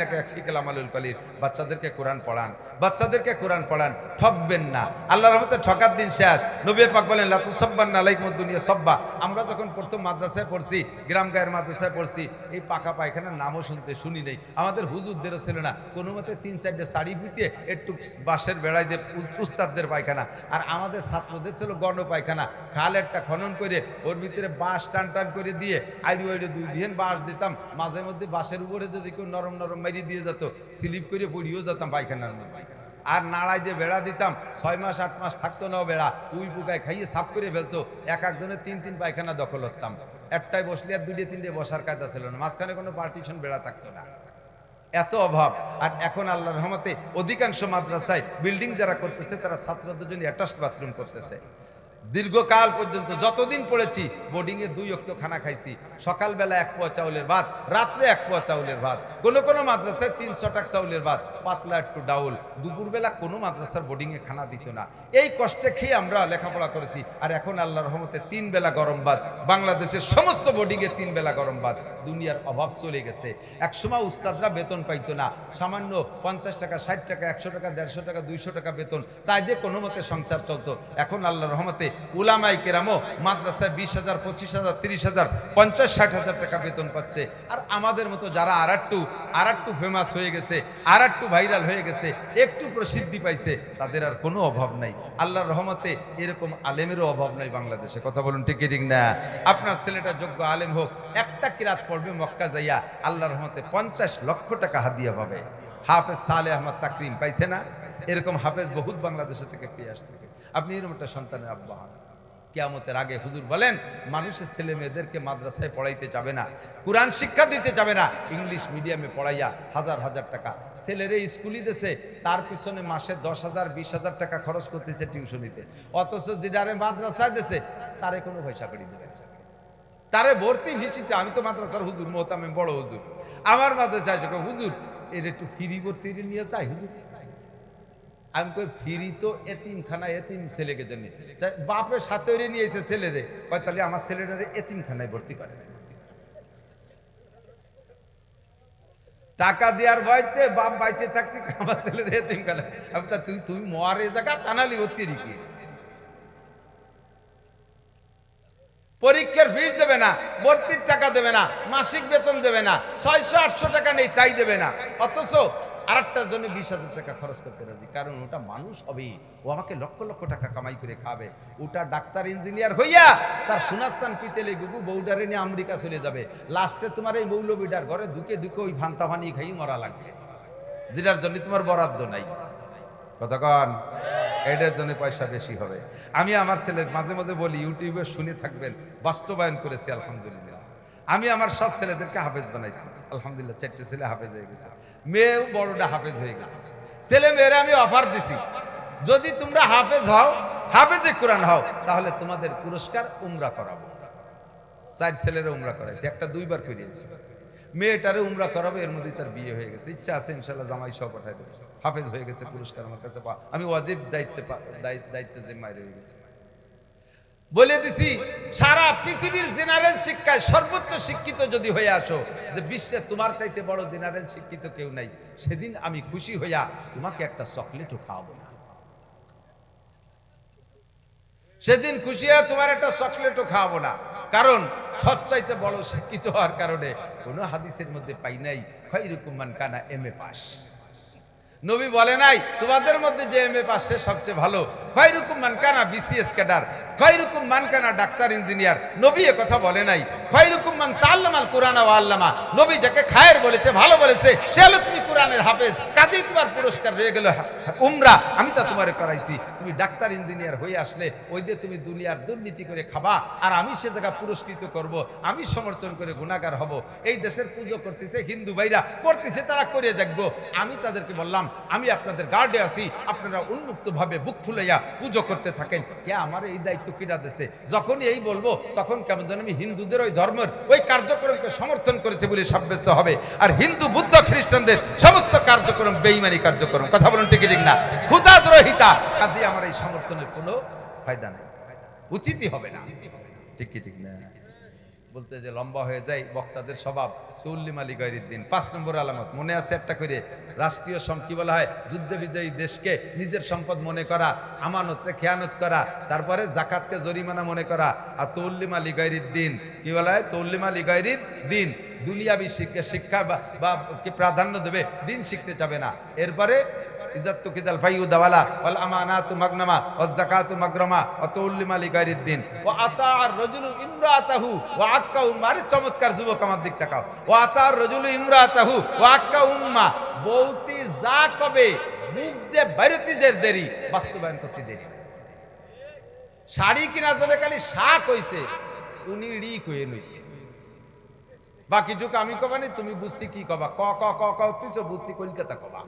আমালুল কলির, বাচ্চাদেরকে কোরআন পড়ান, বাচ্চাদেরকে কোরআন পড়ান, ঠকবেন না। আল্লাহর রহমতে ঠকার দিন শেষ। নবী পাক বলেন লা তুসাব্বান্না আলাইকুমুদ দুনিয়া সাব্বা। আমরা যখন প্রথম মাদ্রাসায় পড়ছি, গ্রাম গায়ের মাদ্রাসায় পড়ছি, এই পাকা পায়খানার নামও শুনি নেই, আমাদের হুজুরদেরও ছিল না। কোনো মতে 3-4টে শাড়ি ফুটিয়ে একটু বাঁশের বেড়াই দিয়ে উস্তাদদের পায়খানা, আর আমাদের ছাত্রদের ছিল গণ পায়খানা, খালেরটা খনন করে ওর ভিতরে বাঁশ টান করে দিয়ে আইডি ওইডি 2 দিন বাঁশ দিতাম, মাঝে মধ্যে বাঁশের উপরে যদি কেউ নরম নরম মেরি দিয়ে যেত, স্লিপ করে পড়িয়েও যেতাম পায়খানার মধ্যে। আর নাড়াই দিয়ে বেড়া দিতাম, 6 মাস 8 মাস থাকতো না বেড়া, উই পোকায় খাইয়ে সাফ করে ফেলতো। এক একজনের 3 পায়খানা দখল হতাম, একটাই বসলে আর 2-3টে বসার কায়দা ছিল না, মাঝখানে কোনো পার্টিশন বেড়া থাকতো না, এত অভাব। আর এখন আল্লাহর রহমতে অধিকাংশ মাদ্রাসায় বিল্ডিং যারা করতেছে, তারা ছাত্রদের জন্য অ্যাটাচড বাথরুম করতেছে। দীর্ঘকাল পর্যন্ত যতদিন পড়েছি, বোর্ডিংয়ে 2 ওয়াক্ত খানা খাইছি, সকালবেলা 1 পোয়া চাউলের ভাত, রাত্রে 1 পোয়া চাউলের ভাত, কোনো মাদ্রাসায় 300 টাকা চাউলের ভাত, পাতলা একটু ডাউল। দুপুরবেলা কোনো মাদ্রাসার বোর্ডিংয়ে খানা দিত না। এই কষ্টে খেয়ে আমরা লেখাপড়া করেছি। আর এখন আল্লাহর রহমতে 3 বেলা গরম ভাত, বাংলাদেশের সমস্ত বোর্ডিংয়ে 3 বেলা গরম ভাত। দুনিয়ার অভাব চলে গেছে। একসময় উস্তাদরা বেতন পাইতো না, সামান্য 50 টাকা, 60 টাকা, 100 টাকা, 150 টাকা, 200 টাকা বেতন, তাই দিয়ে কোনো মতে সংসার চলতো। এখন আল্লাহর রহমতে উলামায়ে কেরামও মাদ্রাসায় 20,000, 25,000, 30,000, 50, 60,000 টাকা বেতন পাচ্ছে। আর আমাদের মতো যারা আর একটু ফেমাস হয়ে গেছে, আর একটু ভাইরাল হয়ে গেছে, একটু প্রসিদ্ধি পাইছে, তাদের আর কোনো অভাব নাই। আল্লাহর রহমতে এরকম আলেমেরও অভাব নাই বাংলাদেশে। কথা বলুন ঠিক কি ঠিক না? আপনার ছেলেটা যোগ্য আলেম হোক, একটা কিরাত পড়বে মক্কা যাইয়া, আল্লাহর রহমতে 50 লক্ষ টাকা হাদিয়া পাবে। হাফেজ সালেহ আহমদ তাকরিম পাইছে না? এরকম হাফেজ বহুত বাংলাদেশে থেকে পেয়ে আসতেছে। আপনি এরকম একটা সন্তানের আব্বা হন, কিয়ামতের আগে হুজুর বলেন মানুষের ছেলে মেয়েদেরকে মাদ্রাসায় পড়াইতে যাবে না, কোরআন শিক্ষা দিতে যাবে না, ইংলিশ মিডিয়ামে পড়াইয়া হাজার হাজার টাকা ছেলেরে স্কুলই দেশে, তার পিছনে মাসে 10,000, 20,000 টাকা খরচ করতেছে টিউশনিতে। অথচ যেটারে মাদ্রাসায় দেশে তারে কোনো পয়সা করে দেবে না। তারে ভর্তি ভিসিটা, আমি তো মাদ্রাসার হুজুর, মোহতামিম বড় হুজুর, আমার মাদ্রাসায় আসে হুজুর এর একটু ফ্রি ভর্তি নিয়ে চাই হুজুর। আমি কই ফ্রি তো এতিমখানা, এতিম ছেলেকে জন্য, বাপের সাথে নিয়ে এসে ছেলেরে, তাহলে আমার ছেলেটারে এতিমখানায় ভর্তি করে। টাকা দেওয়ার ভয়তে বাপ বাইচে থাকতে আমার ছেলের এতিমখানায়, আমি তা তুই মরে জায়গা তানালি ভর্তি রেখে। পরীক্ষার ফিস দেবে না, ভর্তির টাকা দেবে না, মাসিক বেতন দেবে না, 600-800 টাকা নেই তাই দেবে না, অথচ আরেকটার জন্য 20,000 টাকা খরচ করতে রাজি। কারণ ওটা মানুষ হবে, ও আমাকে লক্ষ লক্ষ টাকা কামাই করে খাবে। ওটা ডাক্তার ইঞ্জিনিয়ার হইয়া তার সুনাস্তান পিতেলে গুগু বউডারে নিয়ে আমেরিকা চলে যাবে। লাস্টে তোমার এই মৌলবিডার ঘরে দুকে ওই ভান্তা ভানি খাই মরা লাগবে, যেটার জন্য তোমার বরাদ্দ নাই। কতক্ষণ এটার জন্য পয়সা বেশি হবে। আমি আমার ছেলে মাঝে মাঝে বলি, ইউটিউবে শুনে থাকবেন, বাস্তবায়ন করেছি আলহামদুলিল্লাহ। আমি আমার সব ছেলেদেরকে হাফেজ বানাইছি আলহামদুলিল্লাহ। 4টে ছেলে হাফেজ হয়ে গেছে, মেয়েও বড়টা হাফেজ হয়ে গেছে। ছেলে মেয়েরা আমি অফার দিছি, যদি তোমরা হাফেজ হও, হাফেজে কোরআন হও, তাহলে তোমাদের পুরস্কার উমরা করাবো। 4 ছেলেরা উমরা করাইছি, একটা 2বার করিয়েছি। মেয়েটারে উমরা করাবো, এর মধ্যে তার বিয়ে হয়ে গেছে। ইচ্ছা আছে ইনশাল্লাহ জামাই সহ পাঠাই দেবে, হাফেজ হয়ে গেছে, পুরস্কার আমার কাছে আমি ওয়াজিব দায়িত্বে জিম্মায় রয়ে গেছে। বলে দিছি সারা পৃথিবীর জেনারেল শিক্ষায় সর্বোচ্চ শিক্ষিত যদি হয়ে আসো, যে বিশ্বে তোমার চাইতে বড় জেনারেল শিক্ষিত কেউ নাই, সেদিন আমি খুশি হইয়া তোমাকে একটা চকলেটও খাওয়াবো না। সেদিন খুশি হয়ে তোমার একটা চকলেটও খাওয়াবো না। কারণ সবচাইতে বড় শিক্ষিত হওয়ার কারণে কোন হাদিসের মধ্যে পাই নাই খায়রুকুম মান কানা এমএ পাস। নবী বলে নাই তোমাদের মধ্যে যে এমএ পাস সে সবচেয়ে ভালো, খায়রুকুম মান কানা বিসিএস ক্যাডার, খায়রুকুম মান কানা ডাক্তার ইঞ্জিনিয়ার। নবী এ কথা বলে নাই। খায়রুকুম মান তাআল্লামাল কুরআন ওয়া আল্লামা। নবী যাকে খায়ের বলেছে, ভালো বলেছে, সে হলো তুমি কোরআনের হাফেজ। কাজেই তোমার পুরস্কার রয়ে গেল উমরা, আমি তা তোমারে করাইছি। তুমি ডাক্তার ইঞ্জিনিয়ার হয়ে আসলে ওই দিয়ে তুমি দুনিয়ার দুর্নীতি করে খাবা, আর আমি সে জায়গা পুরস্কৃত করব, আমি সমর্থন করে গুনাহগার হব। এই দেশের পুজো করতেছে হিন্দু ভাইরা, করতেছে, তারা করে দেখবো। আমি তাদেরকে বললাম আমি আপনাদের গার্ডে আছি, আপনারা উন্মুক্ত ভাবে বুক ফুলাইয়া পুজো করতে থাকেন। কে আমার এই দায়িত্ব কিনা দেশে? যখনই এই বলবো তখন কেমন যেন আমি হিন্দুদের ওই ধর্মের ওই কার্যক্রমকে সমর্থন করেছে বলে সাব্যস্ত হবে, আর হিন্দু বুদ্ধ খ্রিস্টানদের সমস্ত কার্যক্রম বেঈমানি কার্যক্রম। কথা বলুন ঠিক ঠিক না? ক্ষুধাদ্রোহিতা। কাজে আমার এই সমর্থনের কোনো ফায়দা নেই, উচিতই হবে না। ঠিক কি ঠিক না? বলতে যে লম্বা হয়ে যায় বক্তাদের স্বভাব। তৌল্লিম আলী গায়রুদ্দিন 5 নম্বর আলামত মনে আছে একটা করে, রাষ্ট্রীয় কি বলা হয়, যুদ্ধে বিজয়ী দেশকে নিজের সম্পদ মনে করা, আমানতকে খেয়ানত করা, তারপরে জাকাতকে জরিমানা মনে করা। আর তৌল্লিম আলী গায়রুদ্দিন কি বলা হয়? তৌল্লিম আলী গায়রুদ্দিন দুনিয়াবি শিক্ষা বা কি প্রাধান্য দেবে, দিন শিখতে যাবে না। এরপরে ইজ্জত কিদাল ফাইউ দাওয়ালা ওয়াল আমানাতু মাগনামা ওয়াজ যাকাতু মাগরামা ওয়া তাউল্লিম আলী গায়রুদ্দিন ওয়া আতাআর রাজুলু ইমরাতাহু ওয়া আক্কা উম্মার। চমৎকার যুবক, আমার দিক তাকাও। ওয়া আতাআর রাজুলু ইমরাতাহু ওয়া আক্কা উম্মা। বউতি যা কবে মুখ দিয়ে বাইরতি যে দেরি, বাস্তবায়ন করতে দেরি। শাড়ি কিনা জন্য খালি শাক হইছে, উনি রি কইয়ে লইছে। বাকিটুকু আমি কবানি, তুমি বুঝছি কি কবা, ক ক ক ক তুইছো বুঝছি কলকাতা কবা।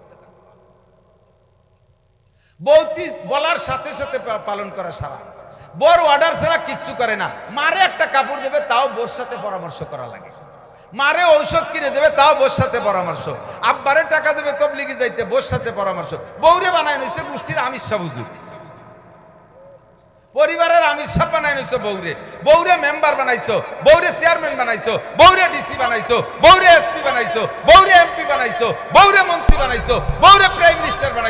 বৌতি বলার সাথে সাথে পালন করা সারা। বড় অর্ডার ছাড়া কিচ্ছু করে না। মারে একটা কাপড় দেবে, তাও বোর সাথে পরামর্শ করা লাগে। মারে ঔষধ কিনে দেবে, তাও বোর সাথে পরামর্শ। আব্বারে টাকা দেবে তবলিগে যাইতে, বোর সাথে পরামর্শ। বৌরে বানায় নিছে গোষ্ঠীর আমির শাহ হুজুর, পরিবারের আমির সাহেব বানাই নিছো বৌরে। বৌরে মেম্বার বানাইছো, বৌরে চেয়ারম্যান বানাইছো, বৌরে ডিসি বানাইছো, বৌরে এসপি বানাইছো, বৌরে এমপি বানাইছো, বৌরে মন্ত্রী বানাইছো, বৌরে প্রাইম মিনিস্টার বানাইছো।